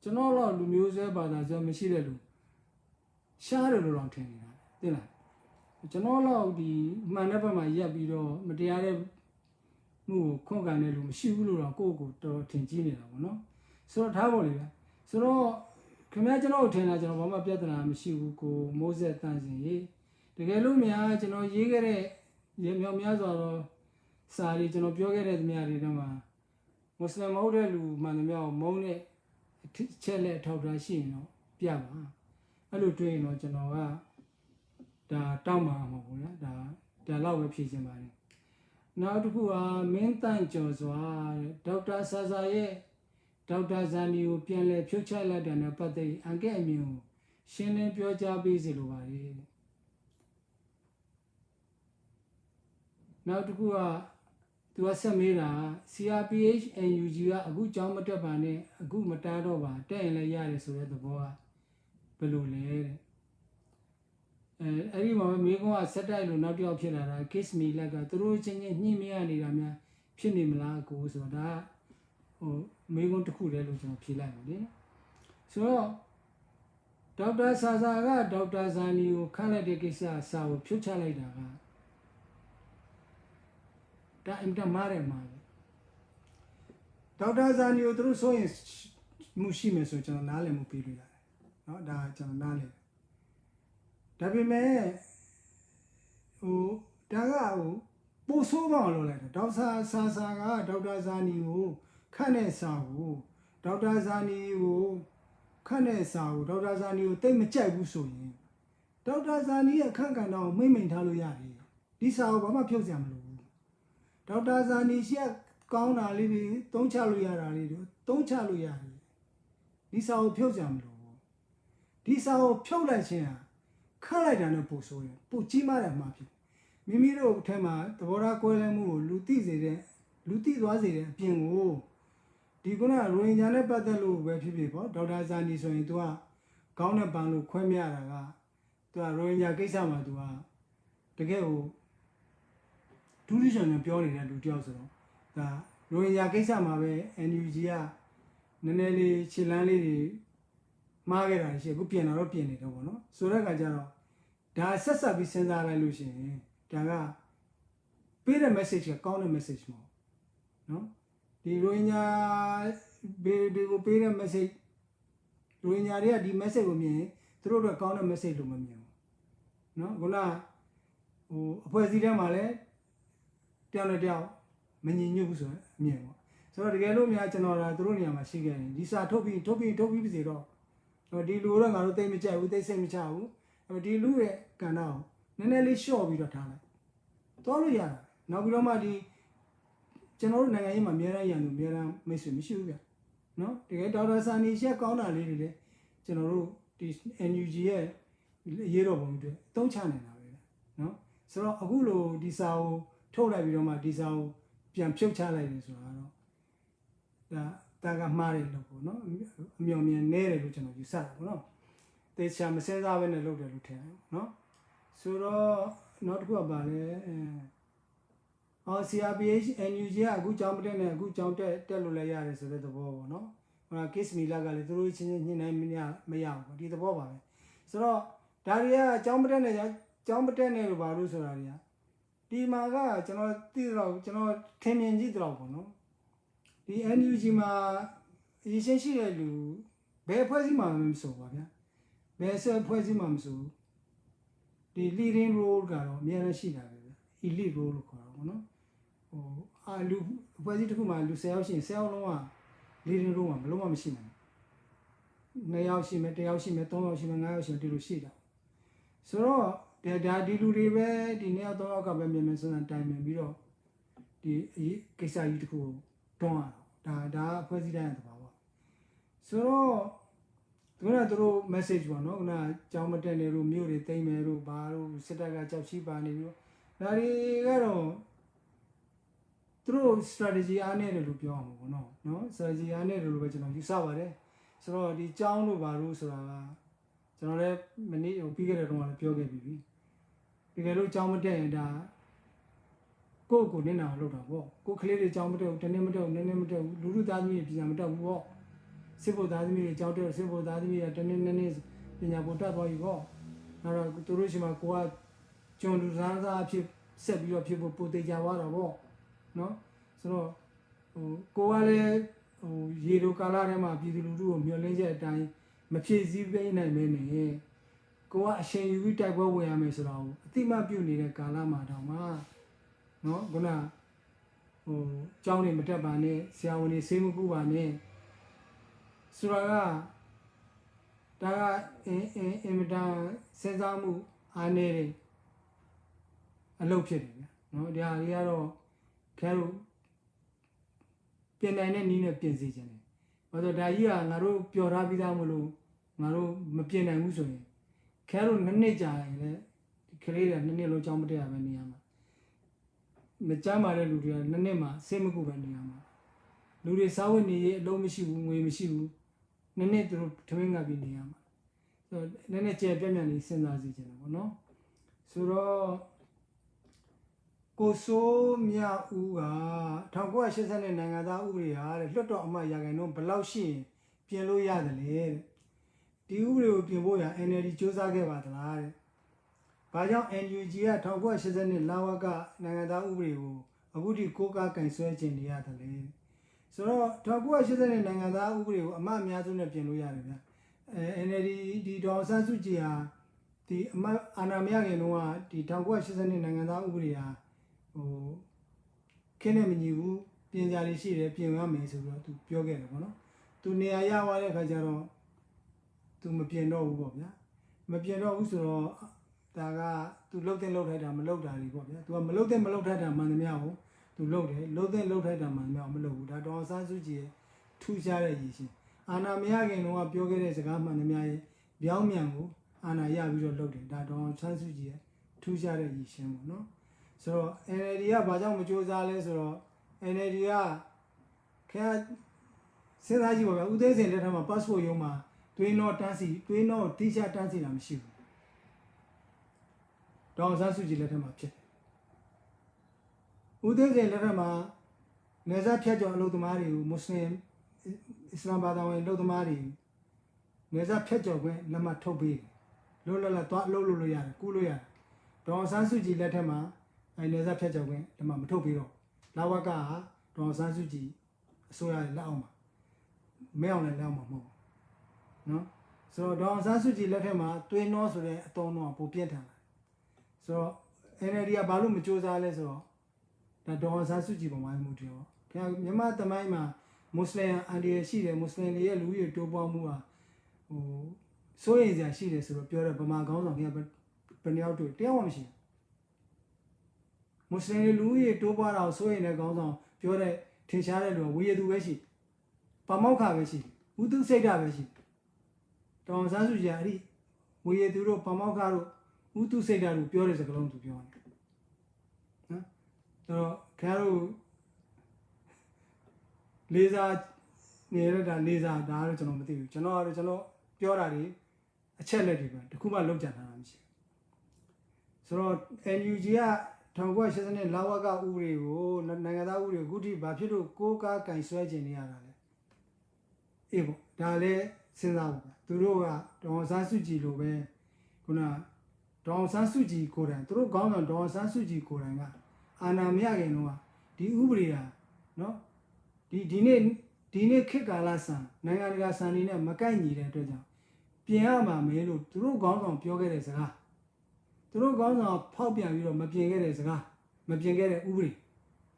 General Lumuse, but as a machine. Shadow around 10. ကျွန်တော်လောက်ဒီမှန်တဲ့ဘက်မှာရက်ပြီးတော့မတရားတဲ့မှုကိုခွန့်ကန်တဲ့လူမရှိဘူးလို့တော့ကိုယ့်ကိုယ်တော်ထင်ကြီးနေတာပေါ့နော်ဆိုတော့ထားဖို့လေဗျာဆိုတော့ခင်ဗျားကျွန်တော်ထင်တာကျွန်တော်ဘာမှပြဿနာမရှိဘူးကိုမိုးဆက်တန့်စင်ရေးတကယ်လို့များကျွန်တော်ရေးခဲ့တဲ့ရေမြောင်များစွာတော့စာရီကျွန်တော်ပြောခဲ့တဲ့သမျှတွေတော့မှာမွတ်စလင်မဟုတ်တဲ့လူမှန်သမျှကိုမုန်းတဲ့ချက်လက်ထောက်ထားရှိရင်တော့ပြပါအဲ့လိုတွေ့ရင်တော့ကျွန်တော်ကဒါတောင်းပါမှာပေါ့ဗျာဒါလောက်ပဲဖြည့်ချင်ပါတယ်နောက်တစ်ခုကမင်းတန့်ကျော်စွာတဲ့ဒေါက်တာဆာဆာရဲ့ဒေါက်တာဇန်နီကိုပြန်လဲဖြုတ်ချလိုက်တဲ့နဲ့ပတ်သက်အန်ကဲ့အမြင်ကိုရှင်းလင်းပြောကြားပေးစီလိုပါတယ်နောက်တစ်ခုကသူကဆက်မေးတာ CRPH NUG ကအခုကြောင်းမတက်ပါနဲ့အခုမတားတော့ပါတက်ရင်လည်းရတယ်ဆိုတဲ့သဘောကဘယ်လိုလဲတဲ့အဲ့ဒီမှာမိကုန်းကဆက်တိုက်လို့နောက်တစ်ယောက်ဖြစ်လာတာ kiss me လက်ကသူတို့ချင်းချင်းညှိမရနေတာများဖြစ်နေမလားအကိုဆိုတော့ဒါဟိုမိကုန်းတစ်ခုတည်းလို့ကျွန်တော်ဖြေလိုက်ပါလေဆိုတော့ဒေါက်တာဆာဆာကဒေါက်တာဇာနီကိုခန့်လိုက်တဲ့ကိစ္စစာကိုဖြုတ်ချလိုက်တာကဒါအင်တာမားတယ်မှာဒေါက်တာဇာနီကိုသူတို့ဆိုရင်မှုရှိမယ်ဆိုကျွန်တော်နားလည်မှုပေးလို့ရတယ်เนาะဒါကျွန်တော်နားလည်ဒါပေမဲ့ဟိုဒါကဟိုပို့ဆိုးတော့လို့လိုက်တယ်ဒေါက်တာဆာဆာကဒေါက်တာဇာနီကိုခန့်တဲ့စာကိုဒေါက်တာဇာနီကိုခန့်တဲ့စာကိုဒေါက်တာဇာနီကိုတိတ်မကြိုက်ဘူးဆိုရင်ဒေါက်တာဇာနီရဲ့အခန့်ကဏ္ဍကိုမိန်ထားလို့ရတယ်ဒီစာကိုဘာမှဖြုတ်စရာမလိုဘူးဒေါက်တာဇာနီရှိကောင်းတာလေးတွေသုံးချလို့ရတာလေးတွေသုံးချလို့ရတယ်ဒီစာကိုဖြုတ်စရာမလိုဘူးဒီစာကိုဖြုတ်လိုက်ခြင်းဟာခန့်လိုက်တာနဲ့ပို့ဆိုရင်ပို့ကြီးမားတဲ့အမှားဖြစ်မိမိတို့အထက်မှာသဘောထားကွဲလွဲမှုကိုလူသိသွားစေတဲ့အပြင်ကိုဒီကုနာရိုဟင်ဂျာနဲ့ပတ်သက်လို့ပဲဖြစ်ဖြစ်ပေါ့ဒေါက်တာဇာနီဆိုရင် तू ကကောင်းတဲ့ပန်းလို့ခွဲမရတာက तू ကရိုဟင်ဂျာကိစ္စမှာ तू ကတကယ်ကိုဒူးဒူးချွန်ချွန်ပြောနေတဲ့လူတယောက်ဆိုတော့ဒါရိုဟင်ဂျာကိစ္စမှာပဲ NUG ကနည်းနည်းလေးခြေလမ်းလေးတွေမှားခဲ့တာရှိအခုပြင်လာတော့ပြင်နေတော့ပေါ့နော်ဆိုတဲ့အခါကျတော့ဒါဆက်ဆက်ပြီးစဉ်းစားလိုက်လို့ရှိရင်ဒါကပေးတဲ့ message ကကောင်းတဲ့ message မဟုတ်နော်ဒီရိုဟင်ဂျာဘေကိုပေးတဲ့ message ရိုဟင်ဂျာတွေကဒီ message ကိုမြင်သူတို့တော့ကောင်းတဲ့ message လို့မမြင်ဘူးနော်ခုနဟိုအဖွဲ့အစည်းထဲမှာလည်းတယောက်နဲ့တယောက်မညီညွတ်ဘူးဆိုရင်အမြင်ပေါ့ဆိုတော့တကယ်လို့များကျွန်တော်ဒါသူတို့နေရာမှာရှိခဲ့ရင်ဒီစာထုတ်ပြီးပြီစီတော့ဒီလူတော့ငါတို့သိမကြိုက်ဘူးသိစိတ်မချဘူးအဲ့ဒီလူရဲ့ကဏ္ဍကိုနည်းနည်းလေးလျှော့ပြီးတော့ထားလိုက်သွားလို့ရတာနောက်ပြီးတော့မှဒီကျွန်တော်တို့နိုင်ငံရေးမှာအများအားရန်သူအများအားမိတ်ဆွေမရှိဘူးဗျနော်တကယ်ဒေါက်တာဆာနီရှက်ကောင်းတာလေးတွေလည်းကျွန်တော်တို့ဒီ NUG ရဲ့ရေးတော်ပုံတွေအသုံးချနေတာပဲနော်ဆိုတော့အခုလိုဒီစာကိုထုတ်လိုက်ပြီးတော့မှဒီစာကိုပြန်ဖြုတ်ချလိုက်တယ်ဆိုတာတော့ဒါကမှားတယ်လို့ပေါ့နော်အမျှော်မြင်နေတယ်လို့ကျွန်တော်ယူဆတာပေါ့နော်တေချာမစဲစားပဲနဲ့လုပ်တယ်လို့ထင်တယ်နော်ဆိုတော့နောက်တစ်ခုကပါလဲCRPH NUG ကအခုကြောင်းမတက်နဲ့အခုကြောင်းတက်လို့လည်းရတယ်ဆိုတဲ့သဘောပေါ့နော်ဟို case မီလာကလည်းသူတို့ချင်းချင်းညှိနှိုင်းမရဘူးဒီသဘောပါပဲဆိုတော့ဒါတွေကကြောင်းမတက်နဲ့လို့ပါလို့ဆိုတာတွေကဒီမှာကကျွန်တော်သိတော့ကျွန်တော်ထင်မြင်ကြည့်တော့ပေါ့နော်ဒီ NUG မှာအရေးရှိတဲ့လူဘယ်ဖွဲ့စည်းမှမဆိုပါဗျာဘယ်ဆက်ဖွဲ့စည်းမှမဆိုဒီ leading role ကတော့အများကြီးရှိတာပဲဗျာ elite role လို့ခေါ်တာပေါ့နော်ဟိုလူဖွဲ့စည်းတစ်ခုမှာလူ10ယောက်ရှိရင်10ယောက်လုံးက leading role မှာဘယ်လို့မှမရှိနိုင်ဘူး2ယောက်ရှိမယ်1ယောက်ရှိမယ်3ယောက်ရှိမယ်5ယောက်ရှိမယ်ဒီလိုရှိတာဆိုတော့ဒါဒီလူတွေပဲဒီ2ယောက်3ယောက်ကပဲမြင်မြင်စမ်းစမ်းတိုင်ပင်ပြီးတော့ဒီကိစ္စကြီးတစ်ခုကိုတွန်းရတာဒါအဖွဲ့အစည်းတိုင်းရဲ့သဘာဝဆိုတော့သူတို့ message ပေါ့နော်ခုနကြောင်းမတက်နေလို့မြို့တွေတိမ့်မယ်လို့ဘာလို့စစ်တပ်ကကြောက်ရှိပါနေလို့ဒါတွေကတော့သူတို့ strategy အားနဲ့တယ်လို့ပြောအောင်ပေါ့နော် strategy အားနဲ့တယ်လို့ပဲကျွန်တော်ယူဆပါတယ်ဆိုတော့ဒီကြောင်းလို့ဘာလို့ဆိုတာကကျွန်တော်လည်းမနေ့ပြီးခဲ့တဲ့တုန်းကလည်းပြောခဲ့ပြီးပြီတကယ်လို့ကြောင်းမတက်ရင်ဒါကိုနင်းအောင်လုပ်တာပေါ့ကိုကလေးတွေကြောင်းမတက်ဘူးတနေ့မတက်ဘူးနည်းနည်းမတက်ဘူးလူလူသားသမီးတွေပြန်မတက်ဘူးပေါ့စစ်ဖို့သားသမီးတွေကြောင်းတက်စစ်ဖို့သားသမီးတွေတနေ့နည်းနည်းပညာပေါ်တက်သွားပြီပေါ့အဲ့တော့သူတို့ရှိမှကိုကကြ ကျွန်တော်စားအဖြစ်ဆက်ပြီးတော့ဖြစ်ဖို့ပိုသေးကြသွားတော့ဗောနော်ဆိုတော့ကိုကလည်းရေလိုကာလထဲမှာပြည်သူလူထုကိုမျှော်လင့်ချက်အတိုင်းမဖြည့်ဆည်းပေးနိုင်မင်းနဲ့ကိုကအရှင်ယူပြီးတိုက်ပွဲဝင်ရမယ်ဆိုတော့အတိမပြုတ်နေတဲ့ကာလမှာတော့မှနော်ခုနကျောင်းတွေမတက်ပါနဲ့ဆရာဝန်တွေဆေးမကူပါနဲ့ဆိုတာကဒါကအင်မတန်စဉ်းစားမှုအားနည်းတဲ့အလုပ်ဖြစ်တယ်နော်ဒါတွေကတော့ခဲတို့ပြင်နိုင်တဲ့နည်းနဲ့ပြင်စီခြင်းတယ်ဘာလို့ဒါကြီးကငါတို့ပျော်ထားပြီးသားမလို့ငါတို့မပြင်နိုင်ဘူးဆိုရင်ခဲတို့နှစ်ကြာရင်လည်းဒီကလေးတွေနှစ်လုံးကြောင်းမတက်ရပဲနေရမှာမကြမ်းပါတဲ့လူတွေကနှစ်မှာစိတ်မကူပဲနေရမှာလူတွေစားဝတ်နေရေးအလုံးမရှိဘူးငွေမရှိဘူးနှစ်သူတို့ထမင်းငါပြီးနေရမှာဆိုတော့နည်းကျေပြန့်ပြန့်လေးစဉ်းစားစီခြင်းတယ်ပေါ့နော်ဆိုတော့ကိုစိုးမြဦးက1980နိုင်ငံသားဥပဒေဟာတဲ့လွတ်တော်အမတ်ရာခိုင်နှုန်းဘယ်လောက်ရှိရင်ပြင်လို့ရတယ်လေဒီဥပဒေကိုပြင်ဖို့ရ NLD စ조사ခဲ့ပါသလားတဲ့ဘာကြောင့် NUG က1980လာဝကနိုင်ငံသားဥပဒေကိုအခုထိကိုးကားကင်ဆွဲခြင်းနေရတယ်လေဆိုတော့1980နိုင်ငံသားဥပဒေကိုအမတ်အများစုနဲ့ပြင်လို့ရတယ်ဗျာNLD ဒီဒေါ်ဆန်းစုကြည်ဟာဒီအမတ်အာဏာမရခင်တုန်းကဒီ1980နိုင်ငံသားဥပဒေဟာခင်းနဲ့မညီဘူးပြင်ကြရရှိတယ်ပြင်ရမယ်ဆိုတော့သူပြောခဲ့တယ်ပေါ့နော်သူနေရာရသွားတဲ့ခါကျတော့သူမပြင်တော့ဘူးပေါ့ဗျာမပြင်တော့ဘူးဆိုတော့ဒါကသူလှုပ်တဲ့လှုပ်ထိုက်တာမလှုပ်တာတွေပေါ့ဗျာသူကမလှုပ်တဲ့မလှုပ်ထိုက်တာမှန်သမျှကိုသူလှုပ်တယ်လှုပ်တဲ့လှုပ်ထိုက်တာမှန်သမျှမလှုပ်ဘူးဒါဒေါ်ဆန်းစုကြည်ရဲ့ထူးခြားတဲ့ရည်ရှင်အာဏာမရခင်တုန်းကပြောခဲ့တဲ့စကားမှန်သမျှရဲ့ပြောင်းမြန်ကိုအာဏာရပြီးတော့လှုပ်တယ်ဒါဒေါ်ဆန်းစုကြည်ရဲ့ထူးခြားတဲ့ရည်ရှင်ပေါ့နော်ဆိုတော့ NLD ကဘာကြောင့်မကြိုးစားလဲဆိုတော့ NLD ကခင်ဗျစဉ်းစားကြည့်ပါဗျာဦးသိန်းစိန်လက်ထက်မှာ passport ရုံးမှာတွင်းတော့တန်းစီတွင်းတော့တိကျတန်းစီတာမရှိဘူးဒေါ်ဆန်းစုကြည်လက်ထက်မှာဖြစ်တယ်ဦးသိန်းစိန်လက်ထက်မှာနေစားဖြတ်ကျော်အလုပ်သမားတွေကိုမွတ်စလင်အစ္စလာမ်ဘာသာဝင်အလုပ်သမားတွေနေစားဖြတ်ကျော်ခွင့်လက်မှတ်ထုတ်ပေးတယ်လောလောလသွားအလုပ်လုပ်လို့ရတယ်ကူးလို့ရတယ်ဒေါ်ဆန်းစုကြည်လက်ထက်မှာနေစားဖြတ်ကျော်ခွင့်လက်မှတ်မထုတ်ပေးတော့လာဝကဟာဒေါ်ဆန်းစုကြည်အစိုးရလက်အောက်မှာမဲအောင်လည်းလက်အောက်မှာမဟုတ်နော်ဆိုတော့ဒေါ်ဆန်းစုကြည်လက်ထက်မှာတွင်းနောဆိုတဲ့အတုံးတော့ပိုပြင်းထန်လာဆိုတော့ NLD ကဘာလို့မစ조사လဲဆိုတော့ဒါဒေါ်ဆန်းစုကြည်ပုံမှန်မှုတွေရောခင်ဗျမြန်မာတမိုင်းမှာမွတ်စလင်အန်ဒီရရှိတယ်မွတ်စလင်တွေရဲ့လူကြီးတိုးပွားမှုဟာစိုးရိမ်စရာရှိတယ်ဆိုတော့ပြောတဲ့ဗမာကောင်းဆောင်ခင်ဗျဘယ်နှယောက်တွေ့တရားမှမရှိဘူးမွတ်စလင်လူကြီးတိုးပွားတာကိုစိုးရိမ်တဲ့ကောင်းဆောင်ပြောတဲ့ထင်ရှားတဲ့လူကဝေရသူပဲရှိပမောက္ခပဲရှိဥတုစိတ်ဓာတ်ပဲရှိဒေါ်ဆန်းစုကြည်အဲ့ဒီဝေရသူတို့ပမောက္ခတို့ဥတုစိတ်ဓာတ်တို့ပြောတဲ့စကားလုံးသူပြောတယ်နော်ဆိုတော့ခင်ဗျားတို့လေးစားနေတာလေးစားဒါတော့ကျွန်တော်မသိဘူးကျွန်တော်ပြောတာတွေအချက်လက်တွေပဲတခုမှလုံးကြံထားတာမရှိဘူးဆိုတော့ NUG က1980လာဝကဥပဒေကိုနိုင်ငံသားဥပဒေကိုအခုထိဘာဖြစ်လို့ကိုးကားကင်ဆွဲခြင်းနေရတာလဲအေးပေါ့ဒါလည်းစဉ်းစားဖို့သူတို့ကဒေါ်ဆန်းစုကြည်လိုပဲခုနဒေါ်ဆန်းစုကြည်ကိုယ်တိုင်သူတို့ခေါင်းဆောင်ဒေါ်ဆန်းစုကြည်ကိုယ်တိုင်ကအာဏာမရခင်တော့ဒီဥပဒေဟာနော်ဒီနေ့ခေတ်ကာလဆန်နိုင်ငံတကာဆန်တွေနဲ့မကိုက်ညီတဲ့အတွက်ကြောင့်ပြင်ရမှာမဲလို့သူတို့ခေါင်းဆောင်ပြောခဲ့တဲ့စကားသူတို့ခေါင်းဆောင်ဖောက်ပြန်ပြီးတော့မပြင်ခဲ့တဲ့စကားမပြင်ခဲ့တဲ့ဥပဒေ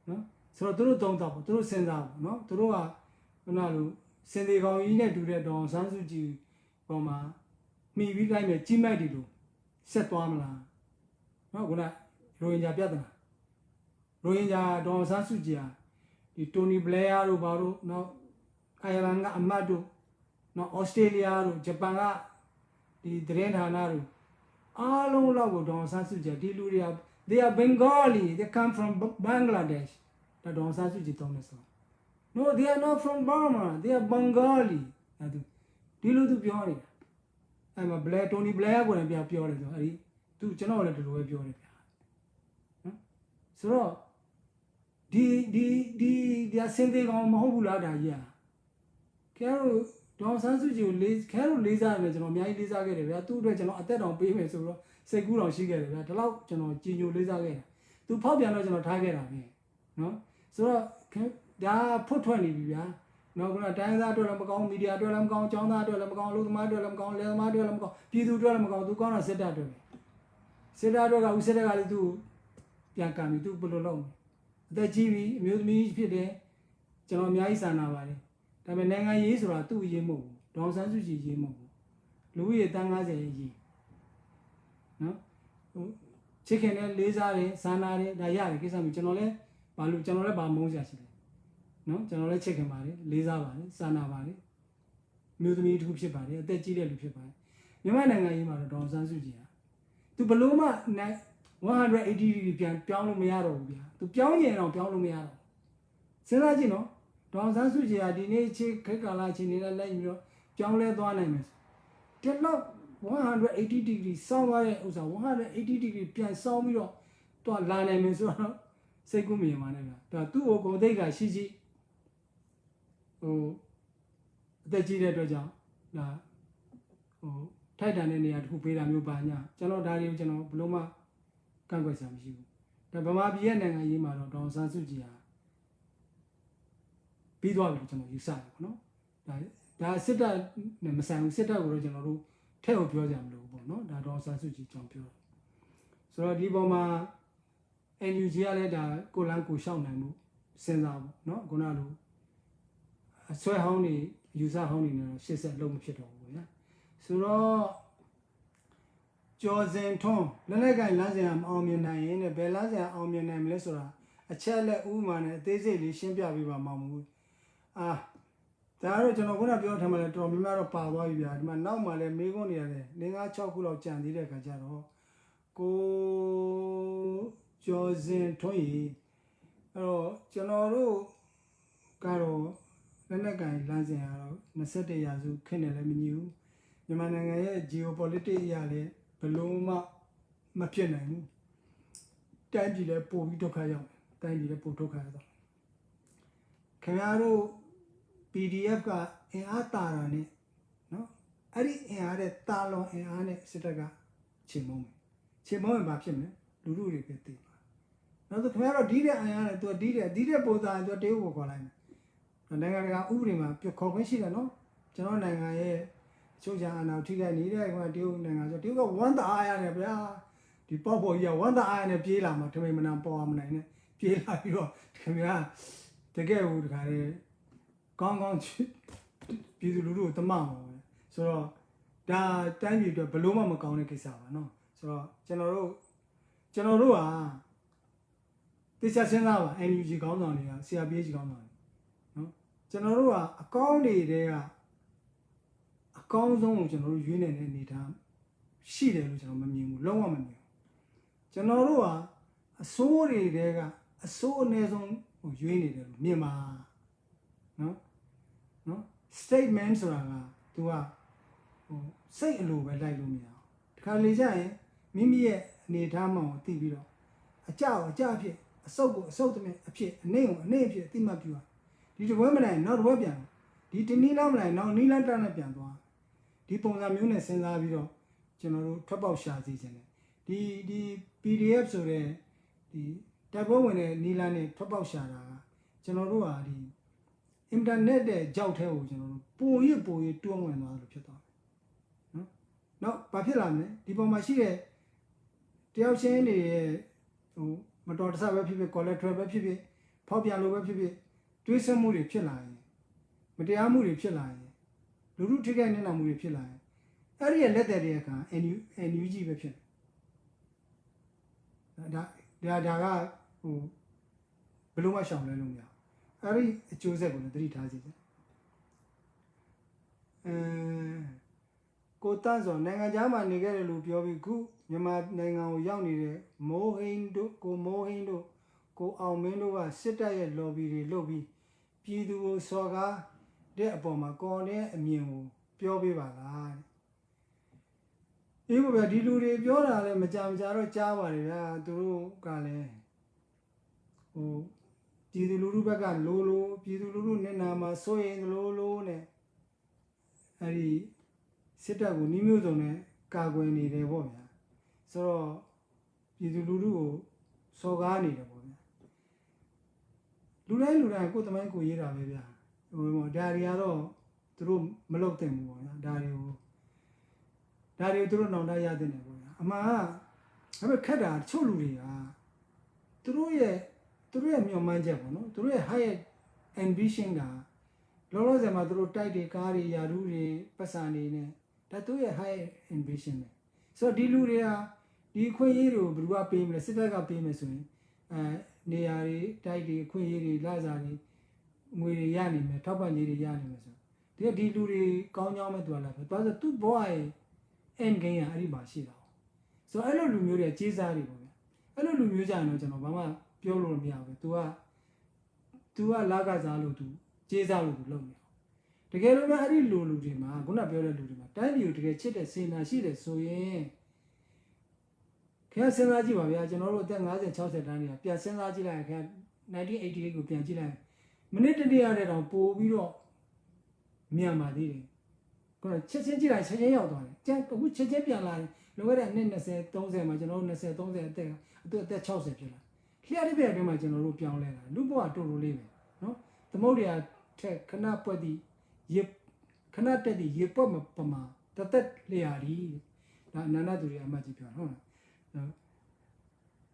နော်ဆိုတော့သူတို့သုံးတော့သူတို့စဉ်းစားပေါ့နော်သူတို့ကခုနလိုစင်သေးကောင်ကြီးနဲ့တူတဲ့ဒေါ်ဆန်းစုကြည်ပေါ်မှာမှီပြီးတိုင်းပဲကြီးမိုက်တယ်လို့ဆက်သွားမလားနော်ခုနရိုဟင်ဂျာပြဿနာရိုဟင်ဂျာဒေါ်ဆန်းစုကြည်ဟာဒီတိုနီဘလဲယာတို့ဘာတို့နော်အိုင်ယာလန်ကအမတ်တို့နော်ဩစတြေးလျတို့ဂျပန်ကဒီသတင်းဌာနတို့အားလုံးလောက်ကိုဒေါ်ဆန်းစုကြည်ဒီလူတွေက they are Bengali they come from Bangladesh ဒါဒေါ်ဆန်းစုကြည်တောင်းနေဆို no they are not from Burma they are Bengali အဲ့ဒီလိုသူပြောနေတာအဲ့မှာဘလဲတိုနီဘလဲယာကိုလည်းပြောတယ်ဆိုအဲ့ဒီသူကျွန်တော်လည်းဒီလိုပဲပြောတယ်ဗျာနော်ဆိုတော့ဒီစင်သေးကောင်မဟုတ်ဘူးလားဒါကြီးอ่ะခဲတို့ဒေါ်ဆန်းစုကြည်ကိုခဲတို့လေးစားတယ်ကျွန်တော်အများကြီးလေးစားခဲ့တယ်ဗျာသူ့အတွက်ကျွန်တော်အသက်တောင်ပေးမယ်ဆိုတော့ စိတ်ကူးတော်ရှိခဲ့တယ်ဗျာဒီလောက်ကျွန်တော်ကြည်ညိုလေးစားခဲ့တာသူဖောက်ပြန်တော့ကျွန်တော်ထားခဲ့တာပဲနော်ဆိုတော့ဒါဖွတ်ထွက်နေပြီဗျာနော်ခုနတိုင်းသားအတွက်လည်းမကောင်းမီဒီယာအတွက်လည်းမကောင်းចောင်းသားအတွက်လည်းမကောင်းလူသမားအတွက်လည်းမကောင်းလယ်သမားအတွက်လည်းမကောင်းပြည်သူအတွက်လည်းမကောင်းသူကောင်းတာစစ်တပ်အတွက်ပဲစစ်တပ်အတွက်ကဦးစစ်တပ်ကလည်းသူပြန်ကံပြီးသူဘယ်လိုလုပ်အသက်ကြီးပြီအမျိုးသမီးဖြစ်တယ်ကျွန်တော်အများကြီးစာနာပါတယ်ဒါပေမဲ့နိုင်ငံရေးဆိုတာသူ့အရေးမဟုတ်ဘူးဒေါအောင်ဆန်းစုကြည်ရေးမဟုတ်ဘူးလူဦးရေတန်း90ရေးနော်ချစ်ခင်နဲ့လေးစားတယ်စာနာတယ်ဒါရတယ်ကိစ္စမျိုးကျွန်တော်လည်းဘာလို့ကျွန်တော်လည်းဘာမုန်းစရာရှိလဲနော်ကျွန်တော်လည်းချစ်ခင်ပါတယ်လေးစားပါတယ်စာနာပါတယ်မျိုးသမီးတစ်ခုဖြစ်ပါတယ်အသက်ကြီးတဲ့လူဖြစ်ပါတယ်မြန်မာနိုင်ငံရေးမှာတော့ဒေါအောင်ဆန်းစုကြည်ဟာသူဘလို့မှ180 degree ပြန်ပြောင်းလို့မရတော့ဘူးဗျာသူပြောင်းရင်တော့ပြောင်းလို့မရတော့စဉ်းစားကြည့်နော်ဒေါအောင်ဆန်းစုကြည်ဟာဒီနေ့ချစ်ခက်ကာလာချင်းနေတဲ့လက်ယူပြီးတော့ပြောင်းလဲသွားနိုင်မယ်ဒီလောက်180 degree စောင်းသွားတဲ့ဥစ္စာ180 degree ပြန်စောင်းပြီးတော့တွားလာနိုင်မယ်ဆိုတော့စိတ်ကူးမြင်ပါနဲ့ဗျာဒါသူ့ကိုကိုယ်သိက္ခာရှိအသက်ကြီးတဲ့အတွက်ကြောင့်ဒါထိုက်တန်တဲ့နေရာတစ်ခုပေးတာမျိုးပါညာကျွန်တော်ဒါတွေကိုကျွန်တော်ဘလို့မှကန့်ကွက်စရာမရှိဘူးဒါဗမာပြည်ရဲ့နိုင်ငံရေးမှာတော့ဒေါအောင်ဆန်းစုကြည်ဟာပြီးသွားပြီကျွန်တော်ယူဆတယ်ပေါ့နော်ဒါစစ်တပ်နဲ့မဆိုင်ဘူးစစ်တပ်ကိုတော့ကျွန်တော်တို့ထဲ့ကိုပြောကြမလို့ပေါ့နော်ဒါဒေါအောင်ဆန်းစုကြည်ကြောင့်ပြောတယ်ဆိုတော့ဒီပေါ်မှာ NUG ကလည်းဒါကိုလန်းကိုရှောက်နိုင်မှုစဉ်းစားဖို့เนาะခုနလိုအဆွဲဟောင်းတွေယူဆဟောင်းတွေနဲ့တော့ရှစ်ဆက်လုံးမဖြစ်တော့ဘူးဗျာဆိုတော့ကျော်စင်ထွန်းလက်လက်ကိုင်လမ်းစဉ်ကမအောင်မြင်နိုင်ရင်ဘယ်လမ်းစဉ်အောင်မြင်နိုင်မလဲဆိုတာအချက်လက်ဥပမာနဲ့အသေးစိတ်လေးရှင်းပြပေးပါမောင်မူဒါတော့ကျွန်တော်ခုနပြောထားမှလည်းတော်များများတော့ပါသွားပြီဗျာဒီမှာနောက်မှလည်းမေးခွန်းနေရတယ်5 6ခုလောက်ကြံသေးတဲ့ခါကျတော့ကိုကျော်စင်ထွန်းကြီးအဲ့တော့ကျွန်တော်တို့ကတော့လက်နက်ကင်လမ်းစဉ်ကတော့21ရာစုခင်းတယ်လည်းမညီဘူးမြန်မာနိုင်ငံရဲ့ geopolitics အရာလည်းဘလို့မှမဖြစ်နိုင်ဘူးတိုင်းပြည်လည်းပို့ပြီးဒုက္ခရောက်တိုင်းပြည်လည်းပို့ဒုက္ခရောက်တော့ခင်ဗျားတို့ PDF ကအင်အားတာတာနဲ့နော်အဲ့ဒီအင်အားတဲ့တာလွန်အင်အားနဲ့စစ်တပ်ကချိန်မုံမယ်ချိန်မုံရင်ဘာဖြစ်မလဲလူလူတွေပဲသိပါနောက်ဆိုခင်ဗျားတို့ဒီတဲ့အင်အားနဲ့သူဒီတဲ့ပုံစံသူတေးဖို့ခေါ်လိုက်မယ်နိုင်ငံတကာဥပဒေမှာပြခေါ်ခွင့်ရှိတယ်နော်ကျွန်တော်နိုင်ငံရဲ့အချုပ်အခြာအာဏာထိခိုက်နေတဲ့ကွာတရုတ်နိုင်ငံဆိုတရုတ်ကဝမ်းသာအားရတယ်ဗျာဒီပေါ့ပေါ်ကြီးကဝမ်းသာအားရနဲ့ပြေးလာမှာထမိန်မနာပေါ်အောင်မနိုင်နဲ့ပြေးလာပြီးတော့ခင်ဗျာတကယ်ဟိုတခါလေကောင်းပြည်သူလူထုကိုတမအောင်ပဲဆိုတော့ဒါတိုင်းပြည်အတွက်ဘလို့မှမကောင်းတဲ့ကိစ္စပါနော်ဆိုတော့ကျွန်တော်တို့ဟာတိကျစဉ်းစားပါ NUG ခေါင်းဆောင်တွေက CRPH ခေါင်းဆောင်တွေနော်ကျွန်တော်တို့ကအကောင်းတွေတဲ့အကောင်းဆုံးကိုကျွန်တော်တို့ရွေးနေတဲ့အနေထားရှိတယ်လို့ကျွန်တော်မမြင်ဘူးလုံးဝမမြင်ဘူးကျွန်တော်တို့ကအစိုးတွေကအစိုးအနည်းဆုံးကိုရွေးနေတယ်လို့မြင်ပါနော် statement ဆိုတာက तू ကစိတ်အလိုပဲလိုက်လို့မရအောင်တခါလေကျရင်မိမိရဲ့အနေထားမှန်ကိုသိပြီးတော့အကြောက်အကြအဖြစ်အစုပ်ကိုအစုပ်တည်းအဖြစ်အနှိမ့်ကိုအနှိမ့်အဖြစ်အတိမတ်ပြပါဒီတစ်ဝဲမနိုင်နောက်တစ်ဝဲပြန်ဒီတနည်းလောက်မနိုင်နောက်နီးလန်းတန်းနဲ့ပြန်သွားဒီပုံစံမျိုးနဲ့စဉ်းစားပြီးတော့ကျွန်တော်တို့ထွက်ပေါက်ရှာစီခြင်းတယ်ဒီ PDF ဆိုတဲ့ဒီတိုက်ပွဲဝင်တဲ့နီးလန်းနဲ့ထွက်ပေါက်ရှာတာကကျွန်တော်တို့ဟာဒီအင်တာနက်တဲ့ကြောက်ထဲကိုကျွန်တော်တို့ပိုရတွန်းဝင်သွားလို့ဖြစ်သွားတယ်နော်နောက်ဘာဖြစ်လာမလဲဒီပုံမှာရှိတဲ့တယောက်ချင်းတွေရဲ့မတော်တဆပဲဖြစ်ဖြစ် collateral ပဲဖြစ်ဖြစ်ဖောက်ပြန်လို့ပဲဖြစ်ဖြစ်တွေးဆမှုတွေဖြစ်လာရင်မတရားမှုတွေဖြစ်လာရင်လူလူထိခိုက်နေတာမှုတွေဖြစ်လာရင်အဲ့ဒီရဲ့လက်သက်တဲ့အခါ NUG ပဲဖြစ်ဒါကဘယ်လိုမှရှောင်လဲလို့မရအဲ့ဒီအကျိုးဆက်ကိုလည်းသတိထားစီတယ်ကိုတန်းစောနိုင်ငံသားမှာနေခဲ့တယ်လို့ပြောပြီးခုမြန်မာနိုင်ငံကိုရောက်နေတဲ့မိုးဟိန်းတို့ကိုအောင်မင်းတို့ကစစ်တပ်ရဲ့ lobby တွေလုပ်ပြီးပြည်သူကိုစော်ကားတဲ့အပေါ်မှာကော်တဲ့အမြင်ကိုပြောပေးပါလားအေးဗျာဒီလူတွေပြောတာလည်းမကြတော့ကြားပါတယ်ဗျာသူတို့ကလည်းပြည်သူလူထုဘက်ကလိုပြည်သူလူထုမျက်နှာမှာစိုးရင်လိုနဲ့အဲ့ဒီစစ်တပ်ကိုနှီးမျိုးစုံနဲ့ကာကွယ်နေတယ်ပေါ့ဗျာ So, you do so garni. Lula, go to my Kuira, Dario through Melotem, Dario through no Dayadin. Ama, I'm a cadder, Choluria. Through a manja, through a higher ambition. Lolo the Maduro Tide, Kari, Yaruri, Pasani, that to a high ambition. So, Diluria, the Quayero, Brua Pim, the Sitaga Pimasun, Niari, Tide, Quayeri, Lazari, Muri Yanim, Topani Yanim. They Diluri, Konyama, but the two boy and Gaya Aribashi. So, I don't Lumuria, Chisari. I don't Lumujano, Janobama, Piolo Mia, Tua Lagazalu, Chisalu, Lomia. Together, I didn't lose him. I'm going to be able to do it. Tell you to get cheated, say, I see that. So, yeah. Can't send that you are general, then I tell the Dania. Piasen Agila, 1988 with Piangila. Minute other on poor Viro Miyama did. Going to Chechilla, say out on it. Jack, which champion line. Look at Nina said, don't say my general, said, don't say that Chelsea. Clearly, very much in a Rupian letter. Lubo to relieve it. No? The Modia take cannot put the yip cannot tell the yip pama that leari. Nana to the Amagipian.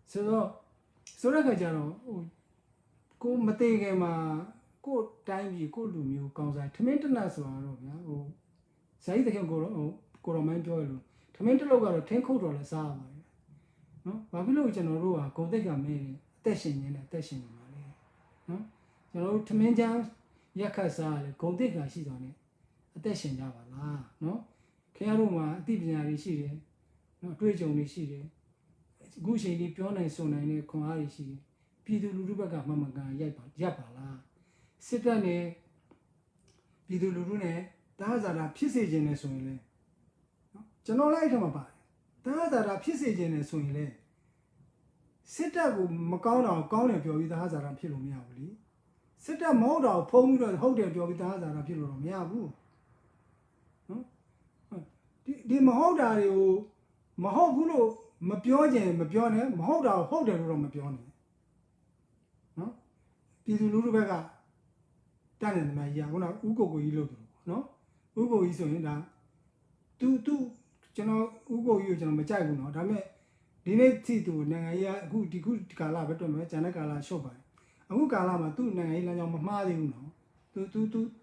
So like a general, go Matega, go time you could do you comes out to maintenance or say they can go on my joy. To maintain over $10 no, Babylon general, go they can make testing in a testing. No, you know, to maintain Yakasa, go they can sit on it. A testing Java, no, Karuma, deep in a city, no, great only city. Gucci, the piano and so nine, Konarishi, Pidu Lurubaga, Mamaga, Yapala. Sit down a Pidu Lurune, that's a pissage in a swing. General item about that's a pissage in a swing. Sit up Macau, County with the Hazard and Pilomia. Sit up Moda, Pomuda, Hotel with the Hazard and Pilomia. The Mahoda, you Mahogulo. Mapione, Mahoda, hold the room Mapione. No? Pidu Lurubega, done in my Yaguna, Ugo Ilodo, no? Ugo is in that. Two, General Ugo, you general Majaguno, Dame, Dine Titu, Naya, good Kala, but Janakala Shobai. A Ukalama, two Naya, Mamadi, no?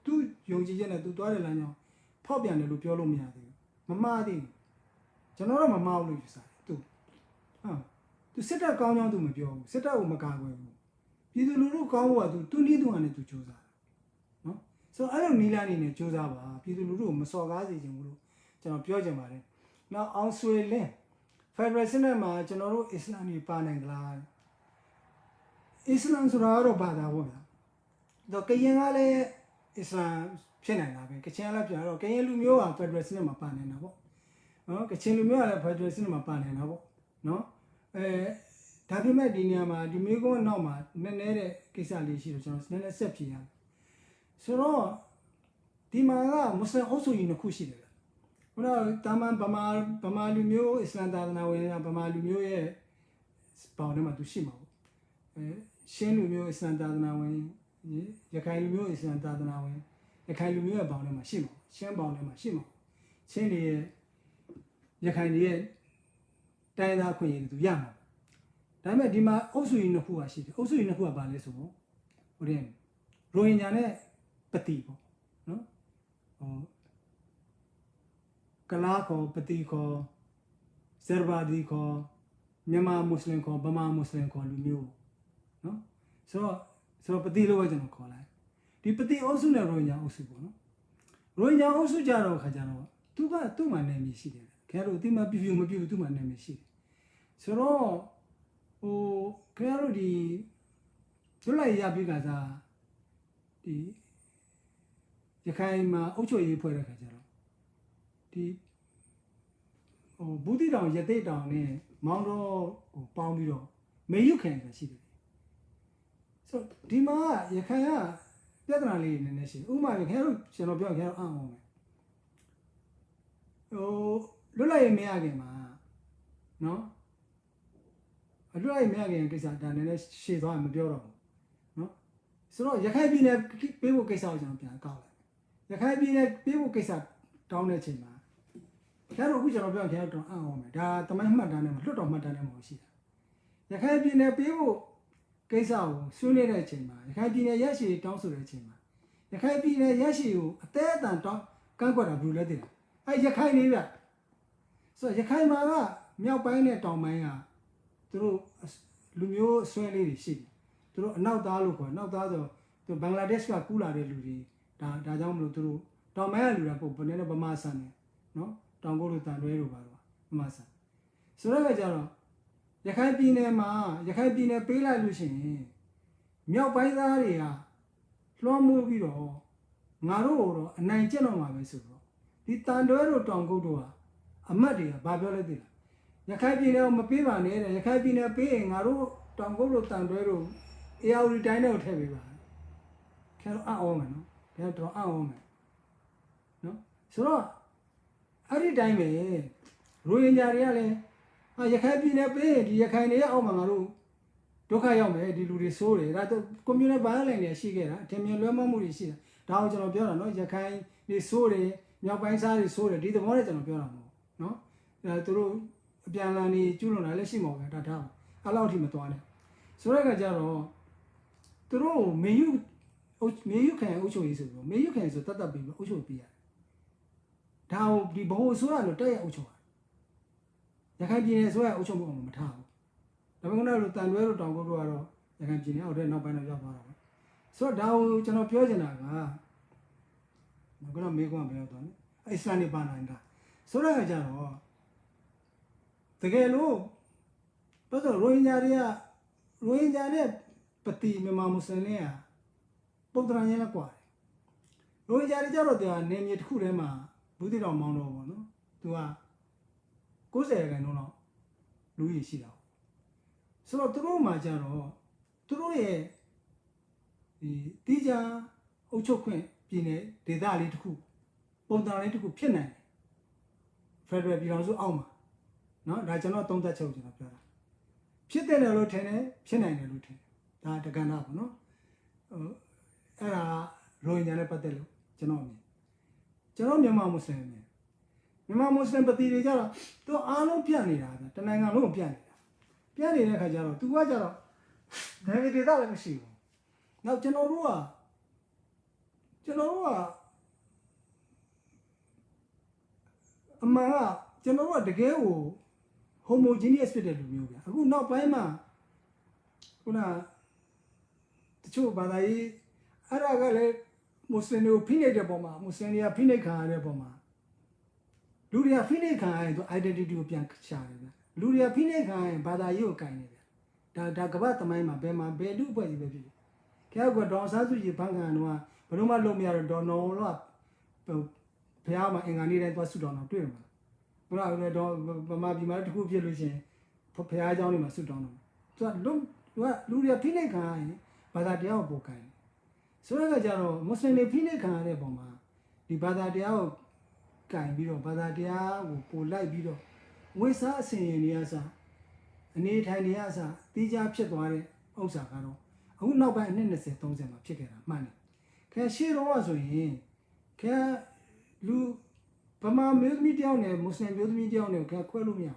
Two young Gina, two Doriano, Poppy and the Lupiolo Miadi. Mamadi, General Mamma, you say. To set up Gano to Mabio, set up Macago. You do look to need one to choose. No? So I don't need any choose our people room, Masogazi, General Piojamare. Now also a lane. Federal Cinema, General Islam Pan and Glad. Islam Suraro Bada woman. The Kayangale Islam Chenana, Kachala Piano, Kayalumio and Federal Cinema Pan and Abo. No, Kachalumio and Federal Cinema Pan and Abo. No? Tapima Dinama, Dumigo Noma, Nene Kisali, Nene Sepia. So, Dimara, Muslim also in a Kushi. Well, Taman Bamalumio, Islanda now in Bamalumio, Spawnema to Shimo. Shenumio, Islanda now in Yakailumio, Islanda now in Yakailumio about a Shimo, Shambound Shimo. Sheni Yakaili. Diana Queen to Yama. Dama Dima also in the Hua city, also in the Hua Baleso. Then Royane Patipo, no? Kalako, Patico, Servadico, Nema Muslim call, Bama Muslim call Lumio. No? So Patilo wasn't call. The Pati also know Roya also. Roya also Jaro Hajano. Two my name is she. Caro Tima Bivu to my name is she. So, Caro di July Yabigaza the Yakaima Ocho Ypora Cajaro. The Budi down Yate down near Moundo or Palmiro. May you can see. So, Dima Yakaya, definitely in the nation. Uma, Hero, Shanobio, Hero, oh, Lula Miagema. နော်အလွတ်မြခင်ကိစ္စဒါနည်းနည်းရှေ့သွားမပြောတော့ဘူးနော်ဆိုတော့ရခိုင်ပြည်နယ်ပေးဖို့ကိစ္စကိုကျွန်တော်ပြန်ကောက်လိုက်ရခိုင်ပြည်နယ်ပေးဖို့ကိစ္စတောင်းတဲ့အချိန်မှာကျတော့အခုကျွန်တော်ပြောရင်ကျွန်တော်အံ့ဩမယ်ဒါတမိုင်းမှတ်တမ်းနဲ့လွတ်တော်မှတ်တမ်းနဲ့မဟုတ်ရှိတာရခိုင်ပြည်နယ်ပေးဖို့ကိစ္စကိုဆွေးနွေးတဲ့အချိန်မှာရခိုင်ပြည်နယ်ရရှိတောင်းဆိုတဲ့အချိန်မှာရခိုင်ပြည်နယ်ရရှိကိုအသေးအတန်တောင်းကန့်ကွက်တာဘူးလဲတည်တယ်အဲရခိုင်လေးဗျဆိုတော့ရခိုင်မှာကမြောက်ပိုင်းနဲ့တောင်ပိုင်းကသူတို့လူမျိုးအစွဲလေးတွေရှိတယ်သူတို့အနောက်သားလို့ခေါ်နောက်သားဆိုသူဘင်္ဂလားဒေ့ရှ်ကကူးလာတဲ့လူတွေဒါကြောင့်မလို့သူတို့တောင်ပိုင်းကလူတွေပုံနည်းနည်းဗမာဆန်တယ်နော်တောင်ကုတ်လိုတန်တွဲလိုပါတော့ဗမာဆန်ဆိုတော့ကြတော့ရခိုင်ပြည်နယ်မှာရခိုင်ပြည်နယ်ပေးလိုက်လို့ရှိရင်မြောက်ပိုင်းသားတွေကလွှမ်းမိုးပြီးတော့ငါတို့တော့အနိုင်ကျင့်တော့မှာပဲဆိုတော့ဒီတန်တွဲတို့တောင်ကုတ်တို့ကအမတ်တွေကဘာပြောလဲသိလားရခိုင်ပြည်နယ်ကိုမပေးပါနဲ့တဲ့ရခိုင်ပြည်နယ်ပေးရင်ငါတို့တောင်ကုတ်တို့တန်တွဲတို့အေယာဝတီတိုင်းတွေကိုထည့်ပေးပါခင်ဗျားတို့အံ့ဩမယ်နော်ခင်ဗျားတို့အံ့ဩမယ်နော်ဆိုတော့အဲ့ဒီတိုင်းပဲရိုဟင်ဂျာတွေကလည်းရခိုင်ပြည်နယ်ပေးရင်ဒီရခိုင်တွေရဲ့အောက်မှာငါတို့ဒုက္ခရောက်မယ်ဒီလူတွေဆိုးတယ်ဒါတော့ကွန်မြူနတီဘိုင်းလိုင်းတွေရှိခဲ့တာအထင်မြင်လွှမ်းမိုးမှုတွေရှိတာဒါကိုကျွန်တော်ပြောတာနော်ရခိုင်တွေဆိုးတယ်မြောက်ပိုင်းစားတွေဆိုးတယ်ဒီသဘောနဲ့ကျွန်တော်ပြောတာမဟုတ်နော်သူတို့အပြန်အလှန်နေကျူးလွန်တာလည်းရှိမှာပဲဒါထားအဲ့လောက်ထိမသွားနဲ့ဆိုတော့ကကြတော့သူတို့မေယူခံအုပ်ချုပ်ရေးဆိုပြီးမေယူခံဆိုတတ်တတ်ပြီးအုပ်ချုပ်ပြီးရတယ်ဒါကိုဒီဘ ਹੁ ဆိုရလို့တက်ရအုပ်ချုပ်ရခိုင်ပြည်နယ်ဆိုရအုပ်ချုပ်မှုအောင်မထားဘူးဒါပေမဲ့လို့တန်တွဲတို့တောင်ကုတ်တို့ကတော့ရခိုင်ပြည်နယ်အောက်ထဲနောက်ပိုင်းတော့ရောက်သွားတာပဲဆိုတော့ဒါကိုကျွန်တော်ပြောချင်တာကကတော့မေကွန်ပြောတော့နော်အစ္စလာမ်နေပါနိုင်တာဆိုတော့ကြတော့တကယ်လို့ဘာလို့ရိုဟင်ဂျာနဲ့ပတိမြန်မာမွတ်စလင်တွေကပုံတရံရင်းလက်กว่าရိုဟင်ဂျာတွေကြတော့တရားနေမြေတစ်ခုထဲမှာဘူးတိတော်မောင်းတော့ပေါ့နော်သူက90ခန်းတော့လူကြီးရှိတာဆိုတော့သူတို့မှကြတော့သူတို့ရဲ့ဒီတိကျအုပ်ချုပ်ခွင့်ပြည်နယ်ဒေသလေးတစ်ခုပုံတရံလေးတစ်ခုဖြစ်နိုင်တယ်ဖက်ဒရယ်ပြည်ထောင်စုအောက်မှာနော်ဒါကျွန်တော်သုံးသပ်ချုပ်ကျွန်တော်ပြောတာဖြစ်တယ်လို့ထင်တယ်ဖြစ်နိုင်တယ်လို့ထင်တယ်ဒါတက္ကနာပေါ့နော်အဲ့ဒါရိုဟင်ဂျာနဲ့ပတ်သက်လို့ကျွန်တော်မြန်မာမွတ်စလင်ပတိတွေကြတော့သူအားလုံးပြတ်နေတာဗျတနိုင်ငံလုံးကိုပြတ်နေတဲ့ခါကျတော့သူကကြတော့နိုင်ငံဒေသလည်းမရှိဘူးနောက်ကျွန်တော်တို့ကအမှန်ကကျွန်တော်တို့ကတကယ်ကို homogeneous ဖြစ်တဲ့လူမျိုးဗျအခုနောက်ပိုင်းမှာခုနတချို့ဘာသာရေးအဲ့ဒါကလည်းမွတ်စလင်တွေကိုဖိနှိပ်တဲ့ပုံမှာမွတ်စလင်တွေကဖိနှိပ်ခံရတဲ့ပုံမှာလူတွေကဖိနှိပ်ခံရရင်သူ identity ကိုပြန်ရှာတယ်ဗျလူတွေကဖိနှိပ်ခံရရင်ဘာသာရေးကိုကင်နေဗျဒါကမ္ဘာသမိုင်းမှာဘယ်လူအဖွဲ့ကြီးပဲဖြစ်ဖြစ်ခင်ဗျားကဒေါ်ဆန်းစုကြည်ဘန်ကန်တော့ဘယ်တော့မှလုံမရတော့ဒေါ်နော်တော့ဘုရားမှာအင်္ဂါနေ့တိုင်းသွားဆုတောင်းတော့တွေ့မှာဘုရားလည်းတော့ဗမာပြည်မှာတခုဖြစ်လို့ရှိရင်ဘုရားเจ้าတွေမှာဆုတောင်းတော့သူကလူတွေကဖိနှိပ်ခံရရင်ဘာသာတရားကိုပို့ကင်ဆိုတော့ကြတော့မွတ်စလင်တွေဖိနှိပ်ခံရတဲ့ပုံမှာဒီဘာသာတရားကိုကင်ပြီးတော့ဘာသာတရားကိုပို့လိုက်ပြီးတော့ငွေစားအစဉ်ရင်တွေကစအနေထိုင်တွေကစတီးခြားဖြစ်သွားတဲ့ဥစ္စာကတော့အခုနောက်ပိုင်းအနှစ်20 30မှာဖြစ်ခဲ့တာမှန်တယ်ခင်ရှေ့တော့ဆိုရင်ခင်လူဗမာမျိုးသမီးတယောက်နဲ့မွတ်စလင်မျိုးသမီးတယောက်နဲ့ခင်ခွဲလို့မရ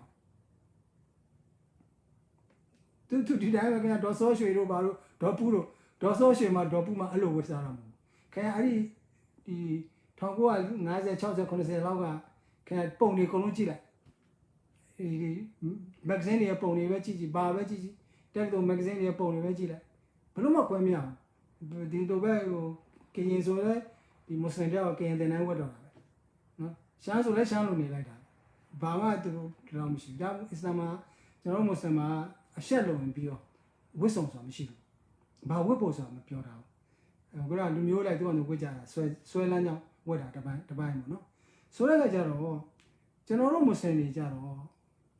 ဘူးသူဒီတိုင်းပဲခင်ဒေါ်စောရွှေတို့ဘာလို့ဒေါ်ပူတို့ဒေါ်စောရွှေမှာဒေါ်ပူမှာအဲ့လိုဝတ်စားတာမဟုတ်ခင်အဲ့ဒီ1950 60 90လောက်ကခင်ပုံတွေအကုန်လုံးကြည့်လိုက်ဒီမဂ္ဂဇင်းတွေပုံတွေပဲကြည့်ဘာပဲကြည့်တက်တော့မဂ္ဂဇင်းတွေပုံတွေပဲကြည့်လိုက်ဘလို့မှကွဲမရဘူးဒီတော့ပဲဟိုကရင်ဆိုလဲဒီမွတ်စလင်တွေကကရင်တင်နိုင်ဝတ်တော့တာပဲနော်ရှမ်းဆိုလဲရှမ်းလိုနေလိုက်တာဘာမှသူတို့တော့မရှိဘူးဒါအစ္စလာမ်မှာကျွန်တော်မွတ်စလင်မှာအရှက်လုံပြီးတော့ဝတ်ဆောင်ဆိုတာမရှိဘူးဘာဝတ်ဖို့ဆိုတာမပြောတာဘူးခုနလူမျိုးလိုက်သူကဝတ်ကြတာဆွဲလန်းကြောင်းဝတ်တာတပိုင်းပေါ့နော်ဆိုတဲ့ကကြတော့ကျွန်တော်တို့မွတ်စလင်တွေကြတော့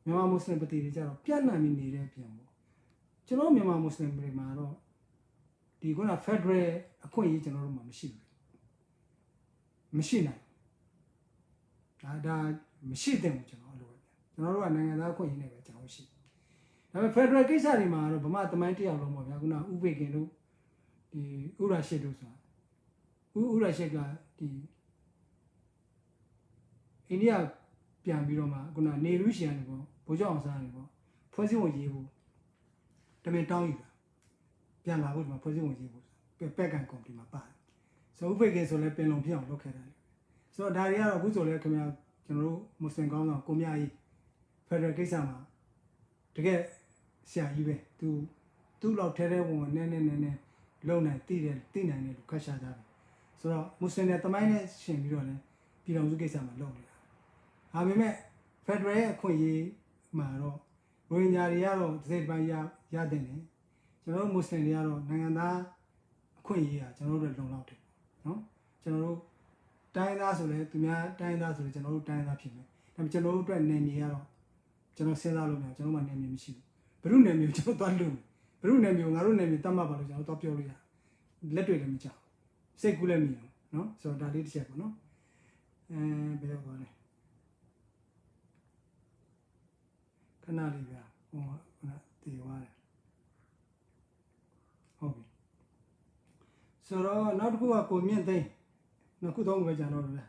မြန်မာမွတ်စလင်ပတိတွေကြတော့ပြန့်နှံ့ပြီးနေတဲ့ပြန်ပေါ့ကျွန်တော်မြန်မာမွတ်စလင်တွေမှာတော့ဒီခုန Federal အခွင့်အရေးကျွန်တော်တို့မှာမရှိနိုင်ဒါမရှိသင့်ဘူးကျွန်တော် ကျွန်တော်တို့ကနိုင်ငံသားခွင့်ရနေပဲကျွန်တော်ရှိဒါပေမဲ့ Federal ကိစ္စတွေမှာတော့ဗမာတမိုင်းတရားလုံးပေါ့ဗျာခုနဥပေကင်တို့ဒီဥရရှိတို့ဆိုတာဥရရှိကဒီအိန္ဒိယပြန်ပြီးတော့မှခုနနေလူရှီယန်တွေပေါ့ဗိုလ်ချုပ်အောင်ဆန်းတွေပေါ့ဖွဲ့စည်းဝင်ရေးဖို့တမင်တောင်းယူတာပြန်လာဖို့ဒီမှာဖွဲ့စည်းဝင်ရေးဖို့ပက်ကန်ကော်မတီမှာပါတယ်ဆိုဥပေကင်ဆိုလဲပင်လုံဖြစ်အောင်လုပ်ခဲ့တာဆိုတော့ဒါတွေကတော့အခုဆိုလဲခင်ဗျာကျွန်တော်တို့မွတ်စလင်ကောင်းဆောင်ကိုမြကြီး Federal ကိစ္စမှာတကယ်ဆရာကြီးပဲသူ့လောက်ထဲဝင်နဲလုံနိုင်သိနိုင်တယ်လို့ခက်ရှာကြတယ်ဆိုတော့မွတ်စလင်တွေတမိုင်းနဲ့ရှင်ပြီးတော့လဲပြည်တော်စုကိစ္စမှာလုပ်နေတာဒါပေမဲ့ Federal ရဲ့အခွင့်အရေးမှာတော့ရိုဟင်ဂျာတွေကတော့တစ်စိတ်ပိုင်းရတဲ့နေကျွန်တော်တို့မွတ်စလင်တွေကတော့နိုင်ငံသားအခွင့်အရေးကကျွန်တော်တို့လုံလောက်တယ်နော်ကျွန်တော်တို့တိုင်းသားဆိုလဲသူများတိုင်းသားဆိုလဲကျွန်တော်တို့တိုင်းသားဖြစ်မယ်ဒါပေမဲ့ကျွန်တော်တို့အတွက်နေမြေကတော့ကျွန်တော်စဉ်းစားလို့မရကျွန်တော်မှနေမြေမရှိဘူးဘယ်လိုနေမြေကျွန်တော်သွားလို့ဘယ်လိုနေမြေငါတို့နေမြေတတ်မှတ်ပါလို့ကျွန်တော်သွားပြောလို့ရလက်တွေလည်းမကြောက်စိတ်ကူးလည်းမရဘူးနော်ဆိုတော့ဒါလေးတစ်ချက်ပေါ့နော်ဘယ်လိုပါလဲခဏလေးဗျာဟိုတည်သွားတယ်ဟုတ်ပြီဆိုတော့နောက်တစ်ခုကကိုမြင့်သိန်းနောက်ခုတော့ပဲကျွန်တော်တို့ဗျာ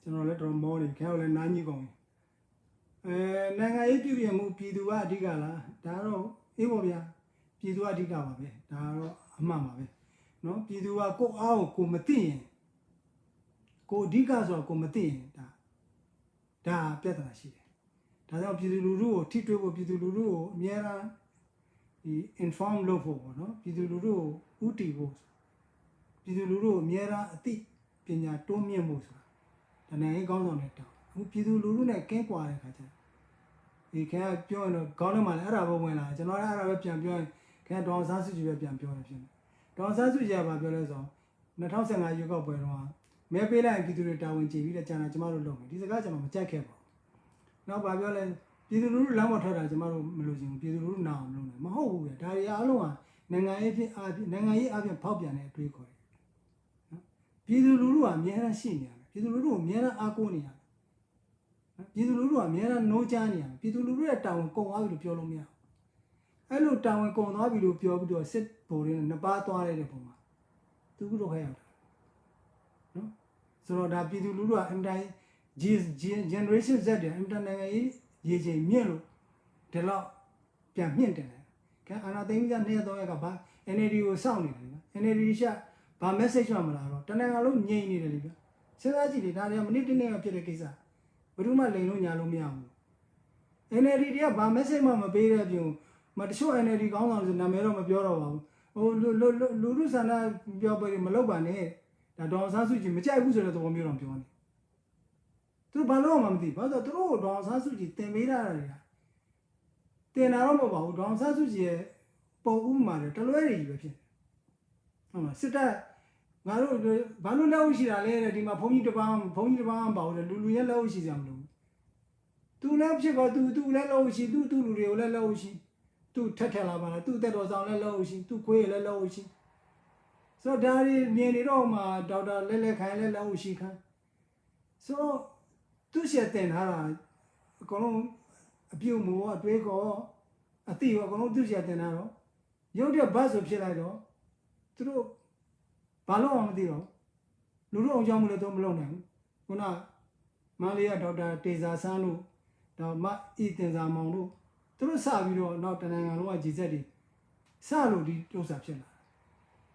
ကျွန်တော်လည်းတော်မောနေခင်ဗျားလည်းနားကြီးကုန်နိုင်ငံရေးပြည်ပြမှုပြည်သူကအဓိကလားဒါတော့အေးပေါ့ဗျာပြည်သူကအဓိကပါပဲဒါတော့အမှန်ပါပဲနော်ပြည်သူကကိုအားကိုမသိရင်ကိုအဓိကဆိုတော့ကိုမသိရင်ဒါပြဿနာရှိတယ်ဒါကြောင့်ပြည်သူလူထုကိုထိတွေ့ဖို့ပြည်သူလူထုကိုအများအားဒီ inform လုပ်ဖို့ပေါ့နော်ပြည်သူလူထုကိုဥတီဖို့ပြည်သူလူထုကိုအများအားအသိပညာတိုးမြင့်ဖို့ဆိုတာဒါနိုင်ငံကောင်းဆောင်တဲ့တောင်းအခုပြည်သူလူထုနဲ့ကင်းကွာတဲ့ခါကျဒီခင်ဗျာပြောရင်တော့ခေါင်းထဲမှာလည်းအဲ့ဒါပဲဝင်လာကျွန်တော်လည်းအဲ့ဒါပဲပြန်ပြောရင်ခင်ဗျာဒေါအောင်ဆန်းစုကြည်ပဲပြန်ပြောတယ်ဖြစ်နေဒေါအောင်ဆန်းစုကြည်ကဘာပြောလဲဆိုတော့2015ရွေးကောက်ပွဲတော့မဲပေးလိုက်ပြည်သူတွေတာဝန်ကျေပြီးတဲ့ကျန်တာကျမတို့လုပ်မယ်ဒီစကားကျွန်တော်မကြိုက်ခဲ့ပါဘူးနောက်ဘာပြောလဲပြည်သူလူထုလမ်းပေါ်ထွက်တာကျမတို့မလို့ချင်ဘူးပြည်သူလူထုနာအောင်လုပ်နေမဟုတ်ဘူးဗျဒါတွေအားလုံးကနိုင်ငံရေးအပြင်ဖောက်ပြန်တဲ့အတွေးခေါ်တယ်နော်ပြည်သူလူထုကအများအားရှိနေရတယ်ပြည်သူလူထုကိုအများအားကိုးနေရတယ်ပြည်သူလူထုကအများအားနိုးကြားနေရတယ်ပြည်သူလူထုရဲ့တာဝန်ကုန်သွားပြီလို့ပြောလို့မရဘူးအဲ့လိုတာဝန်ကုန်သွားပြီလို့ပြောပြီးတော့စစ်ဗိုလ်တွေနှစ်ပါးသွားတဲ့ပုံမှာသူတို့ခိုင်းရောက်တာနော်ဆိုတော့ဒါပြည်သူလူထုကအင်တိုင်း generation Z တွေအင်တာနိုင်ငံရေးရေချိန်မြင့်လို့ဒီလောက်ပြန်မြင့်တယ်လေကဲအာနာသိန်းကြီးကနေ့တော့ရကဘာ NLD ကိုစောင့်နေတယ်နော် NLD ရှာဘာ message မှမလာတော့တနင်္ဂနွေလုံးငြိမ်နေတယ်လေဗျစဉ်းစားကြည့်လေဒါလည်းမနစ်တင်းနေဖြစ်တဲ့ကိစ္စဘယ်သူမှလိန်လို့ညာလို့မရဘူး NLD တွေကဘာ message မှမပေးတဲ့အပြင်မတချို့ NLD ကောင်းဆောင်ဆိုနာမည်တော့မပြောတော့ပါဘူးဟိုလူထုဆန္ဒပြောပွဲမလုပ်ပါနဲ့ဒါဒေါအောင်ဆန်းစုကြည်မကြိုက်ဘူးဆိုတဲ့သဘောမျိုးတော့ပြောနေသူဘာလို့မှမသိဘာလို့သူတို့ဒေါအောင်ဆန်းစုကြည်တင်ပေးတာတွေကတင်တာတော့မဟုတ်ပါဘူးဒေါအောင်ဆန်းစုကြည်ရဲ့ပုံဥပမာတွေတလွဲတွေကြီးပဲဖြစ်ဟုတ်လားစစ်တပ်ငါတို့ဘာလို့လက်ဝှရှိတာလဲတဲ့ဒီမှာဘုန်းကြီးတစ်ပါးပါဦးတယ်လူရဲ့လက်ဝှရှိကြမလို့သူလည်းဖြစ်ကောသူလည်းလက်ဝှရှိသူလူတွေကိုလည်းလက်ဝှရှိသူထက်လာပါလားသူတက်တော်ဆောင်လည်းလက်ဝှရှိသူခွေးလည်းလက်ဝှရှိဆိုတော့ဒါတွေမြင်နေတော့မှဒေါက်တာလဲခိုင်လည်းလက်ဝှရှိခံဆိုတော့သူရှက်တင်ထားတာအကုန်လုံးအပြုတ်မို့အတွေးကောအတိရောအကုန်လုံးသူရှက်တင်ထားတော့ရုပ်တဲ့ဘတ်ဆိုဖြစ်လိုက်တော့သူတို့ဘာလို့အောင်မသိတော့လူတို့အောင်ကြောင်းမလို့တော့မလုပ်နိုင်ဘူးခုနမန္တလေးကဒေါက်တာတေဇာဆန်းတို့တော့မအီတင်စာမောင်တို့သူတို့စပြီးတော့နောက်တနင်္ဂနွေလုံးကကြီးဆက်တွေစလို့ဒီဥစ္စာဖြစ်လာ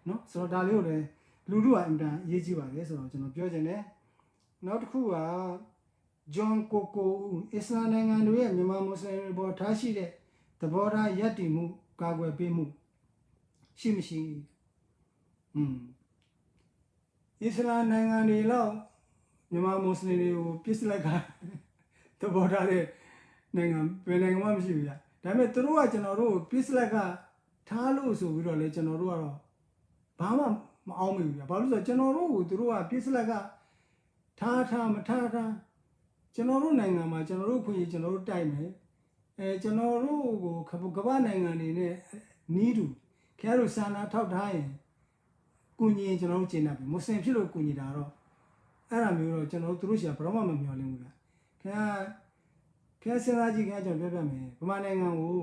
နော်ဆိုတော့ဒါလေးကိုလည်းလူတို့ကအင်တန်အရေးကြီးပါလေဆိုတော့ကျွန်တော်ပြောချင်တယ်နောက်တစ်ခုကဂျွန်ကိုကိုအစ္စလာမ်နိုင်ငံတွေရဲ့မြန်မာမွတ်စလင်တွေပေါ်ထားရှိတဲ့သဘောထားယက်တည်မှုကာကွယ်ပေးမှုရှိမရှိအစ္စလာမ်နိုင်ငံတွေလောက်မြန်မာမွတ်စလင်တွေကိုပြစ်လိုက်ကသဘောထားတဲ့နိုင်ငံဘယ်နိုင်ငံမှမရှိဘူးကြာဒါပေမဲ့သူတို့ကကျွန်တော်တို့ကိုပြစ်လိုက်ကထားလို့ဆိုပြီးတော့လေကျွန်တော်တို့ကတော့ဘာမှမအောင်မိဘူးကြာဘာလို့ဆိုတော့ကျွန်တော်တို့ကိုသူတို့ကပြစ်လိုက်ကထားမထားကျွန်တော်တို့နိုင်ငံမှာကျွန်တော်တို့ခွင့်ရကျွန်တော်တို့တိုက်မယ်ကျွန်တော်တို့ကိုကမ္ဘာနိုင်ငံတွေနဲ့နီးတူခင်ဗျားတို့စာနာထောက်ထားရင်ကုညီရင်ကျွန်တော်တို့ကျင်းတယ်မွတ်စလင်ဖြစ်လို့ကုညီတာတော့အဲ့ဒါမျိုးတော့ကျွန်တော်တို့သူတို့ရှာဘယ်တော့မှမမျှော်လင့်ဘူးဗျခင်ဗျာ ခဲစဉ်းစားကြည့်ခင်ကျွန်တော်ပြောပြမယ်ဗမာနိုင်ငံကို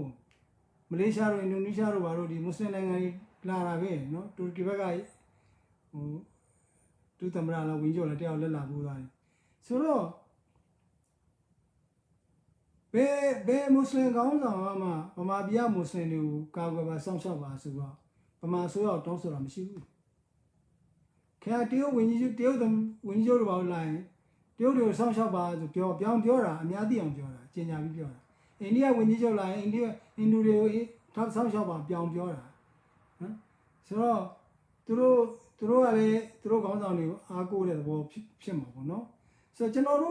မလေးရှားတို့အင်ဒိုနီးရှားတို့ဘာလို့ဒီမွတ်စလင်နိုင်ငံကြီးလာတာပဲနော်တူရကီဘက်ကဟိုတူသမရလာဝင်ကြလာတယောက်လက်လာပိုးသွားတယ်ဆိုတော့ဘယ်မွတ်စလင်ကောင်းဆောင်မှဗမာပြည်မွတ်စလင်တွေကိုကာကွယ်ပါစောင့်ရှောက်ပါဆိုတော့ဗမာဆိုတော့တောင်းဆိုတာမရှိဘူးခင်ဗျာတရုတ်ဝင်ကြီးတရုတ်ဝင်ကြီးတို့ဘာလို့လာရင်တရုတ်တွေကိုစောင့်ရှောက်ပါဆိုပြောတာအများသိအောင်ပြောတာကျင်ညာပြီးပြောတာအိန္ဒိယဝင်ကြီးချုပ်လာရင်အင်ဒိုတွေကိုထောက်စောင့်ရှောက်ပါပြောတာနော်ဆိုတော့သူတို့ကလည်းသူတို့ခေါင်းဆောင်တွေကိုအားကိုးတဲ့သဘောဖြစ်မှာပေါ့နော်ဆိုတော့ကျွန်တော်တို့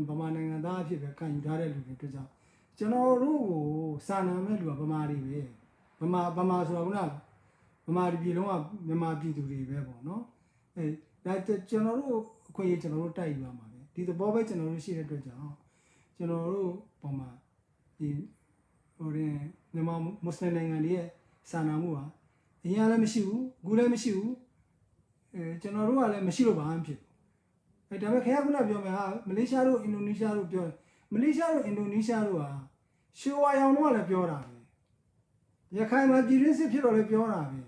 ဗမာနိုင်ငံသားအဖြစ်ပဲခံယူထားတဲ့လူတွေတို့ကြောင့်ကျွန်တော်တို့ကိုစာနာမဲ့လူကဗမာတွေပဲဗမာဆိုတော့ခုနဗမာပြည်လုံးကမြန်မာပြည်သူတွေပဲပေါ့နော်အဲဒါကျွန်တော်တို့အခွင့်အရေးကျွန်တော်တို့တိုက်ယူရမှာပဲဒီသဘောပဲကျွန်တော်တို့ရှိတဲ့အတွက်ကြောင့်ကျွန်တော်တို့ပုံမှာဒီမြန်မာမွတ်စလင်နိုင်ငံတွေရဲ့စာနာမှုဟာအရင်ကလည်းမရှိဘူးအခုလည်းမရှိဘူးကျွန်တော်တို့ကလည်းမရှိလို့ဘာမှမဖြစ်ဘူးဒါပေမဲ့ခင်ဗျားခုနပြောမယ်ဟာမလေးရှားတို့အင်ဒိုနီးရှားတို့ပြောမလေးရှားတို့အင်ဒိုနီးရှားတို့ဟာရှေဝါရောင်တော့လည်းပြောတာပဲရခိုင်မှာပြည်တွင်းစစ်ဖြစ်တော့လည်းပြောတာပဲ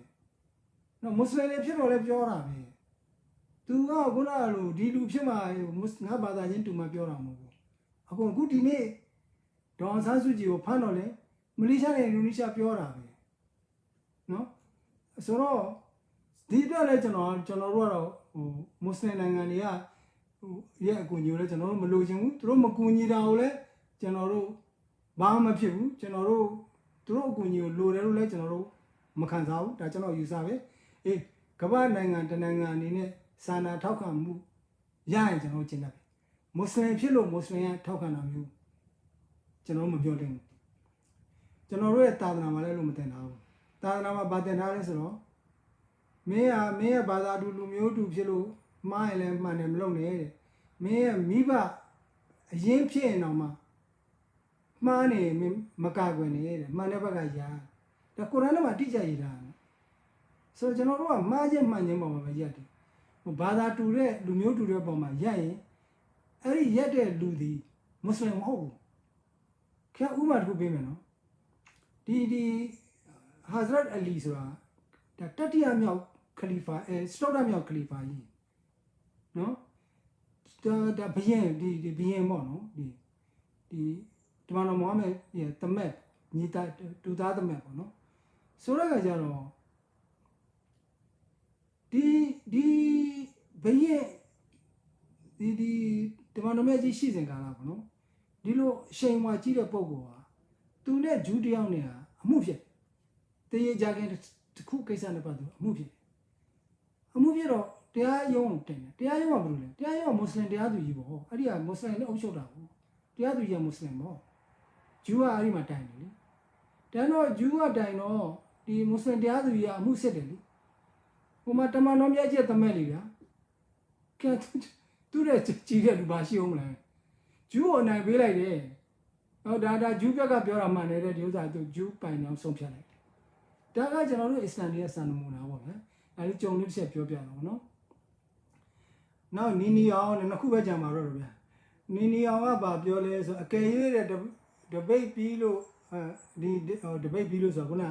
နော်မွတ်စလင်တွေဖြစ်တော့လည်းပြောတာပဲသူကခုနလိုဒီလူဖြစ်မှာငါဘာသာချင်းတူမှပြောတာမဟုတ်ဘူးအခုဒီနေ့ဒေါ်ဆန်းစုကြည်ကိုဖမ်းတော့လေမလေးရှားနဲ့အင်ဒိုနီးရှားပြောတာပဲနော်ဆိုတော့ဒီအတွက်လည်းကျွန်တော်တို့ကတော့မွတ်စလင်နိုင်ငံတွေကရဲ့အကူအညီကိုလည်းကျွန်တော်တို့မလိုချင်ဘူးသူတို့မကူညီတာကိုလည်းကျွန်တော်တို့ဘာမှမဖြစ်ဘူးကျွန်တော်တို့သူတို့အကူအညီကိုလိုတယ်လို့လည်းကျွန်တော်တို့မခံစားဘူးဒါကျွန်တော်ယူဆပဲကမ္ဘာနိုင်ငံတနိုင်ငံအနေနဲ့စာနာထောက်ခံမှုရရင်ကျွန်တော်ကျင့်တတ်တယ်မွတ်စလင်ဖြစ်လို့မွတ်စလင်ကထောက်ခံတာမျိုးကျွန်တော်မပြောတင်ဘူးကျွန်တော်တို့ရဲ့သာသနာမှာလည်းလို့မတင်တာဘူးသာသနာမှာဗာတင်ထားလဲဆိုတော့မင်းရဲ့ဘာသာတူလူမျိုးတူဖြစ်လို့မှားရင်လည်းမှန်တယ်မလုပ်နဲ့တဲ့မင်းရဲ့မိဘအရင်ဖြစ်ရင်တော့မှမှားနေမကကွယ်နဲ့တဲ့မှန်တဲ့ဘက်ကရာဒါကုရ်အာန်ထဲမှာတိကျရေးထားတယ်ဆိုတော့ကျွန်တော်တို့ကမှားခြင်းမှန်ခြင်းပေါ်မှာပဲရက်တယ်ဘာသာတူတဲ့လူမျိုးတူတဲ့ပေါ်မှာရက်ရင်အဲ့ဒီရက်တဲ့လူဒီမွတ်စလင်မဟုတ်ဘူးခင်ဗျဥပမာတစ်ခုပေးမယ်နော်ဒီဟာဇရတ်အလီဆိုတာဒါတတိယမြောက်ခလီဖာစတောဒမြောက်ခလီဖာကြီးနော်ဒါဘယင်ဒီဘယင်ပေါ့နော်ဒီမန်တော်မိုဟာမက်ရဲ့တမက်ညီတာတူသားတမက်ပေါ့နော်ဆိုတော့ကကြတော့ဒီဘယင်ဒီမန်တော်မြတ်ကြီးရှိစဉ်ကာလပေါ့နော်ဒီလိုရှိန်ဝါကြီးတဲ့ပုံကောသူနဲ့ဂျူးတယောက်နဲ့အမှုဖြစ်တရေကြခင်တစ်ခုကိစ္စနဲ့ပတ်သက်အမှုဖြစ်တော့တရားရုံးတင်တယ်တရားရုံးကဘယ်လိုလဲတရားရုံးကမွတ်စလင်တရားသူကြီးပေါ့အဲ့ဒီကမွတ်စလင်နဲ့အုပ်ချုပ်တာပေါ့တရားသူကြီးကမွတ်စလင်ပေါ့ဂျူးကအဲ့ဒီမှာတိုင်တယ်လေတန်းတော့ဂျူးကတိုင်တော့ဒီမွတ်စလင်တရားသူကြီးကအမှုစစ်တယ်လေဟိုမှာတမန်တော်မြတ်ကြီးတမက်လေဗျာကဲသူ့ရဲ့ကြီးတဲ့လူပါရှိအောင်မလားဂျူးကိုနိုင်ပေးလိုက်တယ်ဟောဒါဂျူးဘက်ကပြောတာမှန်တယ်တဲ့ဒီဥစ္စာသူဂျူးပိုင်အောင်ဆုံးဖြတ်လိုက်တယ်ဒါကကျွန်တော်တို့အစ္စလာမ်ရဲ့စံနမူနာပေါ့ဗျာအဲ့ဒီကြုံလေးတစ်ချက်ပြောပြတော့နော်နောက်နီအောင်နဲ့နှစ်ခုပဲကြံပါတော့ဗျာနီအောင်ကဘာပြောလဲဆိုအကယ်၍တဲ့ဒဘိတ်ပြီးလို့ဒီဒဘိတ်ပြီးလို့ဆိုတော့ခုန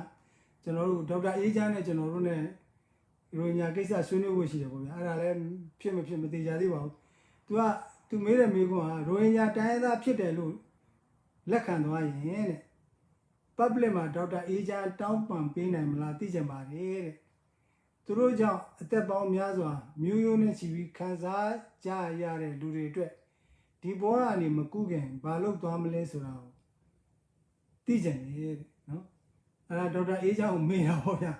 ကျွန်တော်တို့ဒေါက်တာအေးချမ်းနဲ့ကျွန်တော်တို့ ਨੇ ရိုညာကိစ္စဆွေးနွေးဖို့ရှိတယ်ပေါ့ဗျာအဲ့ဒါလည်းဖြစ်မဖြစ်မသိကြသေးပါဘူးသူမေးတဲ့မေးခွန်းဟာရိုညာတိုင်းသားဖြစ်တယ်လို့လက်ခံသွားရင်တဲ့ public မှာဒေါက်တာအေးချမ်းတောင်းပန်ပေးနိုင်မလားသိကြပါတယ်တဲ့သူတို့ကြောင့်အသက်ပေါင်းများစွာမျိုးရိုးနဲ့ချီပြီးခံစားကြရတဲ့လူတွေအတွက်ဒီဘဝကနေမကူးခင်ဘာလို့သွားမလဲဆိုတာကိုသိကြတယ်တဲ့နော်အဲ့ဒါဒေါက်တာအေးချမ်းကိုမေးတာပေါ့ဗျာ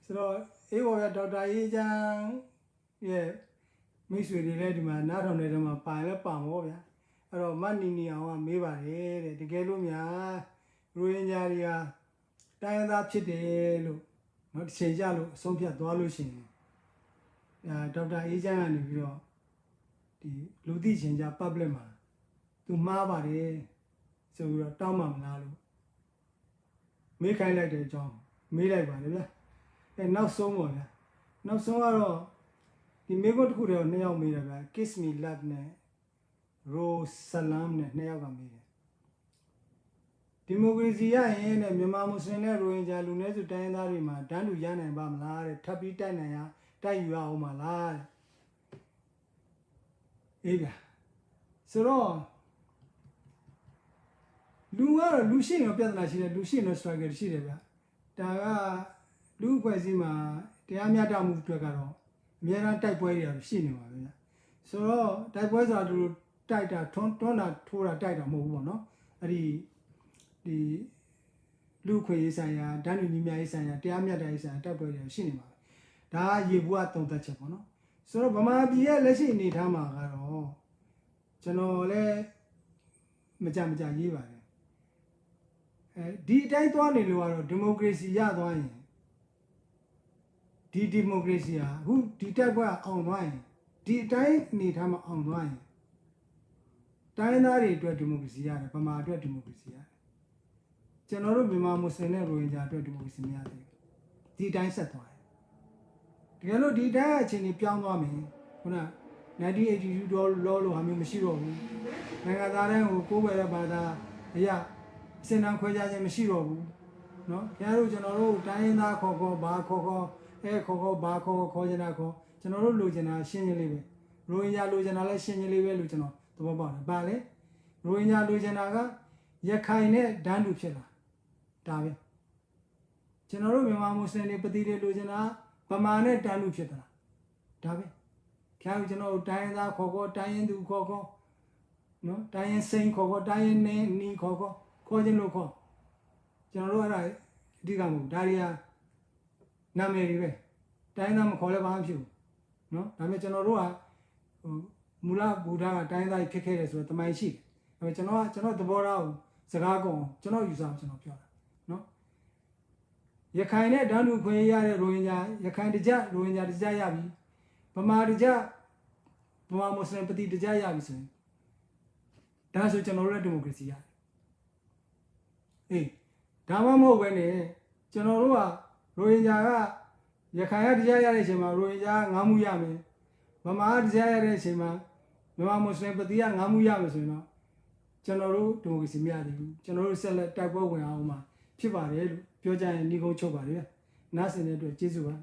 ဆိုတော့အေးပေါ့ဗျာဒေါက်တာအေးချမ်းရဲ့မိတ်ဆွေတွေလည်းဒီမှာနားထောင်နေတဲ့မှာပါလဲပါမောဗျာအဲ့တော့မနီအောင်ကမေးပါတယ်တဲ့တကယ်လို့များရိုဟင်ဂျာတွေကတိုင်းသားဖြစ်တယ်လို့နော်တစ်ချိန်ကြလို့အဆုံးဖြတ်သွားလို့ရှိရင်ဒေါက်တာအေးချမ်းကနေပြီးတော့ဒီလူသိရှင်ကြ public မှာသူမှားပါတယ်ဆိုပြီးတော့တောင်းမှမလားလို့မေးခိုင်းလိုက်တဲ့အကြောင်းမေးလိုက်ပါလေဗျာနောက်ဆုံးပေါ့ဗျာနောက်ဆုံးကတော့ဒီမေးခွန်းတစ်ခုတည်းကိုနှစ်ယောက်မေးတယ်ဗျာ Kiss Me Love နဲ့ Rose Salam နဲ့နှစ်ယောက်ကမေးတယ် ဒီမိုကရေစီရရင်တဲ့မြန်မာမွတ်စလင်နဲ့ရိုဟင်ဂျာလူနည်းစုတိုင်းရင်းသားတွေမှာတန်းတူရနိုင်ပါမလားတဲ့ထပ်ပြီးတိုက်နိုင်ရတိုက်ယူရအောင်မလားတဲ့အေးဗျာဆိုတော့လူကတော့လူရှိရင်ပြဿနာရှိတယ်လူရှိရင် struggle ရှိတယ်ဗျာဒါကလူအဖွဲ့အစည်းမှာတရားမျှတမှုအတွက်ကတော့အများအားတိုက်ပွဲတွေကတော့ရှိနေပါပဲဗျာဆိုတော့တိုက်ပွဲဆိုတာသူတိုက်တာတွန်းတာထိုးတာတိုက်တာမဟုတ်ဘူးပေါ့နော်အဲ့ဒီလူခွေရေးဆိုင်ရာဓာတ်ညညီများရေးဆိုင်ရာတရားမျှတရေးဆိုင်ရာတိုက်ပွဲတွေရှိနေပါပဲဒါကရေဘူးကတုံသက်ချက်ပေါ့နော်ဆိုတော့ဗမာပြည်ရဲ့လက်ရှိအနေအထားမှာကတော့ကျွန်တော်လည်းမကြရေးပါတယ်ဒီအတိုင်းသွားနေလို့ကတော့ဒီမိုကရေစီရသွားရင်ဒီမိုကရေစီဟာအခုဒီတိုက်ပွဲအောင်သွားရင်ဒီအတိုင်းအနေထားမှာအောင်သွားရင်တိုင်းသားတွေအတွက်ဒီမိုကရေစီရတယ်ဗမာအတွက်ဒီမိုကရေစီရတယ်ကျွန်တော်တို့မြန်မာမွတ်စလင်နဲ့ရိုဟင်ဂျာအတွက်ဒီမိုကရေစီမရသေးဘူးဒီအတိုင်းဆက်သွားတယ်တကယ်လို့ဒီအတိုင်းအခြေအနေပြောင်းသွားမယ်ခုန1982လောလို့ဟာမျိုးမရှိတော့ဘူးနိုင်ငံသားတိုင်းကိုကိုယ်ပဲတဲ့ဘာသာအရာစင်တန်းခွဲခြားခြင်းမရှိတော့ဘူးเนาะခင်ဗျားတို့ကျွန်တော်တို့တိုင်းရင်းသားခေါ်ဘာခေါ်ဘာခေါ်ချင်တာခေါ်ကျွန်တော်တို့လိုချင်တာရှင်းချင်းလေးပဲရိုဟင်ဂျာလိုချင်တာလည်းရှင်းချင်းလေးပဲလို့ကျွန်တော်သဘောပေါက်တယ်။ဘာလဲရိုဟင်ဂျာလိုချင်တာကရခိုင်နဲ့ဒန်းတူဖြစ်လာဒါပဲကျွန်တော်တို့မြန်မာမွတ်စလင်တွေပတိတွေလိုချင်တာဗမာနဲ့ဒန်းတူဖြစ်တာဒါပဲခင်ဗျားတို့ကျွန်တော်တို့တိုင်းရင်းသားခေါ်တိုင်းရင်းသူခေါ်နော်တိုင်းရင်းစိန်ခေါ်တိုင်းရင်းနီခေါ်ခြင်းလို့ခေါ်ကျွန်တော်တို့အဲ့ဒါအဓိကမဟုတ်ဒါတွေကနာမည်တွေပဲတိုင်းသားမခေါ်လဲဘာမှဖြစ်ဘူးနော်ဒါပေမဲ့ကျွန်တော်တို့ကမူလဘူဒါကတိုင်းသားဖြစ်ခဲ့တယ်ဆိုတော့တမိုင်းရှိတယ်ဒါပေမဲ့ကျွန်တော်သဘောထားကိုစကားကုန်ကျွန်တော်ယူဆအောင်ကျွန်တော်ပြောတာနော်ရခိုင်နဲ့ဒန်းတူခွင့်ရတဲ့ရိုဟင်ဂျာရခိုင်တကြရိုဟင်ဂျာတကြရပြီဗမာတကြဗမာမွတ်စလင်ပတိတကြရပြီဆိုရင်ဒါဆိုကျွန်တော်တို့ရဲ့ဒီမိုကရေစီရတယ်အေးဒါမှမဟုတ်ပဲနဲ့ကျွန်တော်တို့ကရိုဟင်ဂျာကရခိုင်ကတရားရတဲ့အချိန်မှာရိုဟင်ဂျာငါးမှုရမယ်ဗမာကတရားရတဲ့အချိန်မှာမြန်မာမွတ်စလင်ပတိကငါးမှုရမယ်ဆိုရင်တော့ကျွန်တော်တို့ဒီမိုကရေစီမရသေးဘူးကျွန်တော်တို့ဆက်လက်တိုက်ပွဲဝင်အောင်မှာဖြစ်ပါတယ်လို့ပြောကြရင်ညီကုန်းချုပ်ပါတယ်ဗျာနားဆင်တဲ့အတွက်ကျေးဇူးပါ